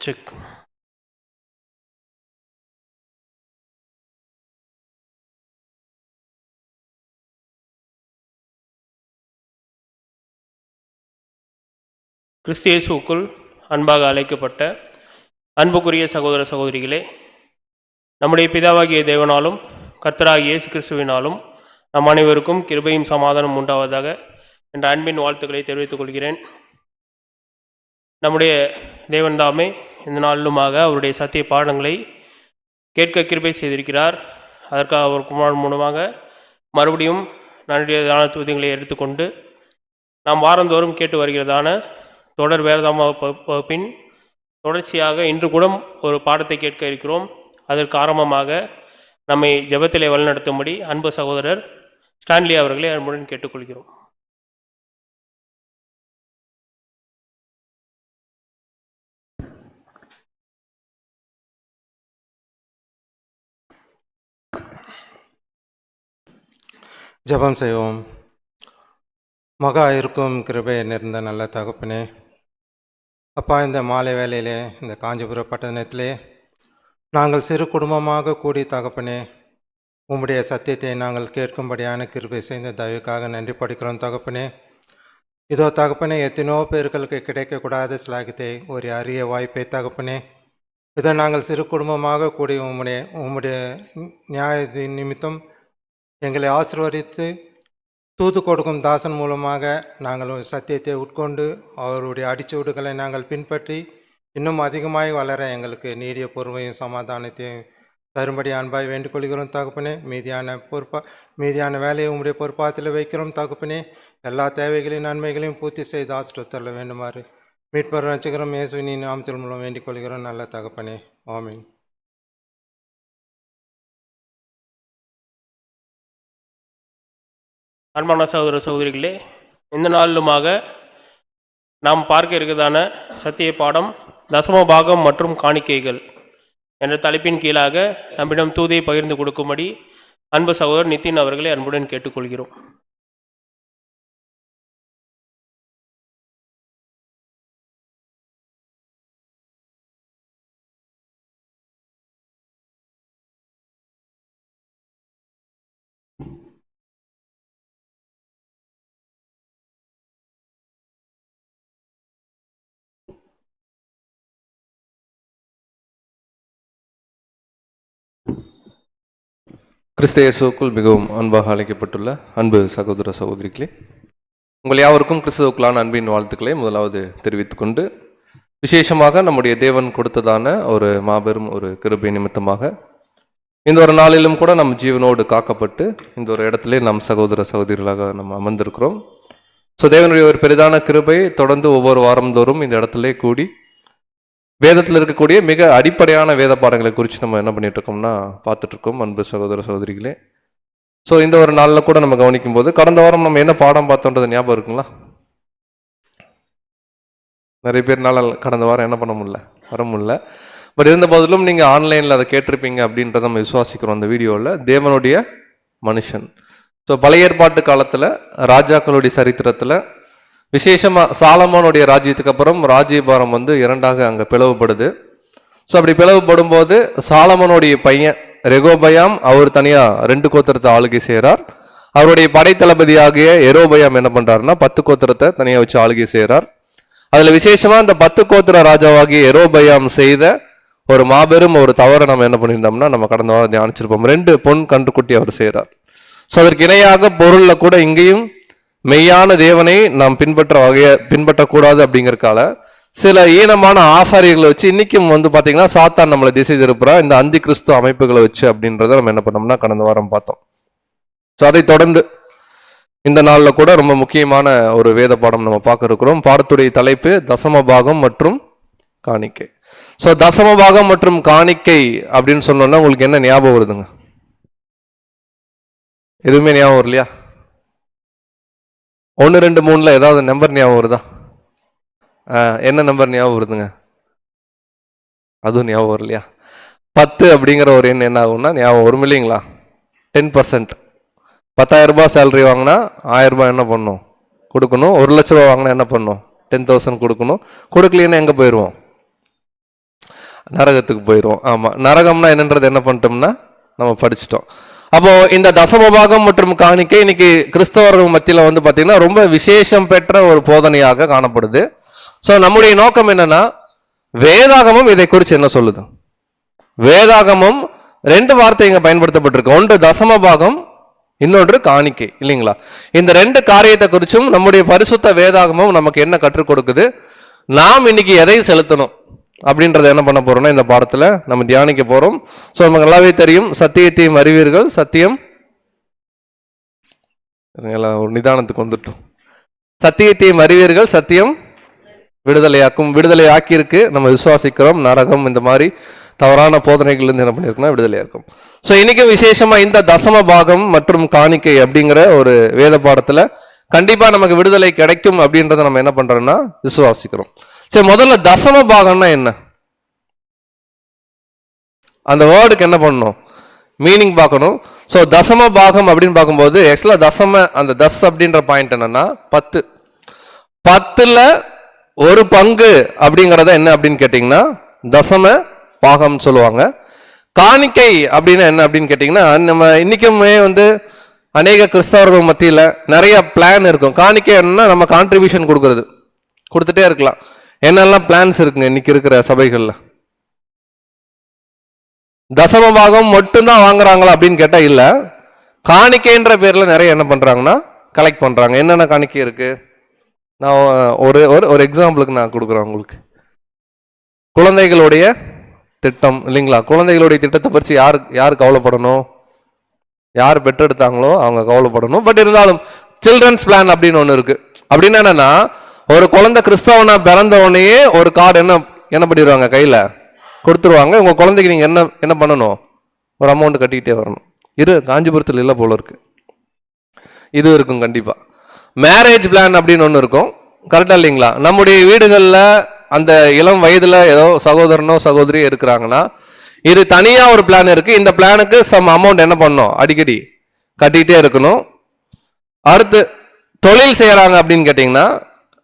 check. கிறிஸ்து இயேசுவுக்குள் அன்பாக அழைக்கப்பட்ட அன்புக்குரிய சகோதர சகோதரிகளே, நம்முடைய பிதாவாகிய தேவனாலும் கர்த்தராகிய இயேசு கிறிஸ்துவினாலும் நம் அனைவருக்கும் கிருபையும் சமாதானம் உண்டாவதாக என்ற அன்பின் வாழ்த்துக்களை தெரிவித்துக் கொள்கிறேன். நம்முடைய தேவன் தாமே இந்த நாளிலுமாக அவருடைய சத்திய பாடங்களை கேட்க கிருபை செய்திருக்கிறார். அதற்காக அவர் குமாரன் மூலமாக மறுபடியும் நன்றிய துதிகளை எடுத்துக்கொண்டு நாம் வாரந்தோறும் கேட்டு வருகிறதான தொடர் வேதாகம வகுப்பின் தொடர்ச்சியாக இன்று கூட ஒரு பாடத்தை கேட்க இருக்கிறோம். அதற்கு ஆரம்பமாக நம்மை ஜெபத்திலே வழிநடத்தும்படி அன்பு சகோதரர் ஸ்டான்லி அவர்களை அன்புடன் கேட்டுக்கொள்கிறோம். ஜெபம் செய்வோம். மகா இருக்கும் கிருபை நிறைந்த நல்ல தகப்பனே, அப்பா, இந்த மாலை வேளையிலே இந்த காஞ்சிபுர பட்டணத்திலே நாங்கள் சிறு குடும்பமாக கூடி தகப்பனே உம்முடைய சத்தியத்தை நாங்கள் கேட்கும்படியான கிருபை செய்த தயவுக்காக நன்றி படிக்கிறோம் தகப்பனே. இதோ தகப்பனே, எத்தனையோ பேர்களுக்கு கிடைக்கக்கூடாத சிலாகித்தை ஒரு அரிய வாய்ப்பை தகப்பனே, இதோ நாங்கள் சிறு குடும்பமாக கூடி உம்முடைய நியாய நிமித்தம் எங்களை ஆசீர்வதித்து தூது கொடுக்கும் தாசன் மூலமாக நாங்கள் சத்தியத்தை உட்கொண்டு அவருடைய அடிச்சுவடுகளை நாங்கள் பின்பற்றி இன்னும் அதிகமாய் வளர எங்களுக்கு நீடிய பொறுமையும் சமாதானத்தையும் தரும்படி அன்பாய் வேண்டிக் கொள்கிறோம் தகப்பனே. மீதியான வேலையை உங்களுடைய பொறுப்பாத்தில் வைக்கிறோம் தகப்பனே. எல்லா தேவைகளையும் நன்மைகளையும் பூர்த்தி செய்து ஆசிரியத்தள்ள வேண்டுமாறு மீட்பர் ரட்சகரும் இயேசுவின் நாமத்தின் மூலம் வேண்டிக் கொள்கிறோம் நல்ல தகப்பனே. ஆமீன். அன்பான சகோதர சகோதரிகளே, இந்த நாளிலுமாக நாம் பார்க்க இருக்கிறதான சத்திய பாடம் தசம பாகம் மற்றும் காணிக்கைகள் என்ற தலைப்பின் கீழாக நம்மிடம் தூதை பகிர்ந்து கொடுக்கும்படி அன்பு சகோதரர் நிதின் அவர்களை அன்புடன் கேட்டுக்கொள்கிறோம். கிறிஸ்து இயேசுவுக்குள் மிகவும் அன்பாக அழைக்கப்பட்டுள்ள அன்பு சகோதர சகோதரிகளே, உங்கள் யாவருக்கும் கிறிஸ்துவுக்குள்ளான அன்பின் வாழ்த்துக்களை முதலாவது தெரிவித்துக்கொண்டு, விசேஷமாக நம்முடைய தேவன் கொடுத்ததான ஒரு மாபெரும் ஒரு கிருபை நிமித்தமாக இந்த ஒரு நாளிலும் கூட நம் ஜீவனோடு காக்கப்பட்டு இந்த ஒரு இடத்துல நம் சகோதர சகோதரிகளாக நம்ம அமர்ந்திருக்கிறோம். ஸோ தேவனுடைய ஒரு பெரிதான கிருபை தொடர்ந்து ஒவ்வொரு வாரந்தோறும் இந்த இடத்துல கூடி வேதத்தில் இருக்கக்கூடிய மிக அடிப்படையான வேத பாடங்களை குறித்து நம்ம என்ன பண்ணிட்டு இருக்கோம்னா பார்த்துட்டு இருக்கோம் அன்பு சகோதர சகோதரிகளே. ஸோ இந்த ஒரு நாளில் கூட நம்ம கவனிக்கும் போது கடந்த வாரம் நம்ம என்ன பாடம் பார்த்தோன்றது ஞாபகம் இருக்குங்களா? நிறைய பேர்னால கடந்த வாரம் என்ன பண்ண முடியல, வர முடியல. பட் இருந்த போதிலும் நீங்கள் ஆன்லைனில் அதை கேட்டிருப்பீங்க அப்படின்றத நம்ம விசுவாசிக்கிறோம். அந்த வீடியோவில் தேவனுடைய மனுஷன். ஸோ பழைய ஏற்பாட்டு காலத்தில் ராஜாக்களுடைய சரித்திரத்தில் விசேஷமாக சாலமோனுடைய ராஜ்யத்துக்கு அப்புறம் ராஜ்யபாரம் இரண்டாக அங்கே பிளவுபடுது. ஸோ அப்படி பிளவுபடும் போது சாலமோனுடைய பையன் ரெகோபயாம் அவர் தனியாக 2 கோத்திரத்தை ஆளுகை செய்கிறார். அவருடைய படைத்தளபதியாகிய எரோபயாம் என்ன பண்ணுறாருன்னா 10 கோத்திரத்தை தனியாக வச்சு ஆளுகை செய்கிறார். அதில் விசேஷமாக இந்த 10 கோத்திர ராஜாவாகிய எரோபயாம் செய்த ஒரு மாபெரும் ஒரு தவறை நம்ம என்ன பண்ணியிருந்தோம்னா நம்ம கடந்த வாரம் தியானிச்சிருப்போம். 2 பொன் கன்றுக்குட்டி அவர் செய்கிறார். ஸோ அதற்கு இணையாக பொருளில் கூட இங்கேயும் மெய்யான தேவனை நாம் பின்பற்றக்கூடாது அப்படிங்கறக்கால சில ஈனமான ஆசாரியர்களை வச்சு இன்னைக்கும் பார்த்தீங்கன்னா சாத்தான் நம்மளை திசை திருப்புறா இந்த அந்தி கிறிஸ்து அமைப்புகளை வச்சு அப்படின்றத நம்ம என்ன பண்ணோம்னா கடந்த வாரம் பார்த்தோம். ஸோ அதை தொடர்ந்து இந்த நாளில் கூட ரொம்ப முக்கியமான ஒரு வேத பாடம் நம்ம பார்க்க இருக்கிறோம். பாடத்துடைய தலைப்பு தசம பாகம் மற்றும் காணிக்கை. ஸோ தசம பாகம் மற்றும் காணிக்கை அப்படின்னு சொன்னோம்னா உங்களுக்கு என்ன ஞாபகம் வருதுங்க? எதுவுமே ஞாபகம் வரலையா? 1, 2, 3 ஏதாவது நம்பர் ஞாபகம் வருதா? என்ன நம்பர் ஞாபகம் வருதுங்க? அதுவும் ஞாபகம் வரலையா? 10 அப்படிங்கிற ஒரு எண் என்ன ஆகும்னா ஞாபகம் வரும் இல்லைங்களா? 10%. 10,000 ரூபாய் சேலரி வாங்கினா 1000 ரூபாய் என்ன பண்ணணும்? கொடுக்கணும். 1 லட்ச ரூபா வாங்கினா என்ன பண்ணணும்? 10,000 கொடுக்கணும். கொடுக்கலன்னா எங்கே போயிடுவோம்? நரகத்துக்கு போயிடுவோம். ஆமா, நரகம்னா என்னன்றது என்ன பண்ணிட்டோம்னா நம்ம படிச்சிட்டோம். அப்போ இந்த தசமபாகம் மற்றும் காணிக்கை இன்னைக்கு கிறிஸ்தவர்கள் மத்தியில வந்து பாத்தீங்கன்னா ரொம்ப விசேஷம் பெற்ற ஒரு போதனையாக காணப்படுது. ஸோ நம்முடைய நோக்கம் என்னன்னா, வேதாகமம் இதை குறித்து என்ன சொல்லுது? வேதாகமம் 2 வார்த்தை இங்க பயன்படுத்தப்பட்டிருக்கு. ஒன்று தசமபாகம், இன்னொன்று காணிக்கை, இல்லைங்களா? இந்த 2 காரியத்தை குறிச்சும் நம்முடைய பரிசுத்த வேதாகமம் நமக்கு என்ன கற்றுக் கொடுக்குது, நாம் இன்னைக்கு எதை செலுத்தணும் அப்படின்றத என்ன பண்ண போறோம்னா இந்த பாடத்துல நம்ம தியானிக்க போறோம். ஸோ நமக்கு நல்லாவே தெரியும், சத்தியத்தையும் அறிவீர்கள், சத்தியம் ஒரு நிதானத்துக்கு வந்துட்டோம். சத்தியத்தையும் அறிவீர்கள், சத்தியம் விடுதலையாக்கும். விடுதலை ஆக்கியிருக்கு, நம்ம விசுவாசிக்கிறோம். நரகம் இந்த மாதிரி தவறான போதனைகள் இருந்து என்ன பண்ணிருக்குன்னா விடுதலையா இருக்கும். ஸோ இன்னைக்கு விசேஷமா இந்த தசம பாகம் மற்றும் காணிக்கை அப்படிங்கிற ஒரு வேத பாடத்துல கண்டிப்பா நமக்கு விடுதலை கிடைக்கும் அப்படின்றத நம்ம என்ன பண்றோம்னா விசுவாசிக்கிறோம். சரி, முதல்ல தசம பாகம்னா என்ன, அந்த வேர்டுக்கு என்ன பண்ணணும், மீனிங் பார்க்கணும். ஸோ தசம பாகம் அப்படின்னு பார்க்கும்போது ஆக்சுவலா தசம, அந்த தஸ் அப்படின்ற பாயிண்ட் என்னன்னா 10. 10ல் ஒரு பங்கு அப்படிங்கிறத என்ன அப்படின்னு கேட்டிங்கன்னா தசம பாகம் சொல்லுவாங்க. காணிக்கை அப்படின்னா என்ன அப்படின்னு கேட்டிங்கன்னா, நம்ம இன்னைக்குமே வந்து அநேக கிறிஸ்தவர்கள் மத்தியில் நிறைய பிளான் இருக்கும். காணிக்கை என்னன்னா நம்ம கான்ட்ரிபியூஷன் கொடுக்கறது, கொடுத்துட்டே இருக்கலாம். என்னெல்லாம் பிளான்ஸ் இருக்குங்க இன்னைக்கு இருக்கிற சபைகளில்? தசம பாகம் மட்டும்தான் வாங்குறாங்களா அப்படின்னு கேட்டா இல்ல, காணிக்கைன்ற பேர்ல நிறைய என்ன பண்றாங்கன்னா கலெக்ட் பண்றாங்க. என்னென்ன காணிக்கை இருக்கு, நான் ஒரு எக்ஸாம்பிளுக்கு நான் கொடுக்குறேன் உங்களுக்கு. குழந்தைகளுடைய திட்டம், இல்லைங்களா? குழந்தைகளுடைய திட்டத்தை பற்றி யார் கவலைப்படணும்? யார் பெற்றெடுத்தாங்களோ அவங்க கவலைப்படணும். பட் இருந்தாலும் சில்ட்ரன்ஸ் பிளான் அப்படின்னு ஒன்று இருக்கு. அப்படின்னு என்னன்னா, ஒரு குழந்தை கிறிஸ்தவனா பிறந்த உடனேயே ஒரு கார்டு என்ன பண்ணிடுவாங்க, கையில கொடுத்துருவாங்க. உங்க குழந்தைக்கு நீங்க என்ன பண்ணணும், ஒரு அமௌண்ட் கட்டிக்கிட்டே வரணும். காஞ்சிபுரத்தில் இல்லை போல இருக்கு, இது இருக்கும் கண்டிப்பா. மேரேஜ் பிளான் அப்படின்னு ஒன்று இருக்கும், கரெக்டா இல்லைங்களா? நம்முடைய வீடுகளில் அந்த இளம் வயதுல ஏதோ சகோதரனோ சகோதரியோ இருக்கிறாங்கன்னா இது தனியா ஒரு பிளான் இருக்கு. இந்த பிளானுக்கு சம் அமௌண்ட் என்ன பண்ணணும், அடிக்கடி கட்டிகிட்டே இருக்கணும். அடுத்து தொழில் செய்யறாங்க அப்படின்னு கேட்டீங்கன்னா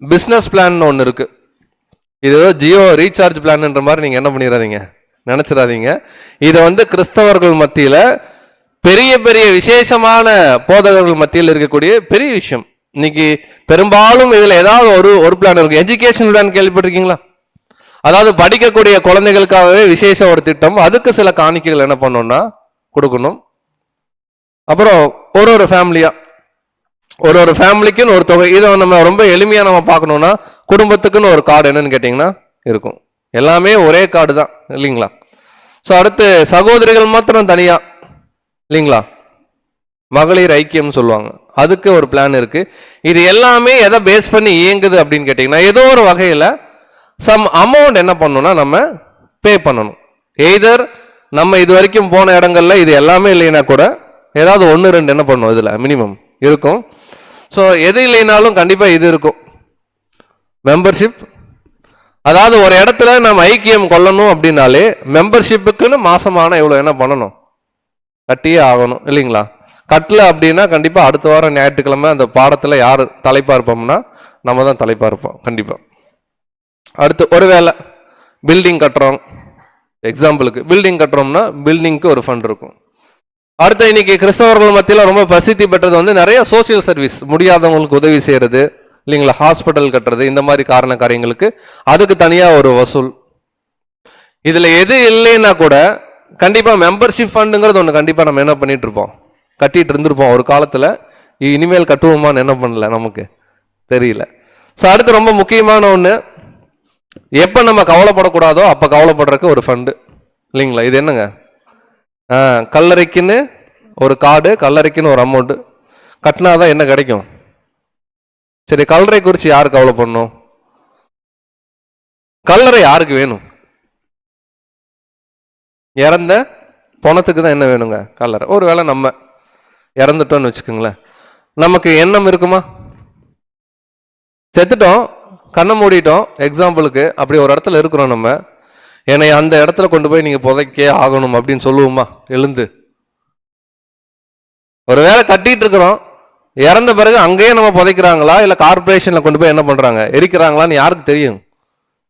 பிசினஸ் பிளான் ஒன்று இருக்கு. இது ஜியோ ரீசார்ஜ் பிளான்ன்ற மாதிரி நீங்க என்ன பண்ணிடாதீங்க, நினைச்சிடாதீங்க. இது வந்து கிறிஸ்தவர்கள் மத்தியில பெரிய பெரிய விசேஷமான போதகர்கள் மத்தியில் இருக்கக்கூடிய பெரிய விஷயம். இன்னைக்கு பெரும்பாலும் இதுல ஏதாவது ஒரு பிளான் இருக்கு. எஜுகேஷன் பிளான் கேள்விப்பட்டிருக்கீங்களா? அதாவது படிக்கக்கூடிய குழந்தைகளுக்காகவே விசேஷ ஒரு திட்டம், அதுக்கு சில காணிக்கைகள் என்ன பண்ணணும்னா கொடுக்கணும். அப்புறம் ஒரு ஃபேமிலியா ஒரு ஃபேமிலிக்குன்னு ஒரு தொகை. இதை நம்ம ரொம்ப எளிமையா நம்ம பார்க்கணும்னா குடும்பத்துக்குன்னு ஒரு கார்டு என்னன்னு கேட்டீங்கன்னா இருக்கும். எல்லாமே ஒரே கார்டு தான், இல்லைங்களா? ஸோ அடுத்து சகோதரிகள் மாத்திரம் தனியா, இல்லைங்களா? மகளிர் ஐக்கியம் சொல்லுவாங்க, அதுக்கு ஒரு பிளான் இருக்கு. இது எல்லாமே எதை பேஸ் பண்ணி இயங்குது அப்படின்னு கேட்டீங்கன்னா ஏதோ ஒரு வகையில சம் அமௌண்ட் என்ன பண்ணணும்னா நம்ம பே பண்ணணும். எய்தர் நம்ம இது வரைக்கும் போன இடங்கள்ல இது எல்லாமே இல்லைன்னா கூட ஏதாவது 1-2 என்ன பண்ணும் இதுல மினிமம் இருக்கும். ஸோ எது இல்லைனாலும் கண்டிப்பா இது இருக்கும், மெம்பர்ஷிப். அதாவது ஒரு இடத்துல நம்ம ஐக்கியம் கொள்ளணும் அப்படின்னாலே மெம்பர்ஷிப்புக்குன்னு மாசமான இவ்வளோ என்ன பண்ணணும், கட்டியே ஆகணும், இல்லைங்களா? கட்டல அப்படின்னா கண்டிப்பா அடுத்த வாரம் ஞாயிற்றுக்கிழமை அந்த பாடத்துல யார் தலைப்பா இருப்போம்னா நம்ம தான் தலைப்பா இருப்போம் கண்டிப்பா. அடுத்து ஒருவேளை பில்டிங் கட்டுறோம், எக்ஸாம்பிளுக்கு பில்டிங் கட்டுறோம்னா பில்டிங்க்கு ஒரு ஃபண்ட் இருக்கும். அடுத்து இன்னைக்கு கிறிஸ்தவர்கள் மத்தியில் ரொம்ப பிரசித்தி பெற்றது வந்து நிறைய சோசியல் சர்வீஸ், முடியாதவங்களுக்கு உதவி செய்யறது, இல்லைங்களா? ஹாஸ்பிட்டல் கட்டுறது, இந்த மாதிரி காரியங்களுக்கு அதுக்கு தனியா ஒரு வசூல். இதுல எது இல்லைன்னா கூட கண்டிப்பா மெம்பர்ஷிப் ஃபண்டுங்கிறது ஒன்று கண்டிப்பா நம்ம என்ன பண்ணிட்டு இருப்போம், கட்டிட்டு இருந்திருப்போம் ஒரு காலத்துல. இனிமேல் கட்டுவோமான்னு என்ன பண்ணல நமக்கு தெரியல. ஸோ அடுத்து ரொம்ப முக்கியமான ஒன்று, எப்போ நம்ம கவலைப்படக்கூடாதோ அப்போ கவலைப்படுறதுக்கு ஒரு ஃபண்டு, இல்லைங்களா? இது என்னங்க, கல்லறைக்குன்னு ஒரு கார்டு, கல்லறைக்குன்னு ஒரு அமௌண்ட் கட்டினாதான் என்ன கிடைக்கும்? சரி, கல்லறை குறித்து யார் கவலை பண்ணணும்? கல்லறை யாருக்கு வேணும்? இறந்த பணத்துக்கு தான் என்ன வேணுங்க, கல்லறை. ஒருவேளை நம்ம இறந்துட்டோம்னு வச்சுக்கோங்களேன், நமக்கு எண்ணம் இருக்குமா? செத்துட்டோம், கண்ணை மூடிட்டோம், எக்ஸாம்பிளுக்கு அப்படி ஒரு இடத்துல இருக்கிறோம் நம்ம, என்னை அந்த இடத்துல கொண்டு போய் நீங்க புதைக்க ஆகணும் அப்படின்னு சொல்லுவோமா எழுந்து? ஒரு வேலை கட்டிட்டு இருக்கிறோம், இறந்த பிறகு அங்கேயே நம்ம புதைக்கிறாங்களா இல்ல கார்பரேஷன்ல கொண்டு போய் என்ன பண்றாங்க எரிக்கிறாங்களான்னு யாருக்கு தெரியும்?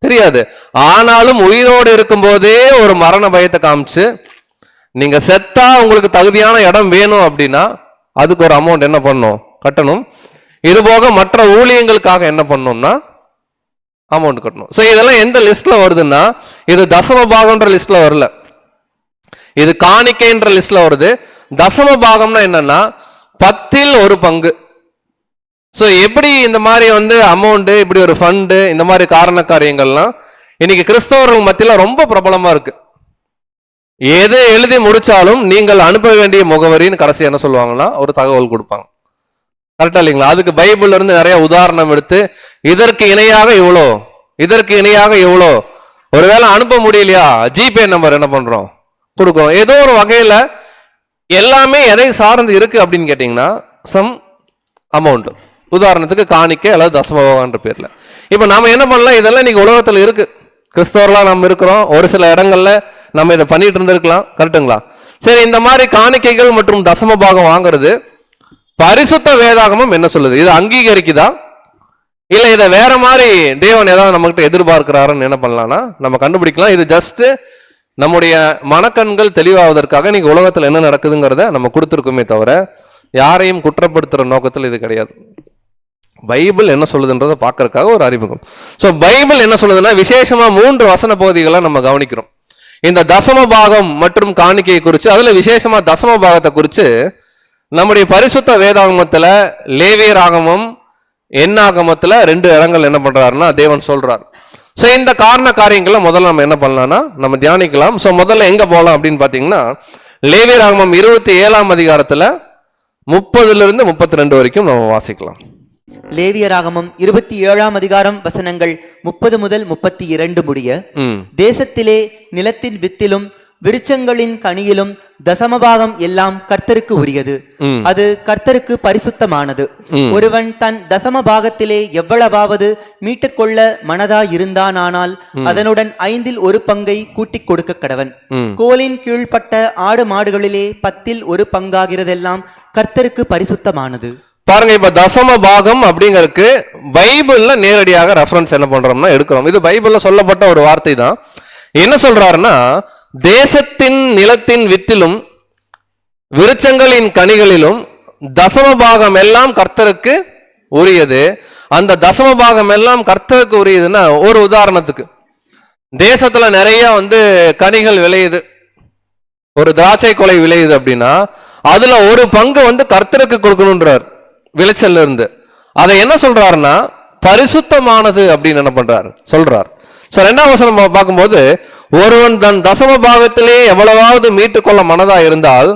தெரியாது. ஆனாலும் உயிரோடு இருக்கும்போதே ஒரு மரண பயத்தை காமிச்சு, நீங்க செத்தா உங்களுக்கு தகுதியான இடம் வேணும் அப்படின்னா அதுக்கு ஒரு அமௌண்ட் என்ன பண்ணணும், கட்டணும். இது போக மற்ற ஊழியங்களுக்காக என்ன பண்ணணும்னா அமௌண்ட் கட்டணும். ஸோ இதெல்லாம் எந்த லிஸ்ட்ல வருதுன்னா, இது தசம பாகம்ன்ற லிஸ்ட்ல வரல, இது காணிக்கைன்ற லிஸ்ட்ல வருது. தசம பாகம்னா என்னன்னா 10ல் 1 பங்கு. ஸோ எப்படி இந்த மாதிரி அமௌண்ட், இப்படி ஒரு ஃபண்டு, இந்த மாதிரி காரண காரியங்கள்லாம் இன்னைக்கு கிறிஸ்தவர்கள் மத்தியில் ரொம்ப பிரபலமா இருக்கு. எது எழுதி முடிச்சாலும் நீங்கள் அனுப்ப வேண்டிய முகவரின்னு கடைசி என்ன சொல்லுவாங்கன்னா ஒரு தகவல் கொடுப்பாங்க. கரெக்டா இல்லைங்களா? அதுக்கு பைபிள்ல இருந்து நிறைய உதாரணம் எடுத்து, இதற்கு இணையாக இவ்வளோ, இதற்கு இணையாக இவ்வளோ, ஒருவேளை அனுப்ப முடியலையா ஜிபே நம்பர் என்ன பண்றோம், கொடுக்குறோம். ஏதோ ஒரு வகையில எல்லாமே எதை சார்ந்து இருக்கு அப்படின்னு கேட்டீங்கன்னா சம் அமௌண்ட். உதாரணத்துக்கு காணிக்கை அல்லது தசமபாகன்ற பேர்ல. இப்ப நாம என்ன பண்ணலாம், இதெல்லாம் இன்னைக்கு உலகத்துல இருக்கு, கிறிஸ்தவர்களா நம்ம இருக்கிறோம், ஒரு சில இடங்கள்ல நம்ம இதை பண்ணிட்டு இருந்திருக்கலாம். கரெக்டுங்களா? சரி, இந்த மாதிரி காணிக்கைகள் மற்றும் தசம பாகம் வாங்குறது பரிசுத்த வேதாகமம் என்ன சொல்லுது? இது அங்கீகரிக்குதா, இல்ல இதை வேற மாதிரி தேவன் ஏதாவது நம்ம கிட்ட எதிர்பார்க்கிறாருன்னு என்ன பண்ணலாம்னா நம்ம கண்டுபிடிக்கலாம். இது ஜஸ்ட் நம்முடைய மனக்கண்கள் தெளிவாவதற்காக நீங்க உலகத்துல என்ன நடக்குதுங்கிறத நம்ம கொடுத்துருக்கோமே தவிர யாரையும் குற்றப்படுத்துற நோக்கத்தில் இது கிடையாது. பைபிள் என்ன சொல்லுதுன்றதை பார்க்கறதுக்காக ஒரு அறிமுகம். ஸோ பைபிள் என்ன சொல்லுதுன்னா, விசேஷமா 3 வசன பகுதிகளை நம்ம கவனிக்கிறோம் இந்த தசம பாகம் மற்றும் காணிக்கையை குறித்து. அதுல விசேஷமா தசம பாகத்தை குறித்து நம்முடைய பரிசுத்த வேதாகமத்துல லேவியராகமம் எண்ணாகமத்துல 2 இடங்கள் என்ன பண்றாருன்னா தேவன் சொல்றார். ஸோ இந்த காரண காரியங்களை முதல்ல நம்ம என்ன பண்ணலாம்னா நம்ம தியானிக்கலாம். ஸோ முதல்ல எங்க போகலாம் அப்படின்னு பாத்தீங்கன்னா, லேவியராகமம் 27ஆம் அதிகாரத்துல 30லிருந்து 32 வரைக்கும் நம்ம வாசிக்கலாம். லேவியராகமம் 27ஆம் அதிகாரம் வசனங்கள் 30 முதல் 32 முடிய. தேசத்திலே நிலத்தின் வித்திலும் விருட்சங்களின் கனியிலும் தசமபாகம் எல்லாம் கர்த்தருக்கு உரியது, அது கர்த்தருக்கு பரிசுத்தமானது. ஒருவன் தன் தசம பாகத்திலே எவ்வளவாவது மீட்டுக்கொள்ள மனதா இருந்தானால் அதனுடன் 5ல் 1 பங்கை கூட்டிக் கொடுக்க கடவன். கோலின் கீழ்ப்பட்ட ஆடு மாடுகளிலே 10ல் 1 பங்காகிறதெல்லாம் கர்த்தருக்கு பரிசுத்தமானது. பாருங்க, இப்ப தசம பாகம் அப்படிங்கிறதுக்கு பைபிள்ல நேரடியாக ரெஃபரன்ஸ் என்ன பண்றோம்னா எடுக்கிறோம். இது பைபிள்ல சொல்லப்பட்ட ஒரு வார்த்தை தான். என்ன சொல்றாருன்னா, தேசத்தின் நிலத்தின் வித்திலும் விருட்சங்களின் கனிகளிலும் தசம பாகம் எல்லாம் கர்த்தருக்கு உரியது. அந்த தசம பாகம் எல்லாம் கர்த்தருக்கு உரியதுன்னா, ஒரு உதாரணத்துக்கு தேசத்துல நிறைய கனிகள் விளையுது, ஒரு திராட்சை கொலை விளையுது அப்படின்னா அதுல 1 பங்கு கர்த்தருக்கு கொடுக்கணும்ன்றார் விளைச்சல்ல இருந்து. அதை என்ன சொல்றாருன்னா பரிசுத்தமானது அப்படின்னு என்ன பண்றாரு சொல்றார். சோ 2ஆம் வசனம் பார்க்கும்போது, ஒருவன் தன் தசம பாகத்திலே எவ்வளவாவது மீட்டுக்கொள்ள மனதா இருந்தால்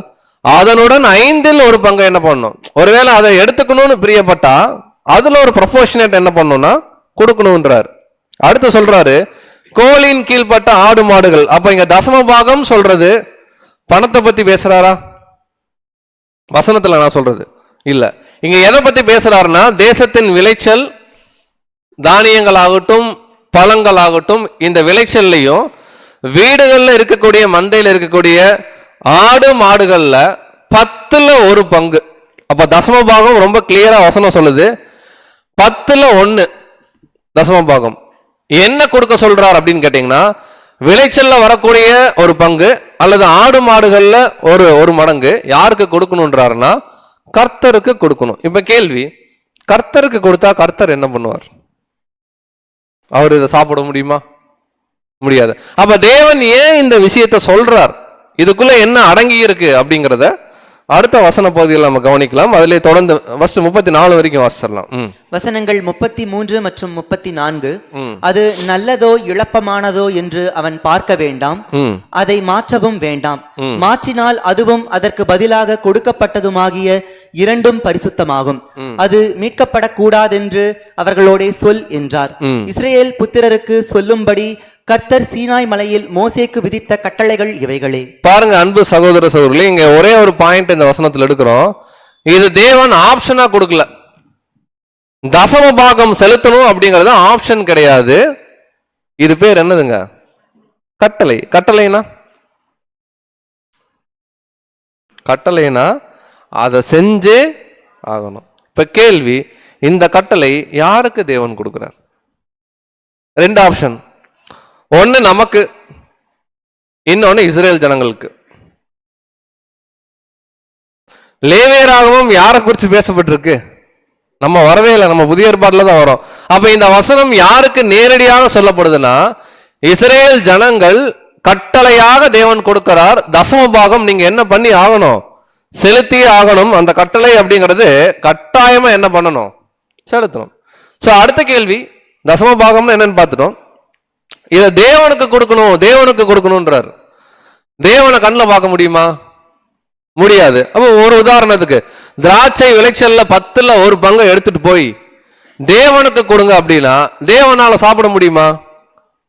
அதனுடன் 5ல் 1 பங்கை என்ன பண்ணணும், ஒருவேளை அதை எடுத்துக்கணும்னு பிரியப்பட்டா அதுல ஒரு ப்ரொபோர்ஷனேட் என்ன பண்ணணும்னா கொடுக்கணும்ன்றார். அடுத்து சொல்றாரு கோலின் கீழ்பட்ட ஆடு மாடுகள். அப்ப இங்க தசம பாகம் சொல்றது பணத்தை பத்தி பேசுறாரா? வசனத்துல நான் சொல்றது இல்ல. இங்க எதை பத்தி பேசுறாருன்னா, தேசத்தின் விளைச்சல், தானியங்களாகட்டும் பழங்களாகட்டும், இந்த விளைச்சல்லையும் வீடுகள்ல இருக்கக்கூடிய மந்தையில் இருக்கக்கூடிய ஆடு மாடுகள்ல 10ல் 1 பங்கு. அப்ப தசம பாகம் ரொம்ப கிளியரா வசனம் சொல்லுது, 10ல் 1 தசம பாகம். என்ன கொடுக்க சொல்றார் அப்படின்னு கேட்டீங்கன்னா, விளைச்சல்ல வரக்கூடிய 1 பங்கு அல்லது ஆடு மாடுகள்ல ஒரு மடங்கு யாருக்கு கொடுக்கணும்ன்றாருன்னா கர்த்தருக்கு கொடுக்கணும். இப்ப கேள்வி, கர்த்தருக்கு கொடுத்தா கர்த்தர் என்ன பண்ணுவார்? அவர் இதை சாப்பிட முடியுமா? முடியாது. அப்ப தேவன் ஏன் இந்த விஷயத்தை சொல்றார், இதுக்குள்ள என்ன அடங்கி இருக்கு அப்படிங்கிறத அடுத்த வசன பகுதியில் நம்ம கவனிக்கலாம். அதிலே தொடர்ந்து 34 வரைக்கும் வாசிச்சிடலாம். வசனங்கள் 33 மற்றும் 34. அது நல்லதோ இழப்பமானதோ என்று அவன் பார்க்க வேண்டாம், அதை மாற்றவும் வேண்டாம். மாற்றினால் அதுவும் அதற்கு பதிலாக கொடுக்கப்பட்டதுமாகிய 2ம் பரிசுத்தமாகும். அது மீட்கப்படக்கூடாதென்று அவர்களோட சொல் என்றார். இஸ்ரேல் புத்திரருக்கு சொல்லும்படி கர்த்தர் சீனாய் மலையில் மோசேக்கு விதித்த கட்டளைகள் இவைகளே. பாருங்க அன்பு சகோதர சகோதரர்களே, இங்க ஒரே ஒரு பாயிண்ட் இந்த வசனத்தில் எடுக்கிறோம். இது தேவன் ஆப்ஷனா கொடுக்கல. தசம பாகம் செலுத்தணும் அப்படிங்கிறது ஆப்ஷன் கிடையாது. இது பேர் என்னதுங்க? கட்டளை. கட்டளைனா அதை செஞ்சே ஆகணும். இப்ப கேள்வி, இந்த கட்டளை யாருக்கு தேவன் கொடுக்கிறார்? 2 ஆப்ஷன். ஒன்னு நமக்கு, இன்னொன்னு இஸ்ரேல் ஜனங்களுக்கு. லேவியராகவும் யாரை குறித்து பேசப்பட்டிருக்கு? நம்ம வரவே இல்லை, நம்ம புதிய ஏற்பாட்டுல தான் வரோம். அப்ப இந்த வசனம் யாருக்கு நேரடியாக சொல்லப்படுதுன்னா, இஸ்ரேல் ஜனங்கள் கட்டளையாக தேவன் கொடுக்கிறார். தசம பாகம் நீங்க என்ன பண்ணி ஆகணும்? செலுத்தியே ஆகணும். அந்த கட்டளை அப்படிங்கிறது கட்டாயமா என்ன பண்ணணும்? செலுத்தணும். சோ அடுத்த கேள்வி, தசம பாகம்னு என்னன்னு பார்த்துட்டோம். இதை தேவனுக்கு கொடுக்கணும், தேவனுக்கு கொடுக்கணும்ன்றார். தேவனை கண்ணில் பார்க்க முடியுமா? முடியாது. அப்போ ஒரு உதாரணத்துக்கு, திராட்சை விளைச்சல்ல 10ல் 1 பங்கை எடுத்துட்டு போய் தேவனுக்கு கொடுங்க அப்படின்னா தேவனால சாப்பிட முடியுமா?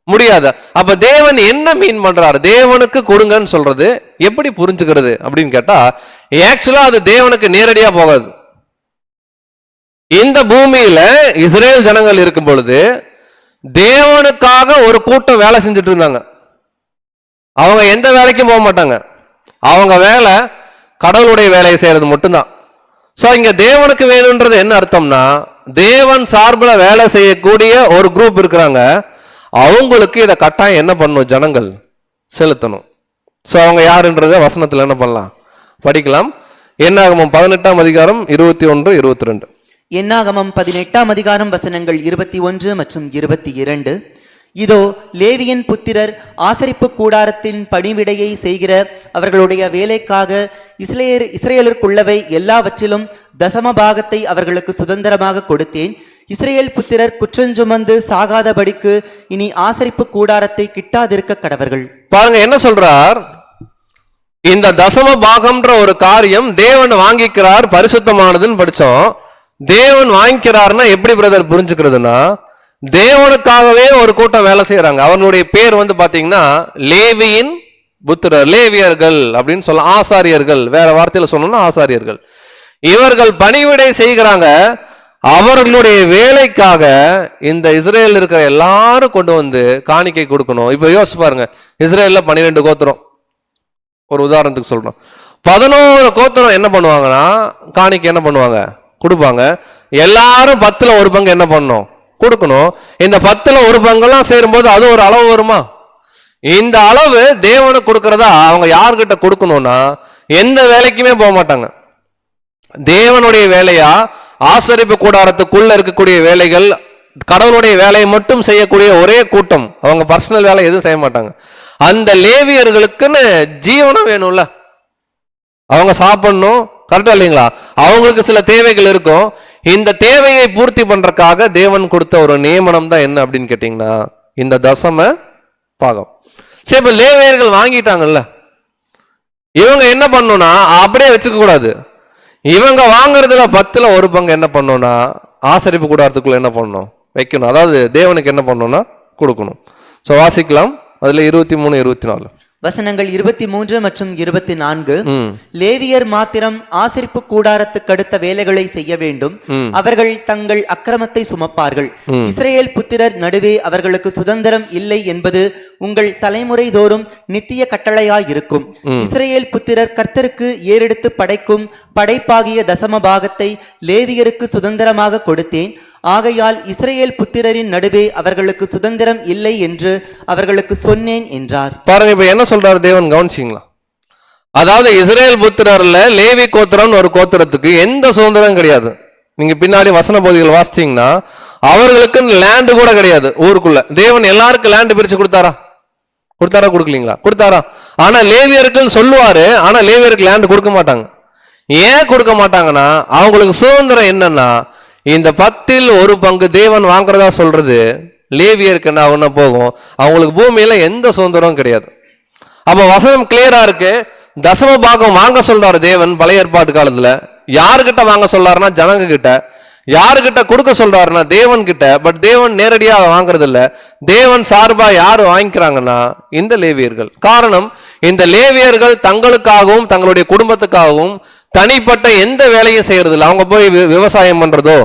முடியாது. அப்ப தேவன் என்ன மீன் பண்றாரு? தேவனுக்கு கொடுங்கன்னு சொல்றது எப்படி புரிஞ்சுக்கிறது அப்படின்னு கேட்டா, ஆக்சுவலா அது தேவனுக்கு நேரடியா போகாது. இந்த பூமியில இஸ்ரேல் ஜனங்கள் இருக்கும் பொழுது தேவனுக்காக ஒரு கூட்டம் வேலை செஞ்சுட்டு இருந்தாங்க. அவங்க எந்த வேலைக்கும் போக மாட்டாங்க. அவங்க வேலை கடவுளுடைய வேலையை செய்யறது மட்டும்தான். சோ இங்க தேவனுக்கு வேணும்ன்றது என்ன அர்த்தம்னா, தேவன் சார்பில் வேலை செய்யக்கூடிய ஒரு குரூப் இருக்கிறாங்க. அவங்களுக்கு இதை கட்டாயம் என்ன பண்ணணும்? ஜனங்கள் செலுத்தணும். சோ அவங்க யாருன்றத வசனத்துல என்ன பண்ணலாம்? படிக்கலாம். என்னாகமம் 18ஆம் அதிகாரம் 21, 22. என்னாகமம் 18ஆம் அதிகாரம் வசனங்கள் 21 மற்றும் 22. இதோ லேவியன் புத்திரர் ஆசரிப்பு கூடாரத்தின் பணிவிடையை செய்கிற அவர்களுடைய வேலைக்காக இஸ்ரேலருக்குள்ளவை எல்லாவற்றிலும் தசம பாகத்தை அவர்களுக்கு சுதந்திரமாக கொடுத்தேன். இஸ்ரேல் புத்திரர் குற்றஞ்சுமந்து சாகாதபடிக்கு இனி ஆசரிப்பு கூடாரத்தை கிட்டாதிருக்க கடவர்கள். பாருங்க என்ன சொல்றார். இந்த தசம பாகம்ன்ற ஒரு காரியம் தேவன் வாங்கிக்கிறார், பரிசுத்தமானதுன்னு படிச்சோம். தேவன் வாங்கிக்கிறார்னா எப்படி பிரதர் புரிஞ்சுக்கிறதுனா, தேவனுக்காகவே ஒரு கூட்டம் வேலை செய்யறாங்க. அவர்களுடைய பேர் பாத்தீங்கன்னா லேவியின் புத்திரர், லேவியர்கள் அப்படின்னு சொல்ல, ஆசாரியர்கள், வேற வார்த்தையில சொல்லணும்னா ஆசாரியர்கள். இவர்கள் பணிவிடை செய்கிறாங்க. அவர்களுடைய வேலைக்காக இந்த இஸ்ரேல் இருக்கிற எல்லாரும் கொண்டு வந்து காணிக்கை கொடுக்கணும். இப்ப யோசிச்சு பாருங்க, இஸ்ரேல்ல 12 கோத்திரம், ஒரு உதாரணத்துக்கு சொல்றோம். 11 கோத்திரம் என்ன பண்ணுவாங்கன்னா காணிக்கை என்ன பண்ணுவாங்க? கொடுப்பாங்க. எல்லாரும் 10ல் 1 பங்கு என்ன பண்ணணும்? கொடுக்கணும். இந்த 10ல் 1 பங்கெல்லாம் சேரும்போது அது ஒரு அளவு வருமா? இந்த அளவு தேவனுக்கு கொடுக்கறதா அவங்க யார்கிட்ட கொடுக்கணும்னா எந்த வேலைக்குமே போக மாட்டாங்க. தேவனுடைய வேலையா ஆசரிப்பு கூடாரத்துக்குள்ள இருக்கக்கூடிய வேலைகள், கடவுளுடைய வேலையை மட்டும் செய்யக்கூடிய ஒரே கூட்டம். அவங்க பர்சனல் வேலை எதுவும் செய்ய மாட்டாங்க. அந்த லேவியர்களுக்குன்னு ஜீவனம் வேணும்ல, அவங்க சாப்பிடணும், கரெக்டா இல்லைங்களா? அவங்களுக்கு சில தேவைகள் இருக்கும். இந்த தேவையை பூர்த்தி பண்றதுக்காக தேவன் கொடுத்த ஒரு நியமனம் தான் என்ன அப்படின்னு கேட்டீங்கன்னா இந்த தசம பாகம். சரி, இப்ப லேவியர்கள் வாங்கிட்டாங்கல்ல, இவங்க என்ன பண்ணணும்னா அப்படியே வச்சுக்க கூடாது. இவங்க வாங்குறதுல 10ல் 1 பங்கு என்ன பண்ணணும்னா ஆசரிப்பு கூடாரத்துக்குள்ள என்ன பண்ணணும்? வைக்கணும். அதாவது தேவனுக்கு என்ன பண்ணணும்னா கொடுக்கணும். சோ வாசிக்கலாம். அதுல 23, 24 வசனங்கள் 23 மற்றும் 24. லேவியர் மாத்திரம் ஆசரிப்பு கூடாரத்துக்கு அடுத்த வேலைகளை செய்ய வேண்டும். அவர்கள் தங்கள் அக்கிரமத்தை சுமப்பார்கள். இஸ்ரேல் புத்திரர் நடுவே அவர்களுக்கு சுதந்திரம் இல்லை என்பது உங்கள் தலைமுறை தோறும் நித்திய கட்டளையாயிருக்கும். இஸ்ரேல் புத்திரர் கர்த்தருக்கு ஏறெடுத்து படைக்கும் படைப்பாகிய தசம பாகத்தை லேவியருக்கு சுதந்திரமாக கொடுத்தேன். ஆகையால் இஸ்ரேல் புத்திரரின் நடுவே அவர்களுக்கு சுதந்திரம் இல்லை என்று அவர்களுக்கு சொன்னேன் என்றார். பாருங்க, இப்ப என்ன சொல்றாரு தேவன், கவனிச்சிங்களா? அதாவது இஸ்ரேல் புத்திரர்ல லேவி கோத்திரம் ஒரு கோத்திரத்துக்கு எந்த சுதந்திரம் கிடையாது. நீங்க பின்னாடி வசன பகுதிகள் வாசிச்சீங்கன்னா அவர்களுக்கு லேண்டு கூட கிடையாது ஊருக்குள்ள. தேவன் எல்லாருக்கும் லேண்டு பிரிச்சு கொடுத்தாரா? கொடுக்கலீங்களா? கொடுத்தாரா? ஆனா லேவியருக்குன்னு சொல்லுவாரு, ஆனா லேவியருக்கு லேண்டு கொடுக்க மாட்டாங்க. ஏன் கொடுக்க மாட்டாங்கன்னா அவங்களுக்கு சுதந்திரம் என்னன்னா, இந்த 10ல் 1 பங்கு தேவன் வாங்குறதா சொல்றது லேவியருக்கு என்ன ஆகும்னா போகும். அவங்களுக்கு பூமியில எந்த சுதந்திரமும் கிடையாது. அப்ப வசனம் கிளியரா இருக்கு. தசம பாகம் வாங்க சொல்றாரு தேவன் பழைய ஏற்பாட்டு காலத்துல. யாருக்கிட்ட வாங்க சொல்றாருன்னா ஜனங்க கிட்ட. யாருக்கிட்ட கொடுக்க சொல்றாருன்னா தேவன் கிட்ட. பட் தேவன் நேரடியா வாங்குறது இல்ல. தேவன் சார்பா யாரு வாங்கிக்கிறாங்கன்னா இந்த லேவியர்கள். காரணம், இந்த லேவியர்கள் தங்களுக்காகவும் தங்களுடைய குடும்பத்துக்காகவும் தனிப்பட்ட எந்த வேலையும் செய்யறது இல்லை. அவங்க போய் விவசாயம் பண்றதோ,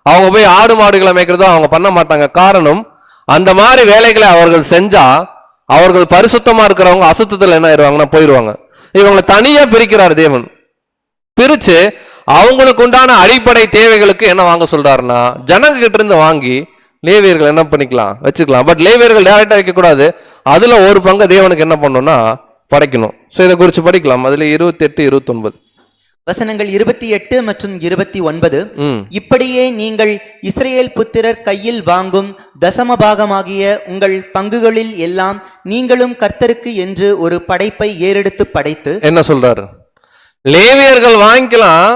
அவங்க போய் ஆடு மாடுகளை மேய்க்கிறதோ அவங்க பண்ண மாட்டாங்க. காரணம், அந்த மாதிரி வேலைகளை அவர்கள் செஞ்சா அவர்கள் பரிசுத்தமா இருக்கிறவங்க அசுத்தத்துல என்ன ஆயிடுவாங்கன்னா போயிடுவாங்க. இவங்களை தனியா பிரிக்கிறார் தேவன். பிரிச்சு அவங்களுக்கு உண்டான அடிப்படை தேவைகளுக்கு என்ன வாங்க சொல்றாருன்னா ஜனங்க கிட்ட இருந்து வாங்கி லேவியர்கள் என்ன பண்ணிக்கலாம், வச்சுக்கலாம். பட் லேவியர்கள் டேரக்டா வைக்கக்கூடாது. அதுல ஒரு பங்கு தேவனுக்கு என்ன பண்ணணும்னா படைக்கணும். ஸோ இதை குறித்து படிக்கலாம். அதுல 28, 29 வசனங்கள் 28 மற்றும் 29. இப்படியே நீங்கள் இஸ்ரவேல் புத்திரர் கையில் வாங்கும் தசம பாகமாகிய உங்கள் பங்குகளில் எல்லாம் நீங்களும் கர்த்தருக்கு என்று ஒரு படைப்பை ஏறெடுத்து படைத்து. என்ன சொல்றாரு? லேவியர்கள் வாங்கிக்கலாம்,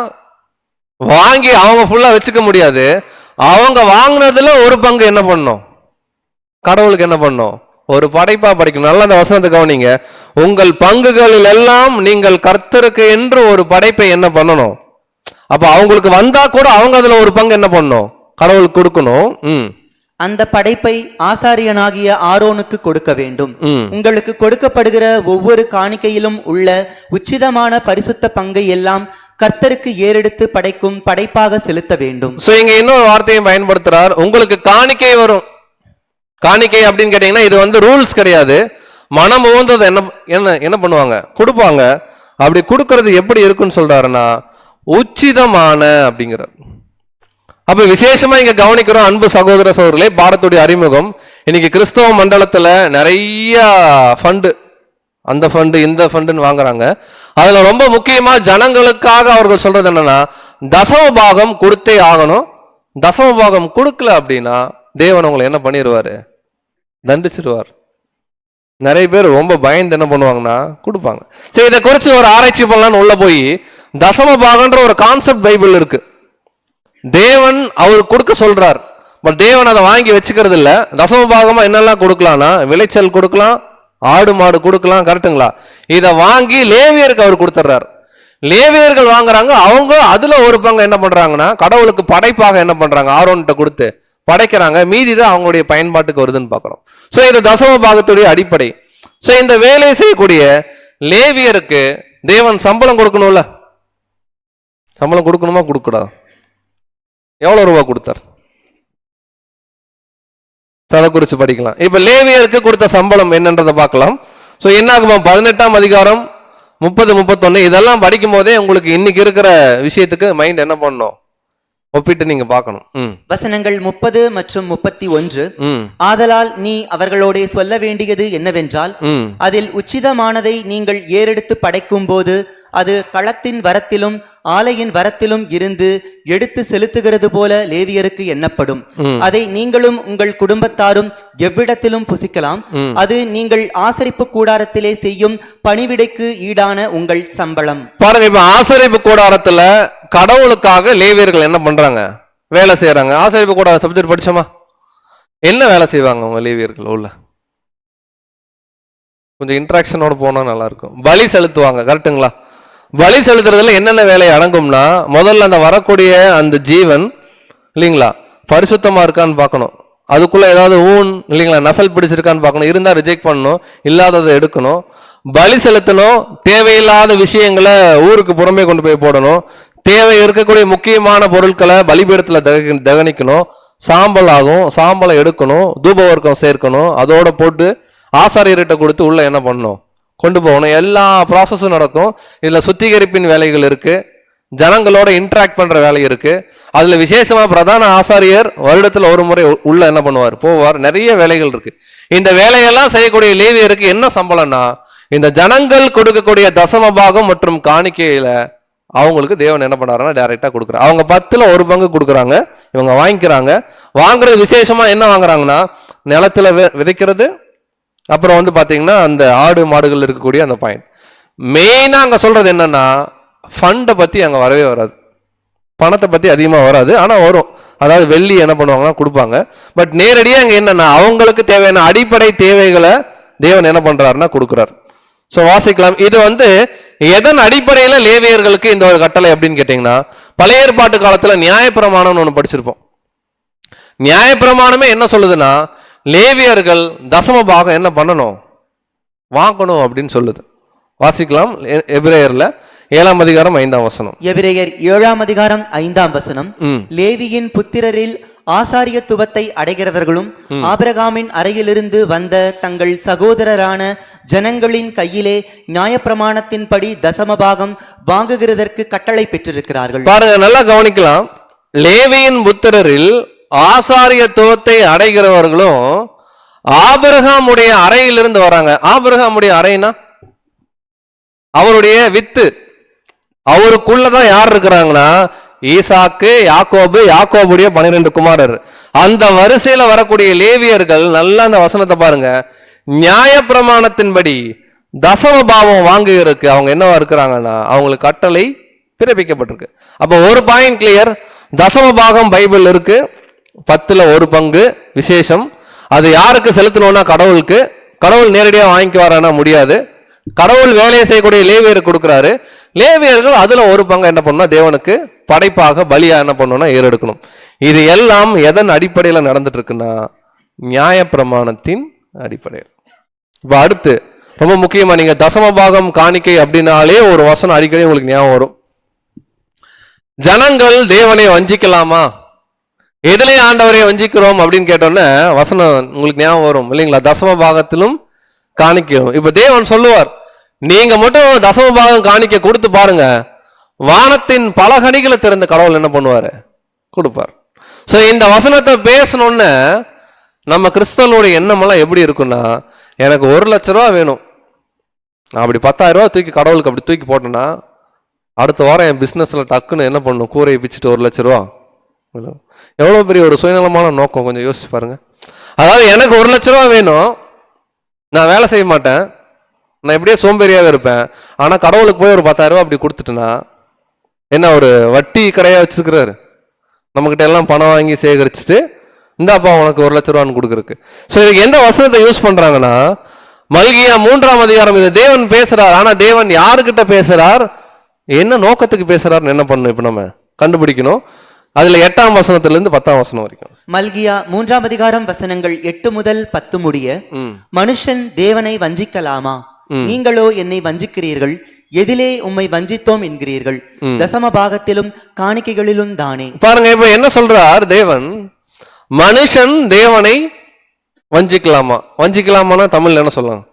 வாங்கி அவங்க ஃபுல்லா வச்சுக்க முடியாது. அவங்க வாங்கினதுல ஒரு பங்கு என்ன பண்ணும், கடவுளுக்கு என்ன பண்ணும், ஒரு படைப்பா படிக்கணும். நல்லா அந்த வசனத்தை கவனிங்க. உங்கள் பங்குகளில் எல்லாம் நீங்கள் கர்த்தருக்கு என்று ஒரு படைப்பை என்ன பண்ணணும். அப்ப அவங்களுக்கு வந்தா கூட அவங்க அதுல ஒரு பங்கு என்ன பண்ணணும், கடவுளுக்கு கொடுக்கணும். அந்த படைப்பை ஆசாரியனாகிய ஆரோனுக்கு கொடுக்க வேண்டும். உங்களுக்கு கொடுக்கப்படுகிற ஒவ்வொரு காணிக்கையிலும் உள்ள உச்சிதமான பரிசுத்த பங்கை எல்லாம் கர்த்தருக்கு ஏறெடுத்து படைக்கும் படைப்பாக செலுத்த வேண்டும். சோ இங்க இன்னொரு வார்த்தையை பயன்படுத்துறார். உங்களுக்கு காணிக்கை வரும். காணிக்கை அப்படின்னு கேட்டீங்கன்னா இது வந்து ரூல்ஸ் கிடையாது. மனம் உகந்ததை என்ன பண்ணுவாங்க, கொடுப்பாங்க. அப்படி கொடுக்கறது எப்படி இருக்குன்னு சொல்றாருன்னா உச்சிதமான அப்படிங்கிறார். அப்ப விசேஷமா இங்க கவனிக்கிறோம் அன்பு சகோதர சகோதரர்களே, பாடத்துடைய அறிமுகம். இன்னைக்கு கிறிஸ்தவ மண்டலத்துல நிறைய ஃபண்டு, அந்த ஃபண்டு இந்த ஃபண்டுன்னு வாங்குறாங்க. அதுல ரொம்ப முக்கியமா ஜனங்களுக்காக அவர்கள் சொல்றது என்னன்னா தசம பாகம் கொடுத்தே ஆகணும். தசம பாகம் கொடுக்கல அப்படின்னா தேவன் உங்களை என்ன பண்ணிடுவாரு, தண்டிச்சிருவார். நிறைய பேர் ரொம்ப பயந்து என்ன பண்ணுவாங்கன்னா கொடுப்பாங்க. சரி, இதை குறித்து ஒரு ஆராய்ச்சி பண்ணலான்னு உள்ள போய் தசம பாகன்ற ஒரு கான்செப்ட் பைபிள் இருக்கு. தேவன் அவர் கொடுக்க சொல்றார், பட் தேவன் அதை வாங்கி வச்சுக்கிறது இல்ல. தசம பாகமா என்னெல்லாம் கொடுக்கலாம்னா விளைச்சல் கொடுக்கலாம், ஆடு மாடு கொடுக்கலாம், கரெக்டுங்களா? இதை வாங்கி லேவியருக்கு அவர் கொடுத்துட்றார். லேவியர்கள் வாங்குறாங்க, அவங்க அதுல ஒரு பங்கு என்ன பண்றாங்கன்னா கடவுளுக்கு படைப்பாக என்ன பண்றாங்க, ஆரோன்கிட்ட கொடுத்து படைக்கிறாங்க. மீதி தான் அவங்களுடைய பயன்பாட்டுக்கு வருதுன்னு பார்க்குறோம். ஸோ இது தசம பாகத்துடைய அடிப்படை. ஸோ இந்த வேலையை செய்யக்கூடிய லேவியருக்கு தேவன் சம்பளம் கொடுக்கணும்ல, சம்பளம் கொடுக்கணுமா கொடுக்கூடாது? எவ்வளவு ரூபா கொடுத்தார், அதை குறித்து படிக்கலாம். இப்ப லேவியருக்கு கொடுத்த சம்பளம் என்னன்றதை பார்க்கலாம். ஸோ என்னாகுமா 18ஆம் அதிகாரம் 30, 31 இதெல்லாம் படிக்கும் போதே உங்களுக்கு இன்னைக்கு இருக்கிற விஷயத்துக்கு மைண்ட் என்ன பண்ணணும், ஒப்பிட்டு நீங்க பார்க்கணும். வசனங்கள் 30 மற்றும் 31. ஆதலால் நீ அவர்களோட சொல்ல வேண்டியது என்னவென்றால், அதில் உச்சிதமானதை நீங்கள் ஏறெடுத்து படைக்கும் போது அது களத்தின் வரத்திலும் ஆலையின் வரத்திலும் இருந்து எடுத்து செலுத்துகிறது போல லேவியருக்கு எண்ணப்படும். அதை நீங்களும் உங்கள் குடும்பத்தாரும் எவ்விடத்திலும் புசிக்கலாம். அது நீங்கள் ஆசரிப்பு கூடாரத்திலே செய்யும் பணிவிடைக்கு ஈடான உங்கள் சம்பளம். பாருங்க, இப்ப ஆசரிப்பு கூடாரத்துல கடவுளுக்காக லேவியர்கள் என்ன பண்றாங்க, வேலை செய்யறாங்க. ஆசரிப்பு கூடார சப்ஜெக்ட் படிச்சோமா, என்ன வேலை செய்வாங்க உங்க லேவியர்கள்? உள்ள கொஞ்சம் இன்ட்ராக்ஷனோட போனா நல்லா இருக்கும். பலி செலுத்துவாங்க, கரெக்டுங்களா? பலி செலுத்துறதுல என்னென்ன வேலை அடங்கும்னா, முதல்ல அந்த வரக்கூடிய அந்த ஜீவன் இல்லைங்களா பரிசுத்தமா இருக்கான்னு பார்க்கணும். அதுக்குள்ள ஏதாவது இல்லைங்களா நசல் பிடிச்சிருக்கான்னு பார்க்கணும். இருந்தா ரிஜெக்ட் பண்ணணும், இல்லாததை எடுக்கணும். பலி செலுத்தணும். தேவையில்லாத விஷயங்களை ஊருக்கு புறம்பே கொண்டு போய் போடணும். தேவை இருக்கக்கூடிய முக்கியமான பொருட்களை பலிபீடத்துல தகனிக்கணும். சாம்பல் ஆகும், சாம்பலை எடுக்கணும், தூப வர்க்கம் சேர்க்கணும், அதோட போட்டு ஆசாரியர்கிட்ட கொடுத்து உள்ள என்ன பண்ணணும், கொண்டு போகணும். எல்லா ப்ராசஸும் நடக்கும். இதுல சுத்திகரிப்பின் வேலைகள் இருக்கு, ஜனங்களோட இன்ட்ராக்ட் பண்ற வேலை இருக்கு. அதுல விசேஷமா பிரதான ஆசாரியர் வருடத்துல ஒரு முறை உள்ள என்ன பண்ணுவார், போவார். நிறைய வேலைகள் இருக்கு. இந்த வேலையெல்லாம் செய்யக்கூடிய லேவியருக்கு என்ன சம்பளம்னா, இந்த ஜனங்கள் கொடுக்கக்கூடிய தசம பாகம் மற்றும் காணிக்கையில அவங்களுக்கு தேவன் என்ன பண்றாருன்னா டைரக்டா கொடுக்குறாரு. அவங்க 10ல் ஒரு பங்கு கொடுக்குறாங்க, இவங்க வாங்கிக்கிறாங்க. வாங்குறது விசேஷமா என்ன வாங்குறாங்கன்னா நிலத்துல விதைக்கிறது, அப்புறம் வந்து பாத்தீங்கன்னா அந்த ஆடு மாடுகள் இருக்கக்கூடிய அந்த பாயிண்ட். மெயினா அங்க சொல்றது என்னன்னா ஃபண்டை பத்தி அங்க வரவே வராது, பணத்தை பத்தி அதிகமா வராது. ஆனா வரும், அதாவது வெள்ளி என்ன பண்ணுவாங்கன்னா கொடுப்பாங்க. பட் நேரடியா அங்க என்னன்னா அவங்களுக்கு தேவையான அடிப்படை தேவைகளை தேவன் என்ன பண்றாருன்னா கொடுக்குறாரு. ஸோ வாசிக்கலாம். இது வந்து எதன் அடிப்படையில லேவியர்களுக்கு இந்த ஒரு கட்டளை அப்படின்னு கேட்டீங்கன்னா, பழைய ஏற்பாட்டு காலத்துல நியாயப்பிரமாணம்னு ஒன்று படிச்சிருப்போம். நியாயப்பிரமாணமே என்ன சொல்லுதுன்னா லேவியர்கள் தசம பாகம் என்ன பண்ணணும், வாங்கணும் அப்படின்னு சொல்லுது. வாசிக்கலாம். எபிரேயர்ல 7ஆம் அதிகாரம் 5ஆம் வசனம். எபிரேயர் 7ஆம் அதிகாரம் 5ஆம் வசனம். லேவியின் புத்திரரில் ஆசாரியத்துவத்தை அடைகிறவர்களும் ஆபிரகாமின் அறையிலிருந்து வந்த தங்கள் சகோதரரான ஜனங்களின் கையிலே நியாயப்பிரமாணத்தின்படி தசமபாகம் வாங்குகிறதற்கு கட்டளை பெற்றிருக்கிறார்கள். பாருங்க, நல்லா கவனிக்கலாம். லேவியின் புத்திரரில் ஆசாரியத்துவத்தை அடைகிறவர்களும் ஆபிரகாமுடைய அறையிலிருந்து வராங்க. ஆபிரகாமுடைய அறைனா அவருடைய வித்து, அவருக்குள்ளதான் யார் இருக்கிறாங்கன்னா ஈசாக்கு, யாக்கோபு, யாக்கோபுடைய 12 குமாரர். அந்த வரிசையில வரக்கூடிய லேவியர்கள், நல்லா அந்த வசனத்தை பாருங்க, நியாயப்பிரமாணத்தின்படி தசம பாவம் வாங்குகிறதுக்கு அவங்க என்னவா இருக்கிறாங்கன்னா அவங்களுக்கு கட்டளை பிறப்பிக்கப்பட்டிருக்கு. அப்ப ஒரு பாயிண்ட் கிளியர், தசம பாகம் பைபிள் இருக்கு, 10ல் 1 பங்கு விசேஷம். அது யாருக்கு செலுத்தணும்னா கடவுளுக்கு. கடவுள் நேரடியாக வாங்கிக்குவாரானா முடியாது. கடவுள் வேலையை செய்யக்கூடிய லேவியருக்கு கொடுக்குறாரு. லேவியர்கள் அதுல 1 பங்கு என்ன பண்ணணும், தேவனுக்கு படைப்பாக பலியா என்ன பண்ணணும்னா ஏறெடுக்கணும். இது எல்லாம் எதன் அடிப்படையில் நடந்துட்டு இருக்குன்னா நியாயப்பிரமாணத்தின் அடிப்படையில். இப்ப அடுத்து ரொம்ப முக்கியமா, நீங்க தசம பாகம் காணிக்கை அப்படின்னாலே ஒரு வசனம் அடிக்கடி உங்களுக்கு ஞாபகம் வரும். ஜனங்கள் தேவனை வஞ்சிக்கலாமா, எதிலே ஆண்டவரை வஞ்சிக்கிறோம் அப்படின்னு கேட்டோன்னே வசனம் உங்களுக்கு ஞாபகம் வரும் இல்லைங்களா? தசம பாகத்திலும் காணிக்கும். இப்ப தேவன் சொல்லுவார், நீங்க மட்டும் தசம பாகம் காணிக்க கொடுத்து பாருங்க, வானத்தின் பல கனிகளை திறந்த கடவுள் என்ன பண்ணுவாரு, கொடுப்பார். சோ இந்த வசனத்தை பேசணும்னு நம்ம கிறிஸ்தவனுடைய எண்ணமெல்லாம் எப்படி இருக்குன்னா, எனக்கு 1 லட்ச ரூபா வேணும், நான் அப்படி 10,000 ரூபா தூக்கி கடவுளுக்கு அப்படி தூக்கி போட்டேன்னா அடுத்த வாரம் என் பிசினஸ்ல டக்குன்னு என்ன பண்ணும், கூரையை பிச்சுட்டு 1 லட்ச ரூபா. எவ்வளவு பெரிய ஒரு சுயநலமான நோக்கம், கொஞ்சம் யோசிச்சு பாருங்க. அதாவது எனக்கு 1 லட்ச ரூபா வேணும், நான் வேலை செய்ய மாட்டேன், நான் இப்படியே சோம்பேறியாவே இருப்பேன், ஆனா கடவுளுக்கு போய் ஒரு 10,000 ரூபா அப்படி கொடுத்துட்டுனா என்ன, ஒரு வட்டி கடையா வச்சிருக்கிறாரு, நம்மகிட்ட எல்லாம் பணம் வாங்கி சேகரிச்சுட்டு இந்தாப்பா உனக்கு 1 லட்ச ரூபான்னு கொடுக்குறதுக்கு. ஸோ இதுக்கு எந்த வசனத்தை யூஸ் பண்றாங்கன்னா, மல்கியா 3ஆம் அதிகாரம் இது தேவன் பேசுறார். ஆனா தேவன் யாருக்கிட்ட பேசுறார், என்ன நோக்கத்துக்கு பேசுறாருன்னு என்ன பண்ணணும், இப்ப நம்ம கண்டுபிடிக்கணும். அதுல 8ஆம் வசனத்திலிருந்து 10ஆம் வசனம் வரைக்கும். மல்கியா 3ஆம் அதிகாரம் வசனங்கள் 8 முதல் 10 முடிய. மனுஷன் தேவனை வஞ்சிக்கலாமா, நீங்களோ என்னை வஞ்சிக்கிறீர்கள், எதிலே உம்மை வஞ்சித்தோம் என்கிறீர்கள், தசம பாகத்திலும் காணிக்கைகளிலும் தானே. பாருங்க, இப்ப என்ன சொல்றார் தேவன், மனுஷன் தேவனை வஞ்சிக்கலாமா. வஞ்சிக்கலாமான்னா தமிழ்ல என்ன சொல்லலாம்,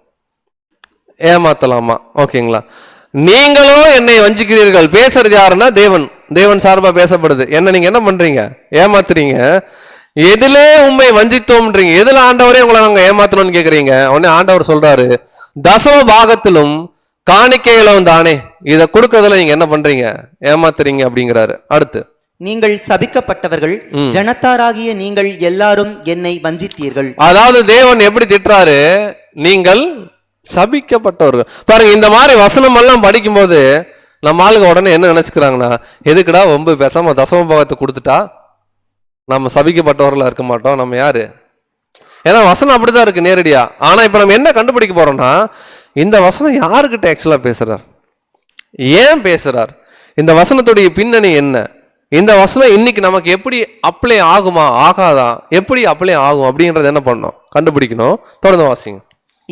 ஏமாத்தலாமா. ஓகேங்களா? நீங்களோ என்னை வஞ்சிக்கிறீர்கள், பேசுறது யாருன்னா தேவன், தேவன் சார்பா பேசப்படுது. என்ன நீங்க என்ன பண்றீங்க, ஏமாத்துறீங்க. எதிலே உண்மை வஞ்சித்தோம்ன்றீங்க, எதுல ஆண்டவரே உங்களை நாங்க ஏமாத்தணும்னு கேக்குறீங்க. உடனே ஆண்டவர் சொல்றாரு, தசம பாகத்திலும் காணிக்கையிலும் தானே, இதை கொடுக்கறதுல நீங்க என்ன பண்றீங்க, ஏமாத்துறீங்க அப்படிங்கிறாரு. அடுத்து, நீங்கள் சபிக்கப்பட்டவர்கள், ஜனத்தாராகிய நீங்கள் எல்லாரும் என்னை வஞ்சித்தீர்கள். அதாவது தேவன் எப்படி திட்டுறாரு, நீங்கள் சபிக்கப்பட்டவர்கள். பாருங்க, இந்த மாதிரி வசனம் எல்லாம் படிக்கும் போது நம்ம ஆளுங்க உடனே என்ன நினைச்சுக்கிறாங்கன்னா, எதுக்குடா ரொம்ப பேசாம தசம பாகத்தை கொடுத்துட்டா நம்ம சபிக்கப்பட்டவர்களா இருக்க மாட்டோம், நம்ம யாரு. ஏன்னா வசனம் அப்படிதான் இருக்கு நேரடியா. ஆனா இப்ப நம்ம என்ன கண்டுபிடிக்க போறோம்னா, இந்த வசனம் யாருக்கிட்ட ஆக்சுவலா பேசுறார், ஏன் பேசுறார், இந்த வசனத்துடைய பின்னணி என்ன, இந்த வசனம் இன்னைக்கு நமக்கு எப்படி அப்ளை ஆகுமா ஆகாதா, எப்படி அப்ளை ஆகும் அப்படின்றது என்ன பண்ணணும், கண்டுபிடிக்கணும். தொடர்ந்து வாசிங்க.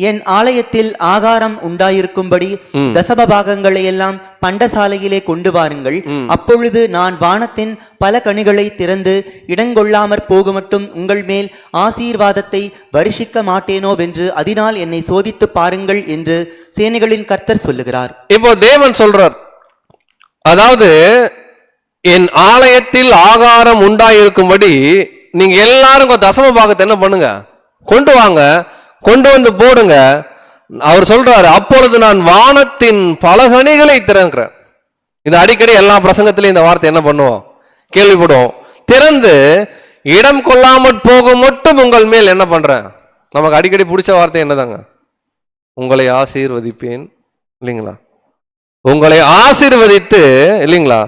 என் ஆலயத்தில் ஆகாரம் உண்டாயிருக்கும்படி தசம பாகங்களை எல்லாம் பண்டசாலையிலே கொண்டு வாருங்கள், அப்பொழுது நான் வானத்தின் பல கனிகளை திறந்து இடங்கொள்ளாமற் போகுமட்டும் உங்கள் மேல் ஆசீர்வாதத்தை வருஷிக்க மாட்டேனோ வென்று அதனால் என்னை சோதித்து பாருங்கள் என்று சேனைகளின் கர்த்தர் சொல்லுகிறார். இப்போ தேவன் சொல்றார், அதாவது என் ஆலயத்தில் ஆகாரம் உண்டாயிருக்கும்படி நீங்க எல்லாரும் தசம பாகத்தை என்ன பண்ணுங்க, கொண்டு வாங்க, கொண்டு வந்து போடுங்க. அவர் சொல்றாரு, அப்பொழுது நான் வானத்தின் பல கனிகளை திறக்கிறேன். இது அடிக்கடி எல்லா பிரசங்கத்திலையும் இந்த வார்த்தை என்ன பண்ணுவோம், கேள்விப்படுவோம். திறந்து இடம் கொள்ளாமற் போகும் மட்டும் உங்கள் மேல் என்ன பண்றேன். நமக்கு அடிக்கடி பிடிச்ச வார்த்தை என்னதாங்க, உங்களை ஆசீர்வதிப்பேன் இல்லைங்களா. உங்களை ஆசீர்வதித்து இல்லைங்களா,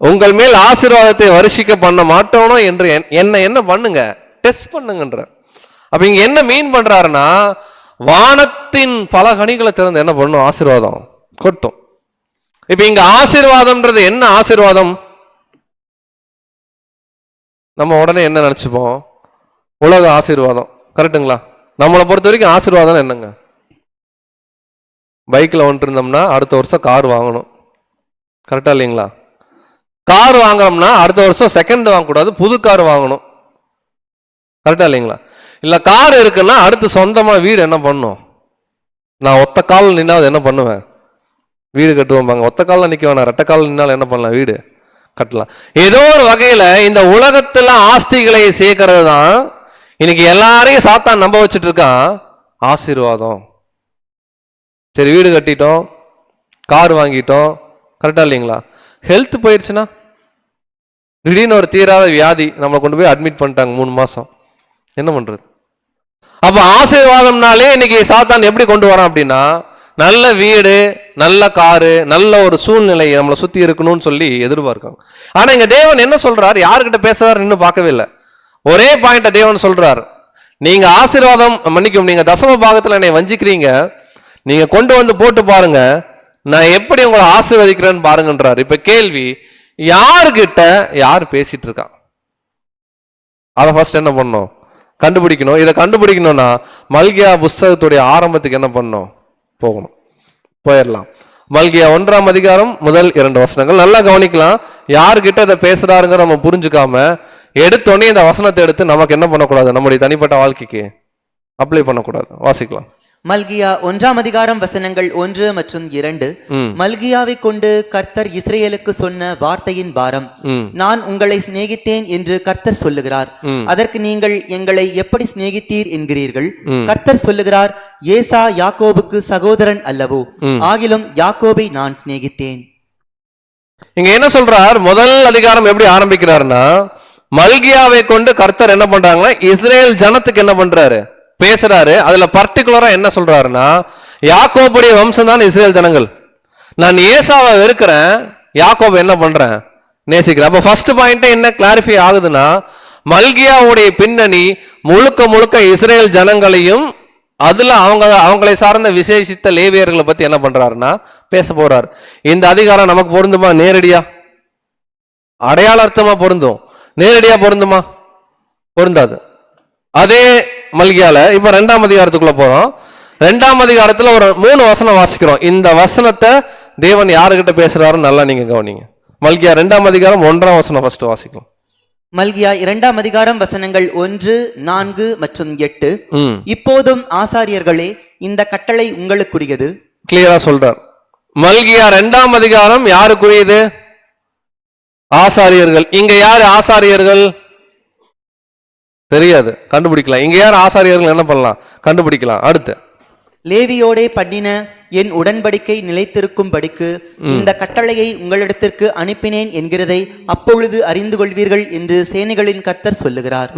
உங்கள் மேல் ஆசீர்வாதத்தை வருஷிக்க பண்ண மாட்டோனோ என்று என்ன பண்ணுங்க, டெஸ்ட் பண்ணுங்கன்ற. அப்ப இங்க என்ன மீன் பண்றாருன்னா, வானத்தின் பல கனிகளை திறந்து என்ன பண்ணும், ஆசீர்வாதம் கொட்டும். இப்ப இங்க ஆசீர்வாதம்ன்றது என்ன ஆசீர்வாதம், நம்ம உடனே என்ன நினைச்சுப்போம், உலக ஆசீர்வாதம். கரெக்டுங்களா? நம்மளை பொறுத்த வரைக்கும் ஆசீர்வாதம் என்னங்க, பைக்ல வந்துட்டு இருந்தோம்னா அடுத்த வருஷம் கார் வாங்கணும். கரெக்டா இல்லைங்களா? கார் வாங்குறோம்னா அடுத்த வருஷம் செகண்ட் வாங்கக்கூடாது, புது கார் வாங்கணும். கரெக்டா இல்லைங்களா? இல்ல கார் இருக்குன்னா அடுத்து சொந்தமா வீடு என்ன பண்ணும், நான் ஒத்த காலில் நின்னாவது என்ன பண்ணுவேன், வீடு கட்டுவோம்பாங்க. ஒத்த காலில் நிற்க வேணாம், ரெட்டை காலில் நின்னாலும் என்ன பண்ணலாம், வீடு கட்டலாம். ஏதோ ஒரு வகையில இந்த உலகத்துல ஆஸ்திகளை சேர்க்கறது தான் இன்னைக்கு எல்லாரையும் சாத்தான் நம்ப வச்சுட்டு இருக்கான் ஆசீர்வாதம். சரி, வீடு கட்டிட்டோம், கார் வாங்கிட்டோம், கரெக்டா இல்லைங்களா? ஹெல்த் போயிடுச்சுன்னா, திடீர்னு ஒரு தீராத வியாதி, நம்மளை கொண்டு போய் அட்மிட் பண்ணிட்டாங்க 3 மாசம், என்ன பண்றது? அப்ப ஆசீர்வாதம்னாலே இன்னைக்கு சாத்தான் எப்படி கொண்டு வரான் அப்படின்னா, நல்ல வீடு, நல்ல காரு, நல்ல ஒரு சூழ்நிலை நம்மளை சுத்தி இருக்கணும்னு சொல்லி எதிர்பார்க்காங்க. ஆனா இங்க தேவன் என்ன சொல்றார், யாருக்கிட்ட பேசுறாரு இன்னும் பார்க்கவே இல்லை. ஒரே பாயிண்ட தேவன் சொல்றார், நீங்க ஆசீர்வாதம் மன்னிக்கும், நீங்க தசம பாகத்துல என்னை வஞ்சிக்கிறீங்க, நீங்க கொண்டு வந்து போட்டு பாருங்க, நான் எப்படி உங்களை ஆசீர்வதிக்கிறேன்னு பாருங்கன்றார். இப்ப கேள்வி, யாருக்கிட்ட யார் பேசிட்டு இருக்கான்? அதை ஃபர்ஸ்ட் என்ன பண்ணணும், கண்டுபிடிக்கணும். இதை கண்டுபிடிக்கணும்னா மல்கியா புஸ்தகத்துடைய ஆரம்பத்துக்கு என்ன பண்ணணும், போகணும். போயிடலாம். மல்கியா 1ஆம் அதிகாரம் முதல் 2 வசனங்கள் நல்லா கவனிக்கலாம். யாருக்கிட்ட இதை பேசுறாருங்கிற நம்ம புரிஞ்சுக்காம எடுத்தோடனே இந்த வசனத்தை எடுத்து நமக்கு என்ன பண்ணக்கூடாது, நம்முடைய தனிப்பட்ட வாழ்க்கைக்கு அப்ளை பண்ணக்கூடாது. வாசிக்கலாம். மல்கியா 1ஆம் அதிகாரம் வசனங்கள் 1 மற்றும் 2. மல்கியாவை கொண்டு கர்த்தர் இஸ்ரேலுக்கு சொன்ன வார்த்தையின் பாரம். நான் உங்களை சிநேகித்தேன் என்று கர்த்தர் சொல்லுகிறார். அதற்கு நீங்கள் எங்களை எப்படி சிநேகித்தீர் என்கிறீர்கள். கர்த்தர் சொல்லுகிறார், ஏசா யாக்கோபுக்கு சகோதரன் அல்லவோ, ஆகிலும் யாக்கோபை நான் சிநேகித்தேன். இங்க என்ன சொல்றார், முதல் அதிகாரம் எப்படி ஆரம்பிக்கிறாருன்னா, மல்கியாவை கொண்டு கர்த்தர் என்ன பண்றாங்கன்னா இஸ்ரேல் ஜனத்துக்கு என்ன பண்றாரு, பேசுறாரு. அதுல பர்டிகுலரா என்ன சொல்றாருன்னா, யாக்கோபுடைய வம்சம் தான் இஸ்ரேல் ஜனங்கள், நான் ஏசாவை வெறுக்கிறேன், யாக்கோபை என்ன பண்றேன், நேசிக்கிறேன். அப்ப ஃபர்ஸ்ட் பாயிண்ட் என்ன கிளாரிஃபை ஆகுதுன்னா, மல்கியாவுடைய பின்னணி முழுக்க முழுக்க இஸ்ரேல் ஜனங்களையும் அதுல அவங்களை சார்ந்த விசேஷித்த லேவியர்களை பத்தி என்ன பண்றாருன்னா பேச போறார். இந்த அதிகாரம் நமக்கு பொருந்துமா? நேரடியா அடையாள அர்த்தமா பொருந்தும், நேரடியா பொருந்துமா? பொருந்தாது. அதே மல்கியால இப்ப 2ஆம் அதிகாரத்துக்குள்ள போறோம். 2ஆம் அதிகாரத்துல ஒரு 3 வசனம் வாசிக்கிறோம். இந்த வசனத்தை தேவன் யாருகிட்ட பேசுறாருன்னு நல்லா நீங்க கவனிங்க. மல்கியா 2ஆம் அதிகாரம் 1ஆம் வசனம் ஃபர்ஸ்ட் வாசிக்கலாம். மல்கியா 2ஆம் அதிகாரம் வசனங்கள் 1, 4 மற்றும் 8. இப்போதும் ஆசாரியர்களே, இந்த கட்டளை உங்களுக்குரியது. கிளியரா சொல்றார். மல்கியா 2ஆம் அதிகாரம் யாருக்குரியது? ஆசாரியர்கள். இங்க யாரு ஆசாரியர்கள் தெரியாது, கண்டுபிடிக்கலாம். இங்க யார் ஆசாரியர்கள் என்ன பண்ணலாம், கண்டுபிடிக்கலாம். அடுத்து, லேவியோடே பண்ணின என் உடன்படிக்கை நிலைத்திருக்கும்படிக்கு இந்த கட்டளையை உங்களிடத்திற்கு அனுப்பினேன் என்கிறதை அப்பொழுது அறிந்து கொள்வீர்கள் என்று சேனைகளின் கர்த்தர் சொல்லுகிறார்.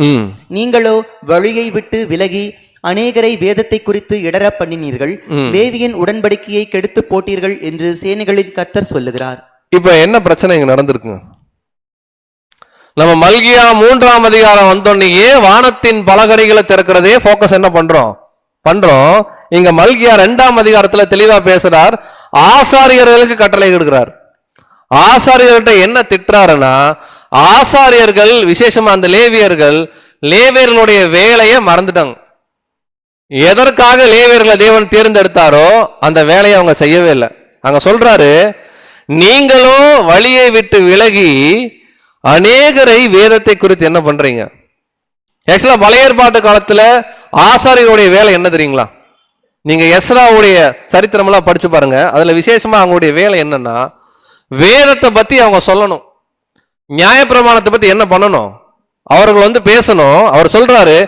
நீங்களோ வழியை விட்டு விலகி அநேகரை வேதத்தை குறித்து இடர பண்ணினீர்கள், லேவியின் உடன்படிக்கையை கெடுத்து போட்டீர்கள் என்று சேனைகளின் கர்த்தர் சொல்லுகிறார். இப்ப என்ன பிரச்சனை இங்க நடந்திருக்குங்க? நம்ம மல்கியா 3ஆம் அதிகாரம் வந்தோடனே வானத்தின் பலகணிகளை திறக்கிறதே போக்கஸ் என்ன பண்றோம். இங்க மல்கியா 2ஆம் அதிகாரத்துல தெளிவா பேசுறார். ஆசாரியர்களுக்கு கட்டளை கொடுக்கிறார். ஆசாரியர்கள்ட்ட என்ன திட்டுறாருன்னா, ஆசாரியர்கள் விசேஷமா அந்த லேவியர்களுடைய வேலையை மறந்துட்டாங்க. எதற்காக லேவியர்களை தேவன் தேர்ந்தெடுத்தாரோ அந்த வேலையை அவங்க செய்யவே இல்லை. அங்க சொல்றாரு, நீங்களோ வழியை விட்டு விலகி அநேகரை வேதத்தை குறித்து என்ன பண்றீங்க. ஆக்சுவலா பழைய ஏற்பாட்டு காலத்துல ஆசாரியருடைய வேலை என்ன தெரியுங்களா? நீங்க எஸ்ராவுடைய சரித்திரம் எல்லாம் படிச்சு பாருங்க. அதுல விசேஷமா அவங்களுடைய வேலை என்னன்னா, வேதத்தை பத்தி அவங்க சொல்லணும், நியாயப்பிரமாணத்தை பத்தி என்ன பண்ணணும், அவர்கள் பேசணும். அவர் சொல்றாரு,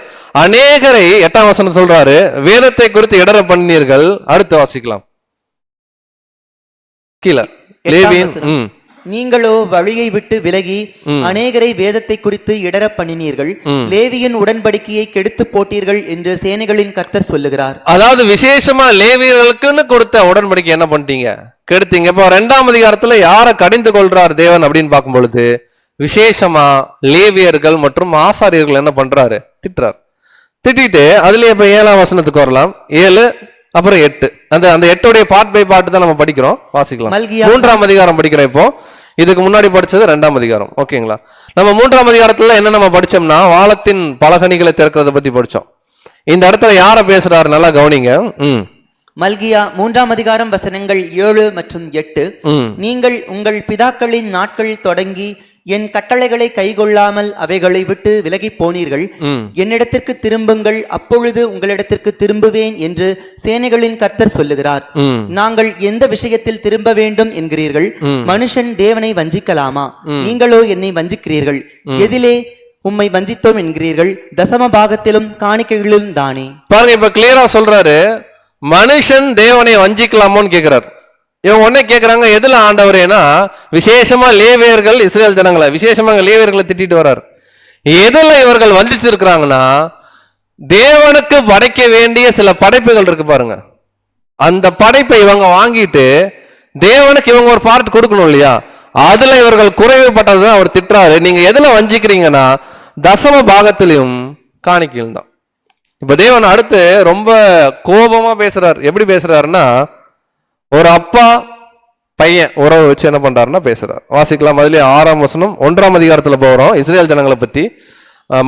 அநேகரை 8ஆம் வசனம் சொல்றாரு, வேதத்தை குறித்து இடர பண்ணீர்கள். அடுத்து வாசிக்கலாம். கீழே லேவியின் நீங்களோ வழியை விட்டு விலகி அநேகரை வேதத்தை குறித்து இடர பண்ணினீர்கள், லேவியின் உடன்படிக்கையை கெடுத்து போட்டீர்கள் என்று சேனைகளின் கர்த்தர் சொல்லுகிறார். அதாவது விசேஷமா லேவியர்களுக்குன்னு கொடுத்த உடன்படிக்கை என்ன பண்ணிட்டீங்க, கெடுத்தீங்க. இப்போ 2ஆம் அதிகாரத்துல யாரை கடிந்து கொள்றார் தேவன் அப்படின்னு பார்க்கும் பொழுது, விசேஷமா லேவியர்கள் மற்றும் ஆசாரியர்கள் என்ன பண்றாரு, திட்டுறார். திட்டிட்டு அதுலயே இப்ப 7ஆம் வசனத்துக்கு வரலாம். 7 அப்புறம் 8, அந்த 8உடைய பார்ட் பை பார்ட் தான் நம்ம படிக்கிறோம். வாசிக்கலாம். 3ஆம் அதிகாரம் படிக்கிறோம். இப்போ இதுக்கு முன்னாடி படிச்சது 2ஆம் அதிகாரம். ஓகேங்களா? நம்ம 3ஆம் அதிகாரத்துல என்ன நம்ம படிச்சோம்னா, வானத்தின் பலகணிகளை திறக்கிறத பத்தி படிச்சோம். இந்த இடத்துல யார பேசுறாரு நல்லா கவனிங்க. மல்கியா 3ஆம் அதிகாரம் வசனங்கள் 7 மற்றும் 8. நீங்கள் உங்கள் பிதாக்களின் நாட்கள் தொடங்கி என் கட்டளைகளை கைக்கொள்ளாமல் அவைகளை விட்டு விலகிப் போனீர்கள். என்னிடத்திற்கு திரும்புங்கள், அப்பொழுது உங்களிடத்திற்கு திரும்புவேன் என்று சேனைகளின் கர்த்தர் சொல்லுகிறார். நாங்கள் எந்த விஷயத்தில் திரும்ப வேண்டும் என்கிறீர்கள்? மனுஷன் தேவனை வஞ்சிக்கலாமா? நீங்களோ என்னை வஞ்சிக்கிறீர்கள். எதிலே உம்மை வஞ்சித்தோம் என்கிறீர்கள்? தசம பாகத்திலும் காணிக்கைகளிலும் தானே. பாருங்க, இப்ப கிளியரா சொல்றாரு, மனுஷன் தேவனை வஞ்சிக்கலாமோன்னு கேட்கிறார். இவங்க உடனே கேட்கறாங்க, எதுல ஆண்டவரேனா விசேஷமா லேவியர்கள், இஸ்ரேல் ஜனங்களை விசேஷமா லேவியர்களை திட்டிட்டு வர்றார். எதுல இவர்கள் வஞ்சிச்சிருக்கிறாங்கன்னா, தேவனுக்கு படைக்க வேண்டிய சில படைப்புகள் இருக்கு பாருங்க, அந்த படைப்பை இவங்க வாங்கிட்டு தேவனுக்கு இவங்க ஒரு பார்ட் கொடுக்கணும் இல்லையா, அதுல இவர்கள் குறைவுபட்டதுதான் அவர் திட்டுறாரு. நீங்க எதுல வஞ்சிக்கிறீங்கன்னா தசம பாகத்திலையும் காணிக்கையிலும் தான். இப்ப தேவன் அடுத்து ரொம்ப கோபமா பேசுறார். எப்படி பேசுறாருன்னா, ஒரு அப்பா பையன் உறவு வச்சு என்ன பண்றாருன்னா பேசுறார். வாசிக்கலாம். அதுல 6ஆம் வசனம் 1ஆம் அதிகாரத்துல போறோம், இஸ்ரேல் ஜனங்களை பத்தி.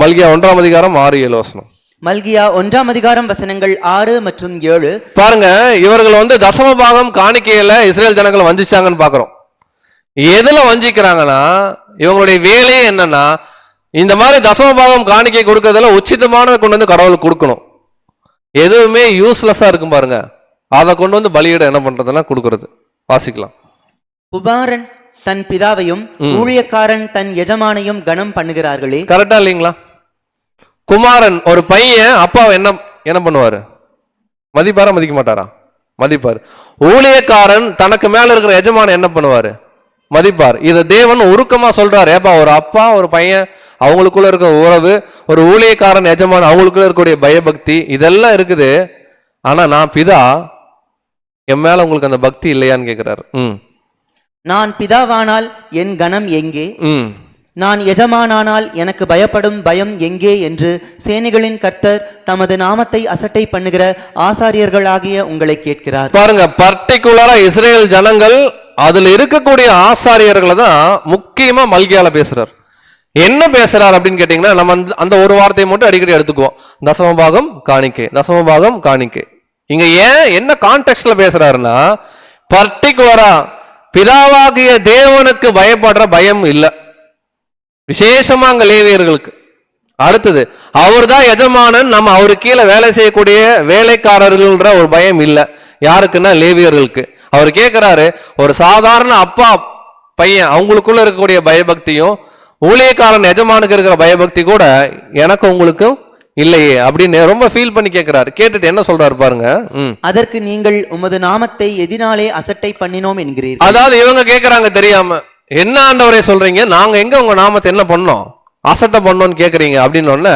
மல்கியா 1ஆம் அதிகாரம் 6-7 வசனம். மல்கியா 1ஆம் அதிகாரம் வசனங்கள் 6 மற்றும் 7. பாருங்க, இவர்கள் தசம பாகம் காணிக்கையில இஸ்ரேல் ஜனங்களை வஞ்சிச்சாங்கன்னு பாக்குறோம். எதுல வஞ்சிக்கிறாங்கன்னா, இவங்களுடைய வேலையே என்னன்னா, இந்த மாதிரி தசம பாகம் காணிக்கை கொடுக்கறதுல உச்சிதமானதை கொண்டு கடவுளுக்கு கொடுக்கணும். எதுவுமே யூஸ்லெஸ்ஸா இருக்கும் பாருங்க, அதை கொண்டு பலியிட என்ன பண்றதுன்னா கொடுக்கறது. வாசிக்கலாம். குமாரன் தன் பிதாவையும் ஊழியக்காரன் தன் எஜமானையும் கனம் பண்ணுகிறார்களே. கரெக்டா இல்லைங்களா? குமாரன், ஒரு பையன் அப்பாவை என்ன பண்ணுவாரு? மதிப்பாரா மதிக்க மாட்டாரா? மதிப்பாரு. ஊழியக்காரன் தனக்கு மேல இருக்கிற எஜமான என்ன பண்ணுவாரு? மதிப்பார். இதை தேவன் உருக்கமா சொல்றாரு. ஏப்பா, ஒரு அப்பா ஒரு பையன் அவங்களுக்குள்ள இருக்க உறவு, ஒரு ஊழியக்காரன் எஜமான அவங்களுக்குள்ள இருக்கக்கூடிய பயபக்தி, இதெல்லாம் இருக்குது. ஆனா நான் பிதா, என் மேல உங்களுக்கு அந்த பக்தி இல்லையான்னு கேட்கிறாரு. நான் பிதாவானால் என் கனம் எங்கே? நான் எஜமானானால் எனக்கு பயப்படும் பயம் எங்கே என்று சேனைகளின் கர்த்தர் தமது நாமத்தை அசட்டை பண்ணுகிற ஆசாரியர்களாகிய உங்களை கேட்கிறார். பாருங்க, பர்டிகுலரா இஸ்ரேல் ஜனங்கள் அதுல இருக்கக்கூடிய ஆசாரியர்களை தான் முக்கியமா மல்கியால பேசுறார். என்ன பேசுறார் அப்படின்னு கேட்டீங்கன்னா, நம்ம அந்த ஒரு வார்த்தையை மட்டும் அடிக்கடி எடுத்துக்குவோம், தசமபாகம் காணிக்கை, தசமபாகம் காணிக்கை. இங்க என்ன கான்டெக்ட்ல பேசுறாருன்னா, பர்டிகுலரா பிதாவாகிய தேவனுக்கு பயப்படுற பயம் இல்ல, விசேஷமா அங்க லேவியர்களுக்கு. அடுத்தது, அவர் தான் எஜமானன், நம்ம அவரு கீழே வேலை செய்யக்கூடிய வேலைக்காரர்கள்ன்ற ஒரு பயம் இல்ல. யாருக்குன்னா லேவியர்களுக்கு. அவர் கேட்கிறாரு, ஒரு சாதாரண அப்பா பையன் அவங்களுக்குள்ள இருக்கக்கூடிய பயபக்தியும் ஊழியக்காரன் எஜமானுக்கு இருக்கிற பயபக்தி கூட எனக்கு உங்களுக்கும் இல்லையே அப்படின்னு ரொம்ப ஃபீல் பண்ணி கேட்கிறாரு. கேட்டுட்டு என்ன சொல்றாரு பாருங்க. அதற்கு நீங்கள் உமது நாமத்தை எதினாலே அசட்டை பண்ணினோம் என்கிறீர்கள். அதாவது இவங்க கேட்கறாங்க தெரியாம, என்ன ஆண்டவரே சொல்றீங்க, நாங்க எங்க உங்க நாமத்தை என்ன பண்ணோம், அசட்டை பண்ணோம்னு கேக்குறீங்க அப்படின்னு ஒண்ணு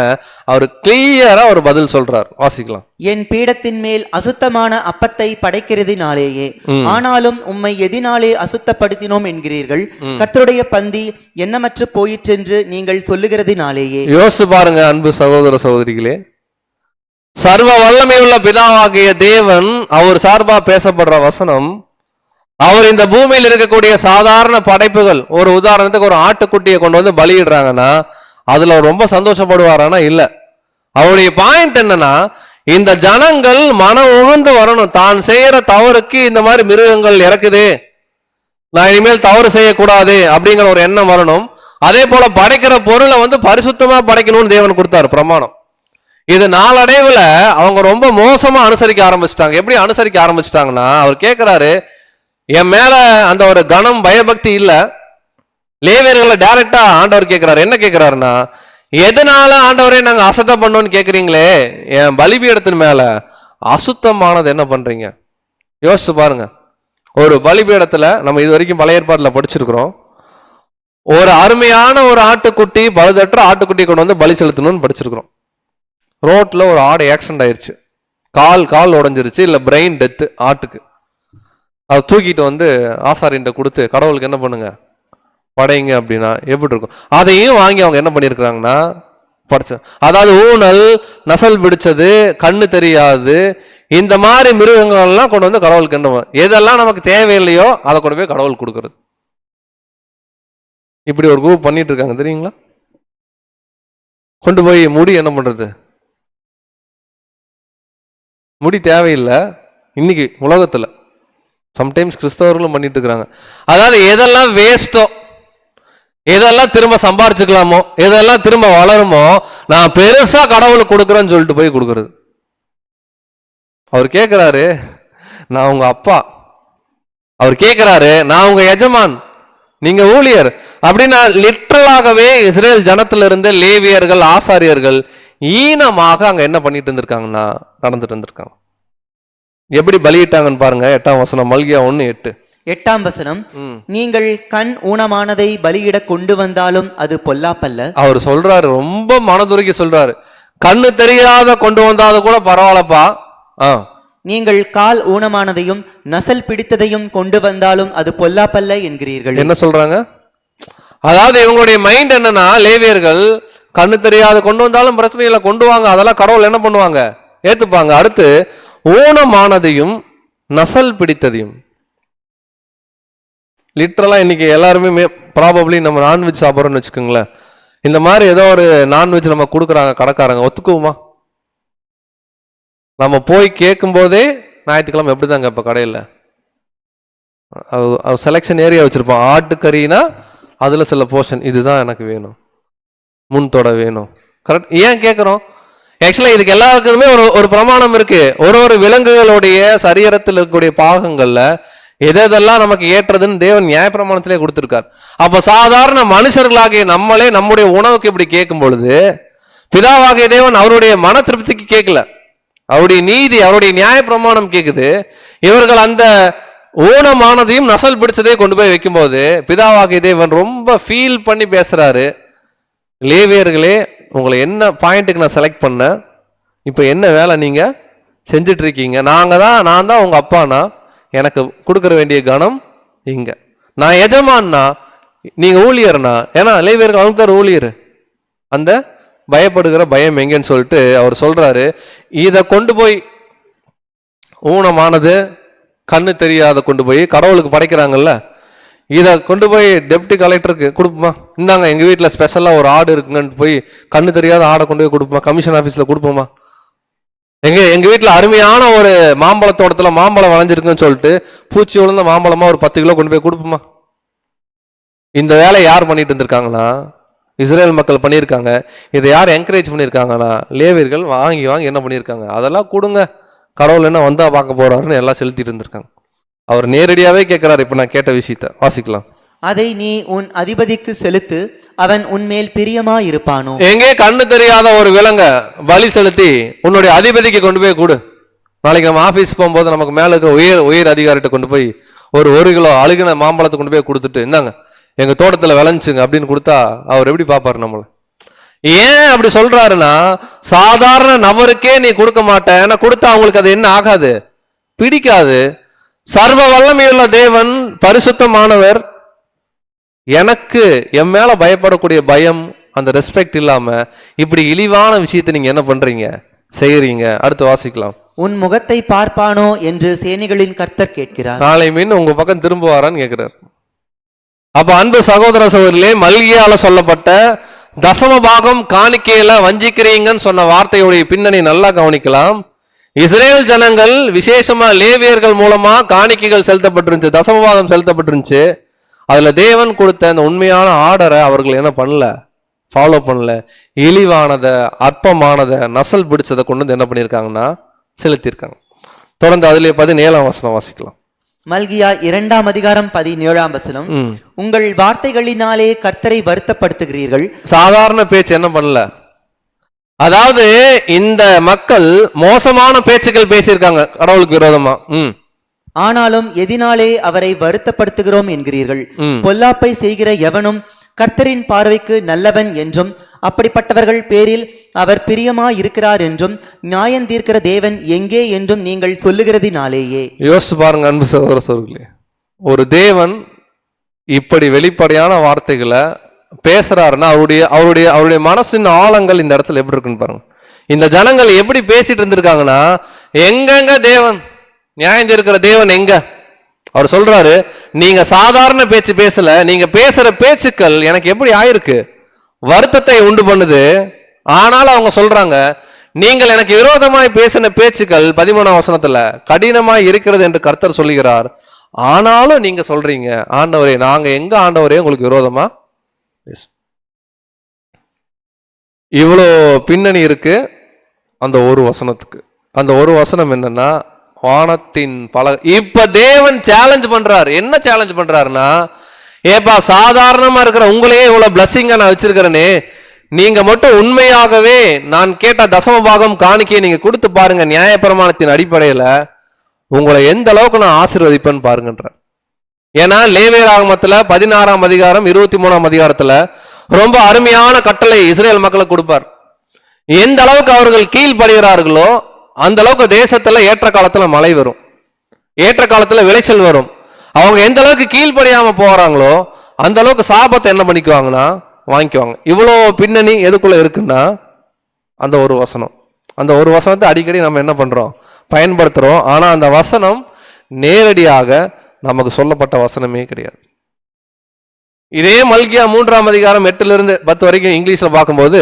அவர் கிளியரா ஒரு பதில் சொல்றார். வாசிக்கலாம். என் பீடத்தின் மேல் அசுத்தமான அப்பத்தை படைக்கிறதினாலேயே, ஆனாலும் உம்மை எதினாலே அசுத்தப்படுத்தினோம் என்கிறீர்கள். கர்த்தருடைய பந்தி எண்ணமற்று போயிற்றென்று நீங்கள் சொல்லுகிறதினாலேயே. யோசிச்சு பாருங்க அன்பு சகோதர சகோதரிகளே, சர்வ வல்லமை உள்ள பிதாவாகிய தேவன் அவர் சார்பா பேசப்படுற வசனம், அவர் இந்த பூமியில் இருக்கக்கூடிய சாதாரண படைப்புகள், ஒரு உதாரணத்துக்கு ஒரு ஆட்டுக்குட்டியை கொண்டு பலியிடுறாங்கன்னா அதுல ரொம்ப சந்தோஷப்படுவாரானா இல்ல. அவருடைய பாயிண்ட் என்னன்னா, இந்த ஜனங்கள் மனம் உகந்து வரணும். தான் செய்யற தவறுக்கு இந்த மாதிரி மிருகங்கள் இறக்குது, நான் இனிமேல் தவறு செய்யக்கூடாது அப்படிங்கிற ஒரு எண்ணம் வரணும். அதே போல படைக்கிற பொருளை பரிசுத்தமா படைக்கணும்னு தேவன் கொடுத்தாரு பிரமாணம். இது நாளடைவுல அவங்க ரொம்ப மோசமா அனுசரிக்க ஆரம்பிச்சிட்டாங்க. எப்படி அனுசரிக்க ஆரம்பிச்சிட்டாங்கன்னா, அவர் கேட்கிறாரு, என் மேல அந்த ஒரு கனம் பயபக்தி இல்ல. லேவியர்களை டைரக்டா ஆண்டவர் கேட்கிறாரு. என்ன கேட்கிறாருன்னா, எதனால ஆண்டவரே நாங்க அசட்டை பண்ணோம்னு கேக்குறீங்களே, என் பலிபீடத்தின் மேல அசுத்தமானது என்ன பண்றீங்க? யோசிச்சு பாருங்க. ஒரு பலிபீடத்துல நம்ம இது வரைக்கும் பழைய ஏற்பாட்டுல படிச்சிருக்கிறோம், ஒரு அருமையான ஒரு ஆட்டுக்குட்டி, பழுதற்ற ஆட்டுக்குட்டி கொண்டு பலி செலுத்தணும்னு படிச்சிருக்கிறோம். ரோட்ல ஒரு ஆடு ஆக்சிடென்ட் ஆயிடுச்சு, கால் உடைஞ்சிருச்சு, இல்ல பிரெயின் டெத்து ஆட்டுக்கு. அதை தூக்கிட்டு ஆசாரின்ட்ட கொடுத்து கடவுளுக்கு என்ன பண்ணுங்க, படைங்க அப்படின்னா எப்படி இருக்கும்? அதையும் வாங்கி அவங்க என்ன பண்ணியிருக்கிறாங்கன்னா படைச்ச, அதாவது ஊனல், நசல் பிடிச்சது, கண்ணு தெரியாது, இந்த மாதிரி மிருகங்கள்லாம் கொண்டு கடவுளுக்கு என்ன, எதெல்லாம் நமக்கு தேவையில்லையோ அதை கொண்டு போய் கடவுளுக்கு கொடுக்கறது. இப்படி ஒரு குரூப் பண்ணிட்டு இருக்காங்க தெரியுங்களா? கொண்டு போய் முடி என்ன பண்றது, முடி தேவையில்லை இன்னைக்கு உலகத்துல. சம்டைம்ஸ் கிறிஸ்தவர்களும் பண்ணிட்டு இருக்கிறாங்க. அதாவது எதெல்லாம் வேஸ்டோ, எதெல்லாம் திரும்ப சம்பாரிச்சுக்கலாமோ, எதெல்லாம் திரும்ப வளருமோ, நான் பெருசா கடவுளுக்கு கொடுக்குறேன்னு சொல்லிட்டு போய் கொடுக்கறது. அவர் கேட்கிறாரு, நான் உங்க அப்பா. அவர் கேட்கிறாரு, நான் உங்க எஜமான், நீங்க ஊழியர். அப்படின்னா லிட்டரலாகவே இஸ்ரேல் ஜனத்துல இருந்த லேவியர்கள், ஆசாரியர்கள் ஈனமாக அங்க என்ன பண்ணிட்டு இருந்திருக்காங்கன்னா நடந்துட்டு இருந்திருக்காங்க. எப்படி பலியிட்டாங்கன்னு பாருங்க. 8ஆம் வசனம், மல்கியா 1:8. 8ஆம் வசனம், நீங்கள் கண் ஊனமானதை பலியிட கொண்டு வந்தாலும் அது பொல்லாப்பல்ல. அவர் சொல்றாரு, ரொம்ப மனதுருகி சொல்றாரு, கண்ணு தெரியாத கொண்டு வந்தாத கூட பரவாயில்லப்பா. நீங்கள் கால் ஊனமானதையும் நசல் பிடித்ததையும் கொண்டு வந்தாலும் அது பொல்லாப்பல்ல என்கிறீர்கள். என்ன சொல்றாங்க? அதாவது இவங்களுடைய மைண்ட் என்னன்னா, லேவியர்கள் கண்ணு தெரியாத கொண்டு வந்தாலும் பிரச்சனை இல்லை, கொண்டு வாங்க, அதெல்லாம் கடவுள் என்ன பண்ணுவாங்க, ஏத்துப்பாங்க. அடுத்து ஊனமானதையும் நசல் பிடித்ததையும். லிட்டரலா இன்னைக்கு எல்லாருமே ப்ராபப்ளி நம்ம நான்வெஜ் சாப்பிட்றோம்னு வச்சுக்கோங்களேன், இந்த மாதிரி ஏதோ ஒரு நான்வெஜ் நம்ம கொடுக்குறாங்க கடைக்காரங்க, ஒத்துக்குவோமா? நம்ம போய் கேட்கும் போதே ஞாயிற்றுக்கிழமை எப்படி தாங்க இப்போ கடையில் செலெக்ஷன் ஏரியா வச்சிருப்போம். ஆட்டுக்கறினா அதில் சில போர்ஷன் இதுதான் எனக்கு வேணும், முன்தொட வேணும். கரெக்ட். ஏன் கேட்குறோம்? ஆக்சுவலாக இதுக்கு எல்லாருக்குமே ஒரு பிரமாணம் இருக்கு. ஒரு விலங்குகளுடைய சரீரத்தில் இருக்கக்கூடிய பாகங்கள்ல எதெல்லாம் நமக்கு ஏற்றதுன்னு தேவன் நியாயப்பிரமாணத்திலே கொடுத்திருக்கார். அப்ப சாதாரண மனுஷர்களாகிய நம்மளே நம்முடைய உணவுக்கு இப்படி கேட்கும் பொழுது, பிதாவாகிய தேவன் அவருடைய மன திருப்திக்கு கேட்கல, அவருடைய நீதி, அவருடைய நியாயப்பிரமாணம் கேட்குது. இவர்கள் அந்த ஊனமானதையும் நசல் பிடிச்சதே கொண்டு போய் வைக்கும்போது பிதாவாகிய தேவன் ரொம்ப ஃபீல் பண்ணி பேசுறாரு. லேவியர்களே, உங்களை என்ன பாயிண்ட்டுக்கு நான் செலக்ட் பண்ண, இப்போ என்ன வேலை நீங்க செஞ்சுட்டு இருக்கீங்க? நான் தான் உங்க அப்பானா, எனக்கு கொடுக்கற வேண்டிய கணம் இங்க. நான் எஜமான்னா, நீங்க ஊழியர்னா. ஏன்னா லேவியர்கள் அவங்க தான் ஊழியர். அந்த பயப்படுகிற பயம் எங்கன்னு சொல்லிட்டு அவர் சொல்றாரு, இதை கொண்டு போய் ஊனமானது கண்ணு தெரியாத கொண்டு போய் கடவுளுக்கு படைக்கிறாங்கல்ல, இதை கொண்டு போய் டெப்டி கலெக்டருக்கு கொடுப்போமா, இந்தாங்க எங்க வீட்டில் ஸ்பெஷலாக ஒரு ஆடு இருக்குங்கன்னு போய் கண்ணு தெரியாத ஆடை கொண்டு போய் கொடுப்போமா, கமிஷன் ஆஃபீஸில் கொடுப்போமா? எங்க வீட்டில் அருமையான ஒரு மாம்பழ தோட்டத்தில் மாம்பழம் வளைஞ்சிருக்குன்னு சொல்லிட்டு பூச்சி விழுந்த மாம்பழமா ஒரு 10 கிலோ கொண்டு போய் கொடுப்போமா? இந்த வேலையை யார் பண்ணிட்டு இருந்திருக்காங்கன்னா இஸ்ரேல் மக்கள் பண்ணியிருக்காங்க. இதை யார் என்கரேஜ் பண்ணியிருக்காங்கன்னா லேவியர்கள் வாங்கி என்ன பண்ணியிருக்காங்க, அதெல்லாம் கொடுங்க, கடவுள் என்ன வந்தா பார்க்க போறாருன்னு எல்லாம் செலுத்திட்டு இருந்திருக்காங்க. அவர் நேரடியாவே கேட்கிறாரு. இப்ப நான் கேட்ட விஷயத்த வாசிக்கலாம். அதை நீ உன் அதிபதிக்கு செலுத்து, அவன் உன்மேல் பிரியமா இருப்பானோ. எங்கே கண்ணு தெரியாத ஒரு விலங்க பலி செலுத்தி உன்னுடைய அதிபதிக்கு கொண்டு போய் கொடு. நாளைக்கு நம்ம ஆபீஸ் போகும்போது நமக்கு மேல இருக்கிற உயர் அதிகாரிட்ட கொண்டு போய் ஒரு 1 கிலோ அழுகின மாம்பழத்தை கொண்டு போய் கொடுத்துட்டு, இந்தாங்க எங்க தோட்டத்துல விளைஞ்சுங்க அப்படின்னு கொடுத்தா அவர் எப்படி பார்ப்பாரு நம்மள? ஏன் அப்படி சொல்றாருன்னா, சாதாரண நபருக்கே நீ கொடுக்க மாட்ட, ஏன்னா கொடுத்தா அவங்களுக்கு அது என்ன ஆகாது, பிடிக்காது. சர்வ வல்லமையுள்ள தேவன், பரிசுத்தமானவர், எனக்கு என் மேல பயப்படக்கூடிய பயம், அந்த ரெஸ்பெக்ட் இல்லாம இப்படி இழிவான விஷயத்தை நீங்க என்ன பண்றீங்க, செய்யறீங்க. அடுத்து வாசிக்கலாம். உன் முகத்தை பார்ப்பானோ என்று சேனைகளின் கர்த்தர் கேட்கிறார். நாளை மீன் உங்க பக்கம் திரும்புவாரான்னு கேட்கிறார். அப்ப அன்பு சகோதர சகோதரிலே, மல்கியால சொல்லப்பட்ட தசம பாகம் காணிக்கையில வஞ்சிக்கிறீங்கன்னு சொன்ன வார்த்தையுடைய பின்னணி நல்லா கவனிக்கலாம். இஸ்ரேல் ஜனங்கள் விசேஷமா லேவியர்கள் மூலமா காணிக்கைகள் செலுத்தப்பட்டிருந்துச்சு, தசம பாகம் செலுத்தப்பட்டிருந்துச்சு. அதுல தேவன் கொடுத்த அந்த உண்மையான ஆர்டரை அவர்கள் என்ன பண்ணல, ஃபாலோ பண்ணல. இழிவானத, அற்பமானத, நசல் பிடிச்சதை கொண்டு வந்து என்ன பண்ணியிருக்காங்கன்னா செலுத்தியிருக்காங்க. தொடர்ந்து அதுல 17ஆம் வசனம் வாசிக்கலாம். மல்கியா 2ஆம் அதிகாரம் 17ஆம் வசனம். உங்கள் வார்த்தைகளினாலே கர்த்தரை வருத்தப்படுத்துகிறீர்கள். சாதாரண பேச்சு என்ன பண்ணல, அதாவது இந்த மக்கள் மோசமான பேச்சுக்கள் பேசியிருக்காங்க கடவுளுக்கு விரோதமா. ஆனாலும் எதினாலே அவரை வருத்தப்படுத்துகிறோம் என்கிறீர்கள். பொல்லாப்பை செய்கிற எவனும் கர்த்தரின் பார்வைக்கு நல்லவன் என்றும், அப்படிப்பட்டவர்கள் பேரில் அவர் பிரியமா இருக்கிறார் என்றும், நியாயம் தீர்க்கிற தேவன் எங்கே என்றும் நீங்கள் சொல்லுகிறதினாலேயே. யோசிச்சு பாருங்க அன்பு சகோதர சகோதரிகளே, ஒரு தேவன் இப்படி வெளிப்படையான வார்த்தைகளை பேசுறாருன்னா அவருடைய மனசின் ஆழங்கள் இந்த இடத்துல எப்படி இருக்குன்னு பாருங்க. இந்த ஜனங்கள் எப்படி பேசிட்டு இருந்திருக்காங்கன்னா, எங்கெங்க தேவன், நியாயம் தீர்க்கிற தேவன் எங்க? அவர் சொல்றாரு, நீங்க சாதாரண பேச்சு பேசல, நீங்க பேசுற பேச்சுக்கள் எனக்கு எப்படி ஆயிருக்கு, வருத்தத்தை உண்டு பண்ணுது. ஆனாலும் அவங்க சொல்றாங்க, நீங்கள் எனக்கு விரோதமாய் பேசின பேச்சுக்கள் 13ஆம் வசனத்துல கடினமாய் இருக்கிறது என்று கர்த்தர் சொல்லுகிறார். ஆனாலும் நீங்க சொல்றீங்க, ஆண்டவரே நாங்க எங்க ஆண்டவரே உங்களுக்கு விரோதமா இவ்வளோ பின்னணி இருக்கு அந்த ஒரு வசனத்துக்கு. அந்த ஒரு வசனம் என்னன்னா, வானத்தின் இப்ப தேவன் சேலஞ்ச் பண்றாரு. என்ன சேலஞ்ச் பண்றாருன்னா, ஏப்பா சாதாரணமா இருக்கிற உங்களையே இவ்வளவு பிளஸ்ஸிங்கா நான் வச்சிருக்கிறேனே, நீங்க மட்டும் உண்மையாகவே நான் கேட்ட தசம பாகம் காணிக்கையை நீங்க கொடுத்து பாருங்க, நியாயப்பிரமாணத்தின் அடிப்படையில உங்களை எந்த அளவுக்கு நான் ஆசீர்வதிப்பேன்னு பாருங்கன்றார். ஏன்னா லேவியராகமத்துல 16ஆம் அதிகாரம் 23ஆம் அதிகாரத்துல ரொம்ப அருமையான கட்டளை இஸ்ரேல் மக்களுக்கு கொடுப்பார். எந்த அளவுக்கு அவர்கள் கீழ்படுகிறார்களோ அந்த அளவுக்கு தேசத்துல ஏற்ற காலத்துல மழை வரும், ஏற்ற காலத்துல விளைச்சல் வரும். அவங்க எந்த அளவுக்கு கீழ்படியாம போறாங்களோ அந்த அளவுக்கு சாபத்தை என்ன பண்ணிக்குவாங்கன்னா வாங்கிக்குவாங்க. இவ்வளோ பின்னணி எதுக்குள்ள இருக்குன்னா அந்த ஒரு வசனம். அந்த ஒரு வசனத்தை அடிக்கடி நம்ம என்ன பண்றோம், பயன்படுத்துறோம். ஆனா அந்த வசனம் நேரடியாக நமக்கு சொல்லப்பட்ட வசனமே கிடையாது. இதே மல்கியா 3ஆம் அதிகாரம் 8லிருந்து 10 வரைக்கும் இங்கிலீஷ்ல பார்க்கும்போது,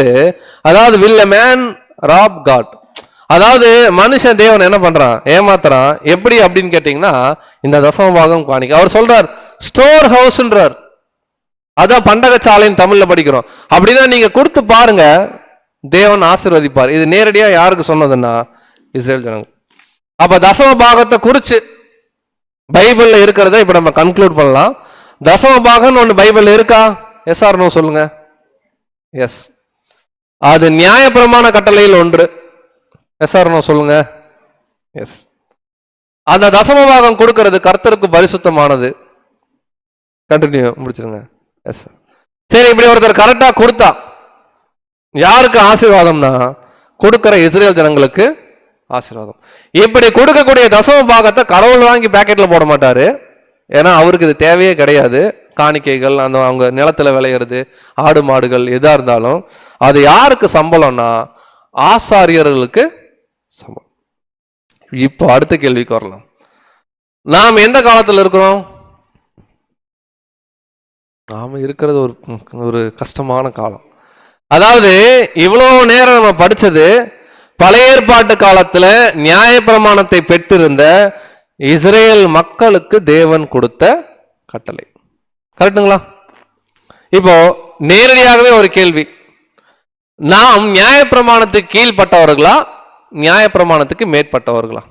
அதாவது will a man rob God, அதாவது மனுஷன் தேவன் என்ன பண்றான், ஏமாத்துறான். எப்படி அப்படின்னு கேட்டீங்கன்னா, இந்த தசம பாகம் காணிக்கை. அவர் சொல்றார் ஸ்டோர் ஹவுஸ்ன்றார். அதான் பண்டகச்சாலைன்னு தமிழ்ல படிக்கிறோம். அப்படின்னா நீங்க கொடுத்து பாருங்க, தேவன் ஆசீர்வதிப்பார். இது நேரடியா யாருக்கு சொன்னதுன்னா இஸ்ரேல் ஜனங்க. அப்ப தசம பாகத்தை குறிச்சு பைபிள்ல இருக்கிறத இப்ப நம்ம கன்க்ளூட் பண்ணலாம். தசம பாகம் ஒன்று பைபிள்ல இருக்கா? எஸ் ஆர் நோ சொல்லுங்க. எஸ், அது நியாயப்பிரமாண கட்டளையில் ஒன்று. எஸ் ஆர் நோ சொல்லுங்க. எஸ், அந்த தசம பாகம் கொடுக்கிறது கர்த்தருக்கு பரிசுத்தமானது. கண்டினியூ முடிச்சிருங்க. எஸ், சரி. இப்படி ஒருத்தர் கரெக்டா கொடுத்தா யாருக்கு ஆசீர்வாதம்னா, கொடுக்கிற இஸ்ரேல் ஜனங்களுக்கு ஆசீர்வாதம். இப்படி கொடுக்கக்கூடிய தசம பாகத்தை கடவுள் வாங்கி பேக்கெட்ல போட மாட்டாரு. ஏன்னா அவருக்கு இது தேவையே கிடையாது. காணிக்கைகள், அந்த அவங்க நிலத்துல விளையிறது, ஆடு மாடுகள் எதா இருந்தாலும் அது யாருக்கு சம்பளம்னா ஆசாரியர்களுக்கு சம்பளம். இப்போ அடுத்த கேள்விக்கு வரலாம். நாம் எந்த காலத்துல இருக்கிறோம்? நாம இருக்கிறது ஒரு கஷ்டமான காலம். அதாவது இவ்வளவு நேரம் நம்ம படிச்சது பழைய ஏற்பாட்டு காலத்துல நியாயப்பிரமாணத்தை பெற்றிருந்த இஸ்ரேல் மக்களுக்கு தேவன் கொடுத்த கட்டளை. கரெக்டுங்களா? இப்போ நேரடியாகவே ஒரு கேள்வி, நாம் நியாயப்பிரமாணத்துக்கு கீழ்பட்டவர்களா நியாயப்பிரமாணத்துக்கு மேற்பட்டவர்களா?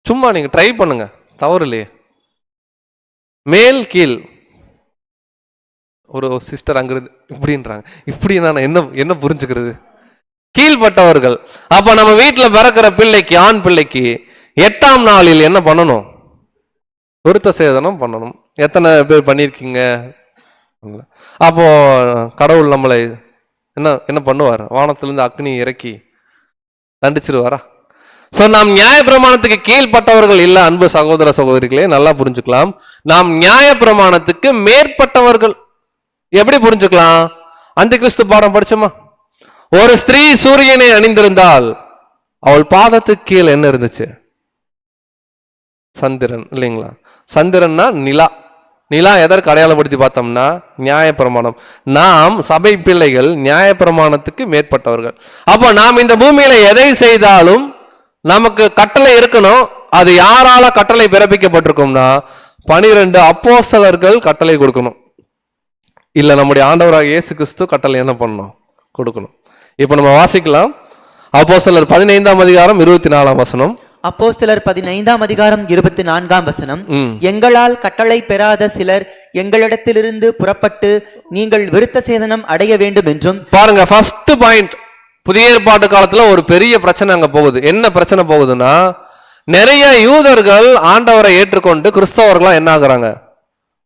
சும்மா நீங்க ட்ரை பண்ணுங்க, தவறு இல்லையே. மேல் கீழ். ஒரு சிஸ்டர் அங்கிருந்து இப்படின்றாங்க, இப்படி நான் என்ன புரிஞ்சுக்கிறது? கீழ்பட்டவர்கள். அப்ப நம்ம வீட்டுல பிறக்கிற பிள்ளைக்கு, ஆண் பிள்ளைக்கு 8ஆம் நாளில் என்ன பண்ணணும்? விருத்த சேதனம் பண்ணணும். எத்தனை பேர் பண்ணியிருக்கீங்க? அப்போ கடவுள் நம்மளை என்ன பண்ணுவார்? வானத்திலிருந்து அக்னி இறக்கி தண்டிச்சிருவாரா? சோ நாம் நியாயப்பிரமாணத்துக்கு கீழ்பட்டவர்கள் இல்ல. அன்பு சகோதர சகோதரிகளே, நல்லா புரிஞ்சுக்கலாம். நாம் நியாயப்பிரமாணத்துக்கு மேற்பட்டவர்கள். எப்படி புரிஞ்சுக்கலாம்? அந்த கிறிஸ்து பாடம் படிச்சோமா? ஒரு ஸ்திரீ சூரியனை அணிந்திருந்தால் அவள் பாதத்துக்கு கீழே என்ன இருந்துச்சு? சந்திரன், இல்லைங்களா? சந்திரன்னா நிலா. நிலா எதற்கு அடையாளப்படுத்தி பார்த்தோம்னா நியாயப்பிரமாணம். நாம் சபை பிள்ளைகள் நியாயப்பிரமாணத்துக்கு மேற்பட்டவர்கள். அப்போ நாம் இந்த பூமியில எதை செய்தாலும் நமக்கு கட்டளை இருக்கணும். அது யாரால கட்டளை பிறப்பிக்கப்பட்டிருக்கும்னா 12 அப்போஸ்தலர்கள் கட்டளை கொடுக்கணும். இல்ல நம்முடைய ஆண்டவராக இயேசு கிறிஸ்து கட்டளை என்ன பண்ணணும்? கொடுக்கணும். இப்ப நம்ம வாசிக்கலாம். அப்போஸ்தலர் 15ஆம் அதிகாரம் 24ஆம் வசனம். அப்போஸ்தலர் 15ஆம் அதிகாரம் 24ஆம் வசனம். எங்களால் கட்டளை பெறாத சிலர் எங்களிடத்திலிருந்து புறப்பட்டு நீங்கள் விருத்த சேதனம் அடைய வேண்டும் என்றும். பாருங்க, ஃபர்ஸ்ட் பாயிண்ட். புதிய ஏற்பாட்டு காலத்துல ஒரு பெரிய பிரச்சனை அங்க போகுது. என்ன பிரச்சனை போகுதுன்னா, நிறைய யூதர்கள் ஆண்டவரை ஏற்றுக்கொண்டு கிறிஸ்தவர்களா என்ன ஆகுறாங்க?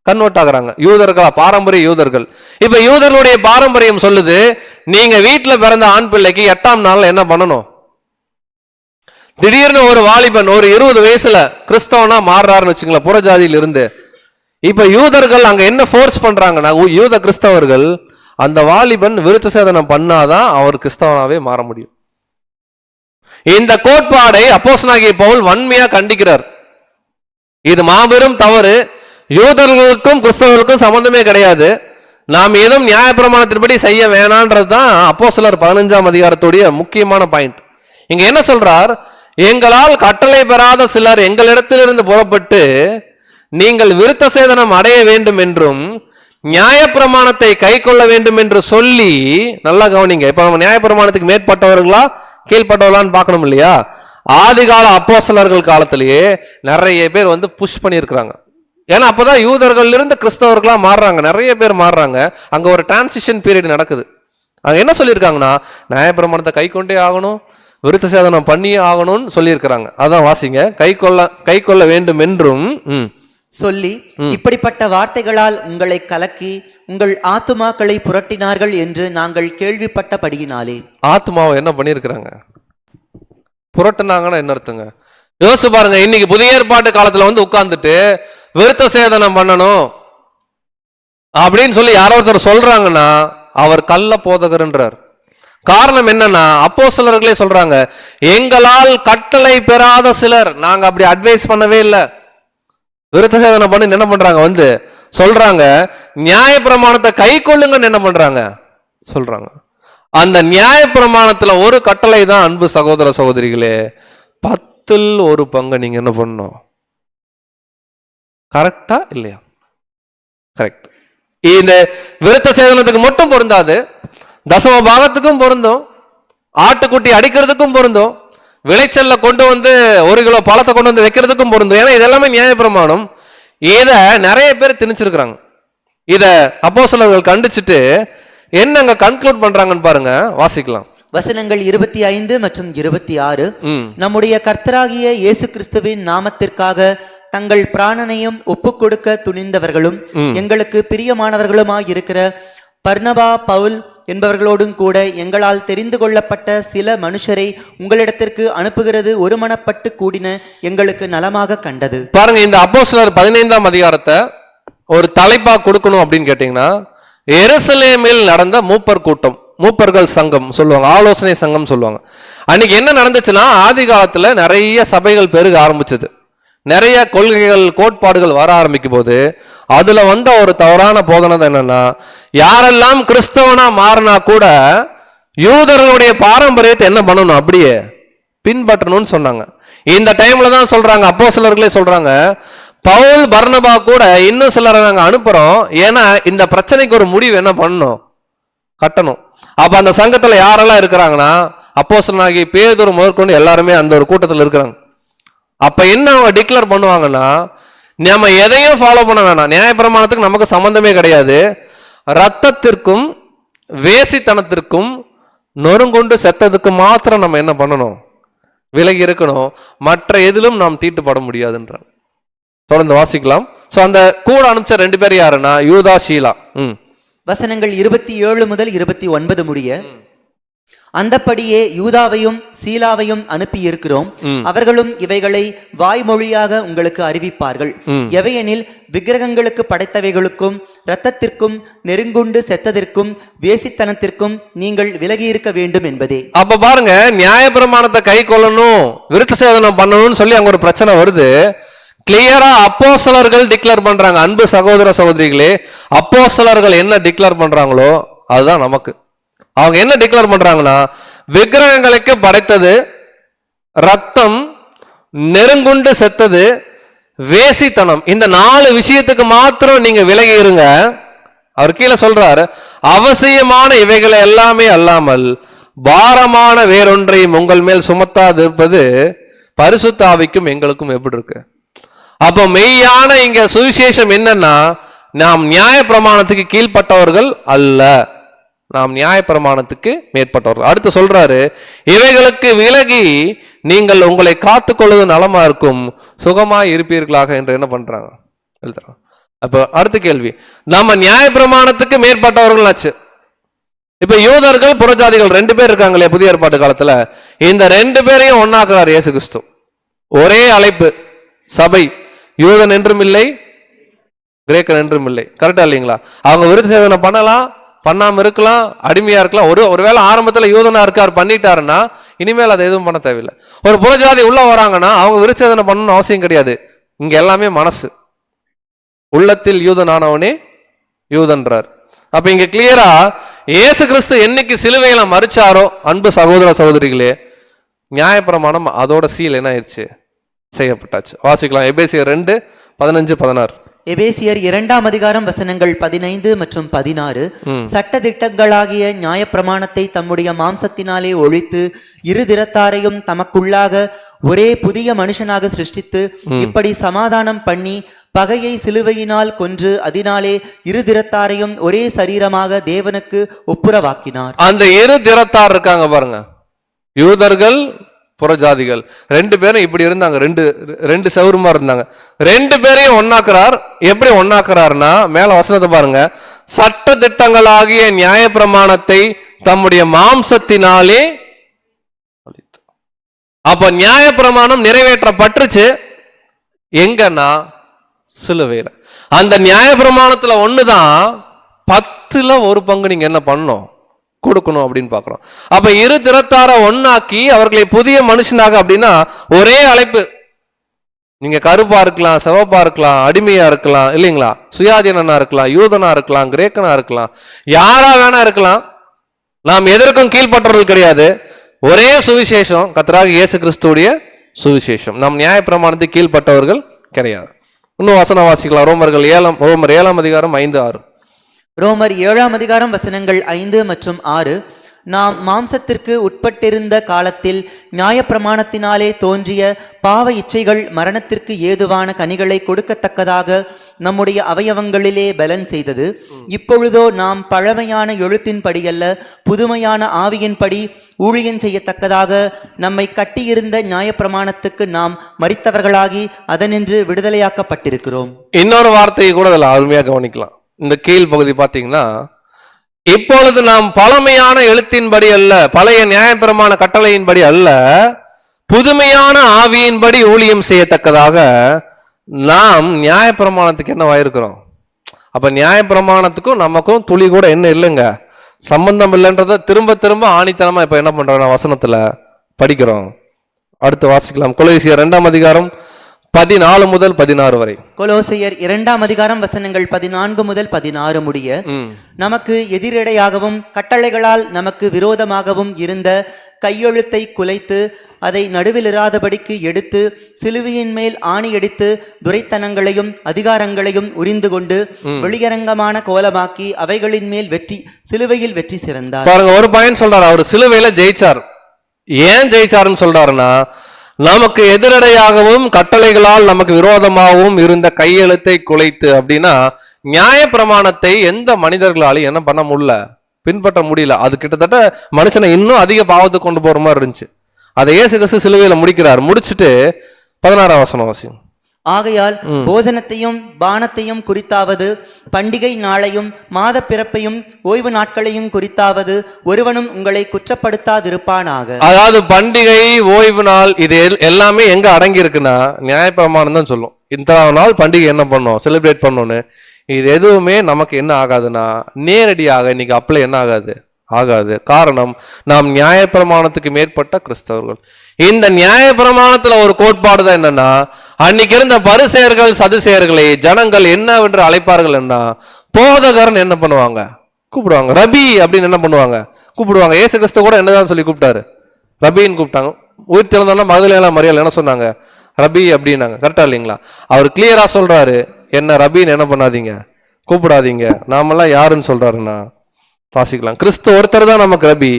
கன்வெர்ட் ஆகுறாங்க. யூதர்களா, பாரம்பரிய யூதர்கள். இப்ப யூதர்களுடைய பாரம்பரியம் சொல்லுது, நீங்க வீட்டுல பிறந்த ஆண் பிள்ளைக்கு 8ஆம் நாள்ல என்ன பண்ணணும்? திடீர்னு ஒரு வாலிபன் ஒரு 20 வயசுல கிறிஸ்தவனா மாறுறாருன்னு வச்சுங்களேன், புறஜாதியில இருந்து. இப்ப யூதர்கள் அங்க என்ன ஃபோர்ஸ் பண்றாங்கன்னா, யூத கிறிஸ்தவர்கள் அந்த வாலிபன் விருத்த சேதனம் பண்ணாதான் அவர் கிறிஸ்தவனாவே மாற முடியும். இந்த கோட்பாடை அப்போஸ்தலனாகிய பவுல் வன்மையா கண்டிக்கிறார். இது மாபெரும் தவறு. யூதர்களுக்கும் கிறிஸ்தவர்களுக்கும் சம்பந்தமே கிடையாது. நாம் ஏதும் நியாயப்பிரமாணத்தின்படி செய்ய வேணான்றது தான் அப்போஸ்தலர் 15ஆம் அதிகாரத்துடைய முக்கியமான பாயிண்ட். இங்க என்ன சொல்றார்? எங்களால் கட்டளை பெறாத சிலர் எங்களிடத்திலிருந்து புறப்பட்டு நீங்கள் விருத்த சேதனம் அடைய வேண்டும் என்றும் நியாயப்பிரமாணத்தை கை கொள்ள வேண்டும் என்று சொல்லி, நல்லா கவனிங்க, இப்ப நம்ம நியாயப்பிரமாணத்துக்கு மேற்பட்டவர்களா கீழ்பட்டவர்களான்னு பார்க்கணும் இல்லையா? ஆதிகால அப்போஸ்தலர்கள் காலத்திலேயே நிறைய பேர் வந்து புஷ் பண்ணியிருக்கிறாங்க. ஏன்னா அப்பதான் யூதர்கள் இருந்து கிறிஸ்தவர்களா மாறுறாங்க, நிறைய பேர் மாறுறாங்க. அங்க ஒரு டிரான்சிஷன் பீரியட் நடக்குது. அங்க என்ன சொல்லியிருக்காங்கன்னா, நியாயப்பிரமாணத்தை கை கொண்டே ஆகணும், விருத்த சேதனம் பண்ணியே ஆகணும்னு சொல்லியிருக்கிறாங்க. அதான் வாசிங்க, கை கொள்ள வேண்டும் என்றும் சொல்லி இப்படிப்பட்ட வார்த்தைகளால் உங்களை கலக்கி உங்கள் ஆத்துமாக்களை புரட்டினார்கள் என்று நாங்கள் கேள்விப்பட்டபடியினாலே. ஆத்மாவை என்ன பண்ணியிருக்கிறாங்க? புரட்டினாங்கன்னா என்ன அர்த்தங்க? யோசிச்சு பாருங்க. இன்னைக்கு புதிய ஏற்பாட்டு காலத்துல வந்து உட்கார்ந்துட்டு விருத்த சேதனம் பண்ணணும் அப்படின்னு சொல்லி யாரோ ஒருத்தர் சொல்றாங்கன்னா அவர் கள்ள போதகர்ன்றார். காரணம் என்னன்னா, அப்போஸ்தலர்களே சொல்றாங்க, எங்களால் கட்டளை பெறாத சிலர், நாங்க அப்படி அட்வைஸ் பண்ணவே இல்லை, விருத்த சேதனம் பண்ணி என்ன பண்றாங்க, வந்து சொல்றாங்க நியாயப்பிரமாணத்தை கை கொள்ளுங்கன்னு என்ன பண்றாங்க சொல்றாங்க. அந்த நியாயப்பிரமாணத்துல ஒரு கட்டளை தான், அன்பு சகோதர சகோதரிகளே, 10ல் 1 பங்கு நீங்க என்ன பண்ணணும். கரெக்டா இல்லையா? கரெக்ட். இந்த விருத்த சேதனத்துக்கு மட்டும் பொருந்தாது, தசம பாகத்துக்கும் பொருந்தும், ஆட்டுக்குட்டி அடிக்கிறதுக்கும் பொருந்தும், விளைச்சல்ல கொண்டு வந்து 1 கிலோ பழத்தை கொண்டு வந்து வைக்கிறதுக்கும் பொருந்தும். ஏன்னா இதெல்லாமே நியாயப்பிரமாணம். இதை நிறைய பேர் திணிச்சிருக்கிறாங்க. இத அப்போஸ்தலர்கள் கண்டிச்சுட்டு என்னங்க கன்க்ளூட் பண்றாங்கன்னு பாருங்க, வாசிக்கலாம். வசனங்கள் 25 மற்றும் 26. நம்முடைய கர்த்தராகிய இயேசு கிறிஸ்துவின் நாமத்திற்காக தங்கள் பிராணனையும் ஒப்புக் கொடுக்க துணிந்தவர்களும் எங்களுக்கு பிரியமானவர்களுமாய் இருக்கிற பர்னபா, பவுல் என்பவர்களோடும் கூட எங்களால் தெரிந்து கொள்ளப்பட்ட சில மனுஷரை உங்களிடத்திற்கு அனுப்புகிறது ஒருமனப்பட்டு கூடின எங்களுக்கு நலமாக கண்டது. பாருங்க, இந்த அப்போஸ்தலர் 15ஆம் அதிகாரத்தை ஒரு தலைப்பா கொடுக்கணும் அப்படின்னு கேட்டீங்கன்னா, எருசலேமில் நடந்த மூப்பர் கூட்டம், மூப்பர்கள் சங்கம் சொல்லுவாங்க, ஆலோசனை சங்கம் சொல்லுவாங்க. அன்னைக்கு என்ன நடந்துச்சுன்னா, ஆதி காலத்துல நிறைய சபைகள் பெருக ஆரம்பிச்சது, நிறைய கொள்கைகள் கோட்பாடுகள் வர ஆரம்பிக்கும் போது அதுல வந்த ஒரு தவறான போதனை என்னன்னா, யாரெல்லாம் கிறிஸ்தவனா மாறினா கூட யூதர்களுடைய பாரம்பரியத்தை என்ன பண்ணணும், அப்படியே பின்பற்றணும்னு சொன்னாங்க. இந்த டைம்ல தான் சொல்றாங்க, அப்போஸ்தலர்களே சொல்றாங்க, பவுல் பர்னபா கூட இன்னும் சிலரை நாங்க அனுப்புறோம், ஏன்னா இந்த பிரச்சனைக்கு ஒரு முடிவு என்ன பண்ணணும், கட்டணும். அப்ப அந்த சங்கத்துல யாரெல்லாம் இருக்கிறாங்கன்னா, அப்போஸ்தலனாகி பேதுரு முதற்கொண்டு எல்லாருமே அந்த ஒரு கூட்டத்தில் இருக்கிறாங்க. அப்ப என்ன அவங்க டிக்ளேர் பண்ணுவாங்கன்னா, நம்ம எதையும் ஃபாலோ பண்ண வேணாம், நியாயப்பிரமாணத்துக்கு நமக்கு சம்பந்தமே கிடையாது, ரத்தத்திற்கும் வேசித்தனத்திற்கும் நொறுங்கொண்டு செத்ததுக்கு மாத்திரம் நம்ம என்ன பண்ணணும், விலகி இருக்கணும், மற்ற எதிலும் நாம் தீட்டுப்பட முடியாதுன்றாங்க. தொடர்ந்து வாசிக்கலாம். சோ அந்த கூட அனுப்பிச்ச 2 பேர் யாருன்னா, யூதா, ஷீலா. வசனங்கள் 27 முதல் 29 முடிய. அந்தப்படியே யூதாவையும் சீலாவையும் அனுப்பி இருக்கிறோம், அவர்களும் இவைகளை வாய்மொழியாக உங்களுக்கு அறிவிப்பார்கள். எவையெனில் விக்கிரகங்களுக்கு படைத்தவைகளுக்கும் இரத்தத்திற்கும் நெருங்குண்டு செத்ததற்கும் வேசித்தனத்திற்கும் நீங்கள் விலகி இருக்க வேண்டும் என்பதே. அப்ப பாருங்க, நியாயப்பிரமாணத்தை கை கொள்ளணும், விருத்த சேதனம் பண்ணணும்னு சொல்லி அங்க ஒரு பிரச்சனை வருது. கிளியரா அப்போஸ்தலர்கள் டிக்ளேர் பண்றாங்க. அன்பு சகோதர சகோதரிகளே, அப்போஸ்தலர்கள் என்ன டிக்ளேர் பண்றாங்களோ அதுதான் நமக்கு. அவங்க என்ன டிக்ளேர் பண்றாங்கன்னா, விக்கிரகங்களுக்கு படைத்தது, ரத்தம், நெருங்குண்டு செத்தது, வேசித்தனம், இந்த 4 விஷயத்துக்கு மாத்திரம் நீங்க விலகி இருங்க. அவர் கீழே சொல்றாரு, அவசியமான இவைகளை எல்லாமே அல்லாமல் பாரமான வேறொன்றையும் உங்கள் மேல் சுமத்தாது இருப்பது பரிசுத்த ஆவிக்கும் எங்களுக்கும் எப்படி இருக்கு. அப்போ மெய்யான இங்க சுவிசேஷம் என்னன்னா, நாம் நியாய பிரமாணத்துக்கு கீழ்பட்டவர்கள் அல்ல, நாம் நியாய பிரமாணத்துக்கு மேற்பட்டவர்கள். அடுத்து சொல்றாரு, இவைகளுக்கு விலகி நீங்கள் உங்களை காத்துக்கொள்வது நலமா இருக்கும், சுகமாய் இருப்பீர்களாக என்று என்ன பண்றாங்க எழுதுறாங்க. அப்ப அடுத்த கேள்வி, நம்ம நியாய பிரமாணத்துக்கு மேற்பட்டவர்கள் ஆச்சு. இப்ப யூதர்கள் புறஜாதிகள் 2 பேர் இருக்காங்களே புதிய ஏற்பாட்டு காலத்துல, இந்த 2 பேரையும் ஒன்னாக்குறார் இயேசு கிறிஸ்து. ஒரே அழைப்பு, சபை, யூதன் என்றும் இல்லை, கிரேக்கன் என்றும் இல்லை. கரெக்டா இல்லைங்களா? அவங்க விருத்த சேதனம் பண்ணலாம், பண்ணாம இருக்கலாம், அடிமையா இருக்கலாம். ஒருவேளை ஆரம்பத்துல யூதனா இருக்கார், பண்ணிட்டாருன்னா இனிமேல் அதை எதுவும் பண்ண தேவையில்லை. ஒரு புறஜாதி உள்ள வராங்கன்னா அவங்க விருத்த சேதனம் பண்ணணும்னு அவசியம் கிடையாது. இங்க எல்லாமே மனசு, உள்ளத்தில் யூதனானவனே யூதன்றார். அப்ப இங்க கிளியரா இயேசு கிறிஸ்து என்னைக்கு சிலுவையில மரிச்சாரோ, அன்பு சகோதர சகோதரிகளே, நியாயப்பிரமாணம் அதோட சீல் என்ன ஆயிடுச்சு, செய்யப்பட்டாச்சு. வாசிக்கலாம், எபேசியர் 2:15-16. எபேசியர் 2ஆம் அதிகாரம் வசனங்கள் 15 மற்றும் 16. சட்டதிட்டங்களாகிய நியாயப்பிரமாணத்தை தம்முடைய மாம்சத்தினாலே ஒழித்து இரு திறத்தாரையும் தமக்குள்ளாக ஒரே புதிய மனுஷனாக சிருஷ்டித்து இப்படி சமாதானம் பண்ணி பகையை சிலுவையினால் கொன்று அதனாலே இரு திறத்தாரையும் ஒரே சரீரமாக தேவனுக்கு ஒப்புரவாக்கினார். அந்த இரு திறத்தார் இருக்காங்க பாருங்க, யூதர்கள் புறஜாதிகள், ரெண்டு பேரும் இப்படி இருந்தாங்க, ரெண்டு சௌரமா இருந்தாங்க. ரெண்டு பேரையும் ஒன்னாக்குறார். எப்படி ஒன்னாக்குறாருன்னா, மேல வசனத்தை பாருங்க, சட்ட திட்டங்களாகிய நியாய பிரமாணத்தை தம்முடைய மாம்சத்தினாலே. அப்ப நியாய பிரமாணம் நிறைவேற்றப்பட்டுருச்சு எங்கன்னா சிலுவையில. அந்த நியாய பிரமாணத்துல ஒண்ணுதான் 10ல் 1 பங்கு நீங்க என்ன பண்ணணும், கொடுக்கணும் அப்படின்னு பாக்குறோம். அப்ப இரு திறத்தார ஒன்னாக்கி அவர்களை புதிய மனுஷனாக, அப்படின்னா ஒரே அழைப்பு. நீங்க கருப்பா இருக்கலாம், சிவப்பா இருக்கலாம், அடிமையா இருக்கலாம், இல்லைங்களா, சுயாதீனனா இருக்கலாம், யூதனா இருக்கலாம், கிரேக்கனா இருக்கலாம், யாரா வேணா இருக்கலாம். நாம் எதற்கும் கீழ்பற்றவர்கள் கிடையாது. ஒரே சுவிசேஷம், கர்த்தராகிய இயேசு கிறிஸ்துவுடைய சுவிசேஷம். நம் நியாய பிரமாணத்தை கீழ்பட்டவர்கள் கிடையாது. இன்னும் வசனம் வாசிக்கலாம். ரோமர் 7ஆம் அதிகாரம் 5-6. ரோமர் 7ஆம் அதிகாரம் வசனங்கள் 5 மற்றும் 6. நாம் மாம்சத்திற்கு உட்பட்டிருந்த காலத்தில் நியாயப்பிரமாணத்தினாலே தோன்றிய பாவ இச்சைகள் மரணத்திற்கு ஏதுவான கனிகளை கொடுக்கத்தக்கதாக நம்முடைய அவயவங்களிலே பலன் செய்தது. இப்பொழுதோ நாம் பழமையான எழுத்தின்படியல்ல, புதுமையான ஆவியின்படி ஊழியம் செய்யத்தக்கதாக நம்மை கட்டியிருந்த நியாயப்பிரமாணத்துக்கு நாம் மரித்தவர்களாகி அதனின்று விடுதலையாக்கப்பட்டிருக்கிறோம். இன்னொரு வார்த்தையை கூட அதில் அருமையா கவனிக்கலாம். இந்த கீழ் பகுதி பார்த்தீங்கன்னா, இப்பொழுது நாம் பழமையான எழுத்தின்படி அல்ல, பழைய நியாயப்பிரமாண கட்டளையின்படி அல்ல, புதுமையான ஆவியின்படி ஊழியம் செய்யத்தக்கதாக நாம் நியாயப்பிரமாணத்துக்கு என்னவாயிருக்கிறோம். அப்ப நியாயப்பிரமாணத்துக்கும் நமக்கும் துளி கூட என்ன இல்லைங்க, சம்பந்தம் இல்லைன்றத திரும்ப திரும்ப ஆணித்தனமா இப்ப என்ன பண்றோம், வசனத்துல படிக்கிறோம். அடுத்து வாசிக்கலாம். கொலோசியர் 2ஆம் அதிகாரம் 14 முதல் 16 வரை. கொலோசையர் 2ஆம் அதிகாரம் வசனங்கள் 14 முதல் 16 முடிய. நமக்கு எதிரடையாகவும் கட்டளைகளால் நமக்கு விரோதமாகவும் இருந்த கையெழுத்தை குலைத்து அதை நடுவில் இராதபடிக்கு எடுத்து சிலுவையின் மேல் ஆணியடித்து துரைத்தனங்களையும் அதிகாரங்களையும் உரிந்து கொண்டு வெளியரங்கமான கோலமாக்கி அவைகளின் மேல் சிலுவையில் வெற்றி சிறந்தார். பாருங்க, ஒரு பயன் சொல்றாரு, அவர் சிலுவையில ஜெயிச்சார். ஏன் ஜெயிச்சாருன்னு சொல்றாருன்னா, நமக்கு எதிரடையாகவும் கட்டளைகளால் நமக்கு விரோதமாகவும் இருந்த கையெழுத்தை குலைத்து. அப்படின்னா நியாய பிரமாணத்தை எந்த மனிதர்களாலும் என்ன பண்ண முடியல, பின்பற்ற முடியல. அது கிட்டத்தட்ட மனுஷனை இன்னும் அதிக பாவத்துக்கு கொண்டு போற மாதிரி இருந்துச்சு. அதை இயேசு கிறிஸ்து சிலுவையில முடிக்கிறார். முடிச்சுட்டு 16ஆம் வசனம் வாசியும். ஆகையால் போஜனத்தையும் பானத்தையும் குறித்தாவது, பண்டிகை நாளையும் மாத பிறப்பையும் ஓய்வு நாட்களையும் குறித்தாவது ஒருவனும் உங்களை குற்றப்படுத்தாதிருப்பானாக. அதாவது பண்டிகை, ஓய்வு நாள், இது எல்லாமே எங்க அடங்கி இருக்குன்னா நியாயப்பிரமாணம் தான் சொல்லும். இந்த நாள் பண்டிகை என்ன பண்ணோம், செலிப்ரேட் பண்ணோன்னு. இது எதுவுமே நமக்கு என்ன ஆகாதுன்னா நேரடியாக இன்னைக்கு அப்ளை என்ன ஆகாது. காரணம், நாம் நியாயப்பிரமாணத்துக்கு மேற்பட்ட கிறிஸ்தவர்கள். இந்த நியாயப்பிரமாணத்துல ஒரு கோட்பாடு தான் என்னன்னா, அன்னைக்கு இருந்த பரிசேயர்கள் சதுசேயர்களை ஜனங்கள் என்னவென்று அழைப்பார்கள் என்ன, போதகர்னு என்ன பண்ணுவாங்க, கூப்பிடுவாங்க. ரபி அப்படின்னு என்ன பண்ணுவாங்க, கூப்பிடுவாங்க. இயேசு கிறிஸ்து கூட என்னதான் சொல்லி கூப்பிட்டாரு, ரபின்னு கூப்பிட்டாங்க. உயிர் திறந்தோம்னா மகதலேனா மரியாள் என்ன சொன்னாங்க, ரபி அப்படின்னாங்க. கரெக்டா இல்லைங்களா? அவர் கிளியரா சொல்றாரு, என்ன ரபின்னு என்ன பண்ணாதீங்க, கூப்பிடாதீங்க. நாமெல்லாம் யாருன்னு சொல்றாருன்னா வாசிக்கலாம். கிறிஸ்து ஒருத்தர் தான் நமக்கு ரபி,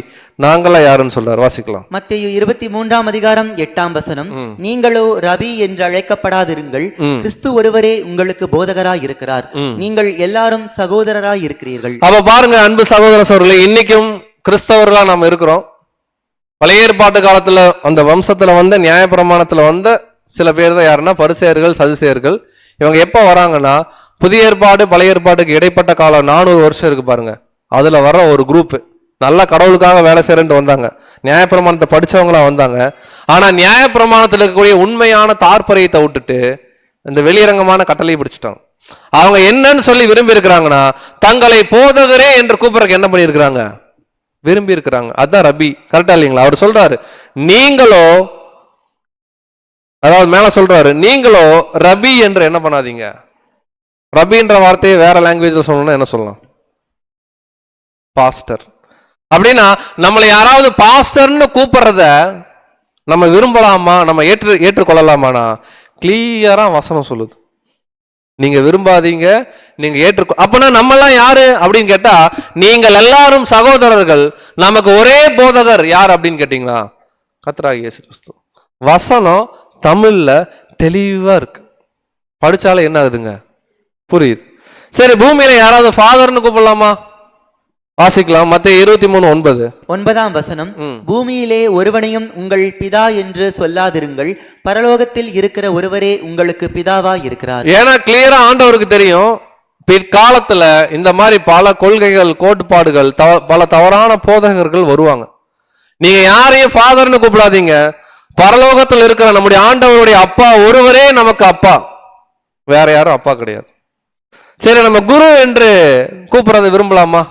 நாங்களாம் யாருன்னு சொல்றாரு. வாசிக்கலாம். மத்தேயு 23ஆம் அதிகாரம் 8ஆம் வசனம். நீங்களோ ரபி என்று அழைக்கப்படாதிருங்கள், கிறிஸ்து ஒருவரே உங்களுக்கு போதகராய் இருக்கிறார், நீங்கள் எல்லாரும் சகோதரராய் இருக்கிறீர்கள். அப்ப பாருங்க அன்பு சகோதர சகோதரர்களே, இன்னைக்கும் கிறிஸ்தவர்களா நாம இருக்கிறோம். பழைய ஏற்பாட்டு காலத்துல அந்த வம்சத்துல வந்த நியாயப்பிரமாணத்துல வந்த சில பேர் தான் யாருன்னா பரிசேயர்கள் சதுசேயர்கள். இவங்க எப்ப வராங்கன்னா, புதிய ஏற்பாடு பழைய ஏற்பாட்டுக்கு இடைப்பட்ட காலம் 400 வருஷம் இருக்கு பாருங்க. அதுல வர்ற ஒரு குரூப் நல்ல கடவுளுக்காக வேலை செய்யறேன்ட்டு வந்தாங்க, நியாயப்பிரமாணத்தை படிச்சவங்களா வந்தாங்க. ஆனா நியாயப்பிரமாணத்துல இருக்கக்கூடிய உண்மையான தாற்பரியத்தை விட்டுட்டு இந்த வெளியரங்கமான கட்டளையை பிடிச்சிட்டாங்க. அவங்க என்னன்னு சொல்லி விரும்பி இருக்கிறாங்கன்னா, தங்களை போதகரே என்று கூப்பிடுறதுக்கு என்ன பண்ணியிருக்கிறாங்க, விரும்பி இருக்கிறாங்க. அதுதான் ரபி. கரெக்டா இல்லைங்களா? அவர் சொல்றாரு, நீங்களோ, அதாவது மேல சொல்றாரு, நீங்களோ ரபி என்று என்ன பண்ணாதீங்க. ரபின்ற வார்த்தையை வேற லாங்குவேஜ்ல சொல்லணும்னா என்ன சொல்லலாம், பாஸ்டர். அப்படின்னா நம்மளை யாராவது பாஸ்டர்னு கூப்பிடுறத நம்ம விரும்பலாமா, நம்ம ஏற்றுக்கொள்ளலாமானா கிளியரா வசனம் சொல்லுது. நீங்க விரும்பாதீங்க, நீங்க ஏற்றுக்கோ. அப்பனா நம்மெல்லாம் யாரு அப்படின்னு கேட்டா, நீங்கள் எல்லாரும் சகோதரர்கள், நமக்கு ஒரே போதகர் யார் அப்படின்னு கேட்டீங்களா? கர்த்தராகிய இயேசு கிறிஸ்து. வசனம் தமிழ்ல தெளிவா இருக்கு, படிச்சாலே என்ன ஆகுதுங்க, புரியுது. சரி, பூமியில யாராவது ஃபாதர்னு கூப்பிடலாமா? வாசிக்கலாம், மத்தேயு 23:9. 9ஆம் வசனம், பூமியிலே ஒருவனையும் உங்கள் பிதா என்று சொல்லாதிருங்கள், பரலோகத்தில் இருக்கிற ஒருவரே உங்களுக்கு பிதாவா இருக்கிறார். ஏன்னா கிளியரா ஆண்டவருக்கு தெரியும், பிற்காலத்துல இந்த மாதிரி பல கொள்கைகள், கோட்பாடுகள், பல தவறான போதகர்கள் வருவாங்க. நீங்க யாரையும் ஃபாதர்னு கூப்பிடாதீங்க, பரலோகத்தில் இருக்கிற நம்முடைய ஆண்டவருடைய அப்பா ஒருவரே நமக்கு அப்பா, வேற யாரும் அப்பா கிடையாது. சரி, நம்ம குரு என்று கூப்பிடுறதை விரும்பலாமா?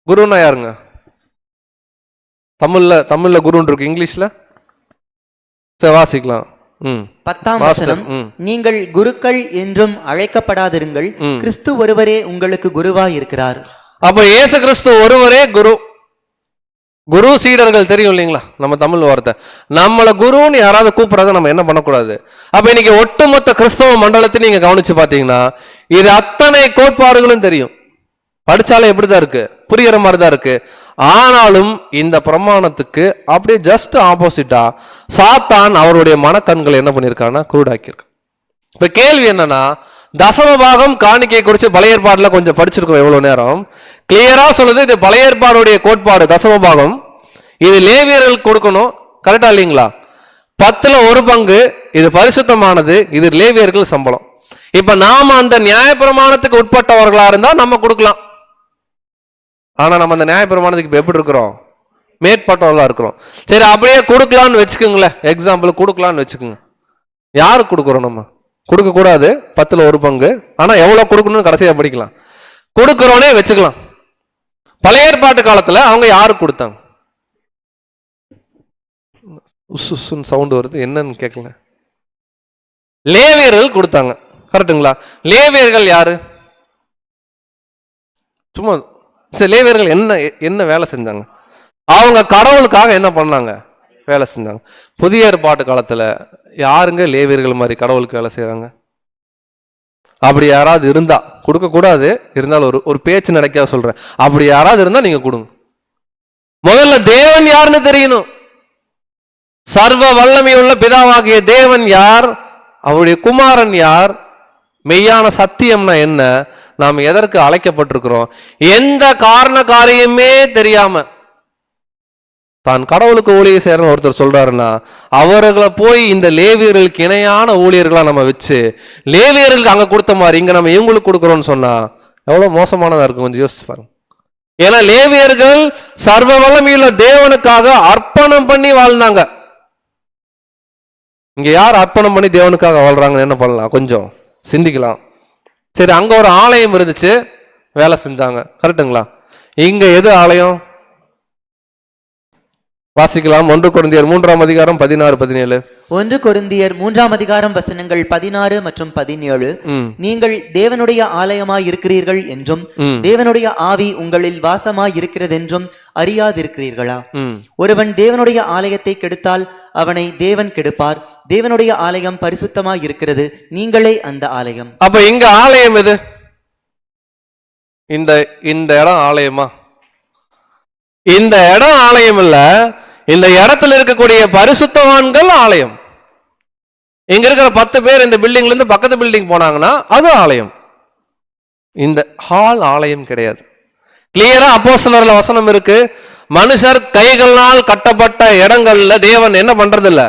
குருன்னா யாருங்க? தமிழ்ல குருன்னு இருக்கு, இங்கிலீஷ்ல சரி வாசிக்கலாம். 10ஆம் வசனம், நீங்கள் குருக்கள் என்றும் அழைக்கப்படாதிருங்கள், கிறிஸ்து ஒருவரே உங்களுக்கு குருவா இருக்கிறார். அப்ப இயேசு கிறிஸ்து ஒருவரே குரு. குரு சீடர்கள் தெரியும் இல்லைங்களா, நம்ம தமிழ் வார்த்தை. நம்மள குருன்னு யாராவது கூப்பிடாத நம்ம என்ன பண்ணக்கூடாது. அப்ப இன்னைக்கு ஒட்டுமொத்த கிறிஸ்தவ மண்டலத்தை நீங்க கவனிச்சு பாத்தீங்கன்னா இது அத்தனை கோட்பாடுகளும் தெரியும், படிச்சாலே எப்படிதான் இருக்கு, புரியுற மாதிரி தான் இருக்கு. ஆனாலும் இந்த பிரமாணத்துக்கு அப்படியே ஜஸ்ட் ஆப்போசிட்டா சாத்தான் அவருடைய மனக்கண்களை என்ன பண்ணிருக்கான்னா குருடாக்கியிருக்கு. இப்ப கேள்வி என்னன்னா, தசம பாகம் காணிக்கை குறித்து பழைய ஏற்பாடுல கொஞ்சம் படிச்சிருக்கோம் எவ்வளவு நேரம். கிளியரா சொல்லுது, இது பழைய ஏற்பாடுடைய கோட்பாடு. தசம பாகம் இது லேவியர்கள் கொடுக்கணும், கரெக்டா இல்லைங்களா? 10ல் 1 பங்கு இது பரிசுத்தமானது, இது லேவியர்கள் சம்பளம். இப்ப நாம அந்த நியாயப்பிரமாணத்துக்கு உட்பட்டவர்களா இருந்தா நம்ம கொடுக்கலாம். ஆனா நம்ம அந்த நியாயப்பிரமாணத்துக்கு இப்ப எப்படி இருக்கிறோம், மேற்பட்டவர்களா இருக்கிறோம். சரி, அப்படியே கொடுக்கலான்னு வச்சுக்கோங்களேன், எக்ஸாம்பிள் கொடுக்கலான்னு வச்சுக்கோங்க. யாருக்கு கொடுக்குறோம்? நம்ம கொடுக்க கூடாது, 10ல் 1 பங்கு. ஆனா எவ்வளவு கொடுக்கணும்னு கடைசியா படிக்கலாம். கொடுக்கிறோனே வச்சுக்கலாம். பழைய ஏற்பாட்டு காலத்துல அவங்க யாருக்கு கொடுத்தாங்க? சவுண்ட் வருது, என்னன்னு கேட்கல. லேவியர்கள் கொடுத்தாங்க, கரெக்டுங்களா? லேவியர்கள் யாரு? சும்மா லேவியர்கள் என்ன வேலை செஞ்சாங்க? அவங்க கடவுளுக்காக என்ன பண்ணாங்க? வேலை செஞ்சாங்க. புதிய ஏற்பாட்டு காலத்துல யாருங்க லேவியர்கள் மாதிரி கடவுளுக்கு வேலை செய்யறாங்க? அப்படி யாராவது இருந்தா கொடுக்க கூடாது, இருந்தாலும் ஒரு பேச்சு நடக்க சொல்றேன், அப்படி யாராவது இருந்தா நீங்க கொடுங்க. முதல்ல தேவன் யாருன்னு தெரியணும். சர்வ வல்லமையுள்ள பிதாவாகிய தேவன் யார், அவருடைய குமாரன் யார், மெய்யான சத்தியம்னா என்ன, நாம் எதற்கு அழைக்கப்பட்டிருக்கிறோம், எந்த காரண காரியமே தெரியாம தான் கடவுளுக்கு ஊழியர் செய்யறன்னு ஒருத்தர் சொல்றாருன்னா அவர்களை போய் இந்த லேவியர்களுக்கு இணையான ஊழியர்களா நம்ம வச்சு லேவியர்களுக்கு அங்க கொடுத்த மாதிரி இங்க நம்ம இவங்களுக்கு கொடுக்குறோம்னு சொன்னா எவ்வளவு மோசமானதா இருக்கும், கொஞ்சம் யோசிச்சு பாருங்க. ஏன்னா லேவியர்கள் சர்வ வல்லமையுள்ள தேவனுக்காக அர்ப்பணம் பண்ணி வாழ்ந்தாங்க. இங்க யார் அர்ப்பணம் பண்ணி தேவனுக்காக வாழ்றாங்கன்னு என்ன பண்ணலாம், கொஞ்சம் சிந்திக்கலாம். சரி, அங்க ஒரு ஆலயம் இருந்துச்சு, வேலை செஞ்சாங்க, கரெக்டுங்களா? இங்க எது ஆலயம்? வாசிக்கலாம், 1 கொரிந்தியர் 3ஆம் அதிகாரம் 16, 17. 1 கொரிந்தியர் 3ஆம் அதிகாரம் வசனங்கள் 16 மற்றும் 17. நீங்கள் தேவனுடைய ஆலயமாய் இருக்கிறீர்கள் என்றும் தேவனுடைய ஆவி உங்களில் வாசமாய் இருக்கிறதென்றும் அறியாதிருக்கிறீர்களா? ஒருவன் தேவனுடைய ஆலயத்தை கெடுத்தால் அவனை தேவன் கெடுப்பார். தேவனுடைய ஆலயம் பரிசுத்தமாய் இருக்கிறது, நீங்களே அந்த ஆலயம். அப்ப இங்க ஆலயம் எது? இந்த இடம் ஆலயமா? இந்த இடம் ஆலயம் இல்ல, இந்த இடத்துல இருக்கக்கூடிய பரிசுத்தவான்கள் ஆலயம். இங்க இருக்கிற 10 பேர் இந்த பில்டிங்ல இருந்து பக்கத்து பில்டிங் போனாங்கன்னா அது ஆலயம். இந்த ஹால் ஆலயம் கிடையாது. கிளியரா அப்போஸ்தலர்ல வசனம் இருக்கு, மனுஷர் கைகளால் கட்டப்பட்ட இடங்கள்ல தேவன் என்ன பண்றது இல்ல.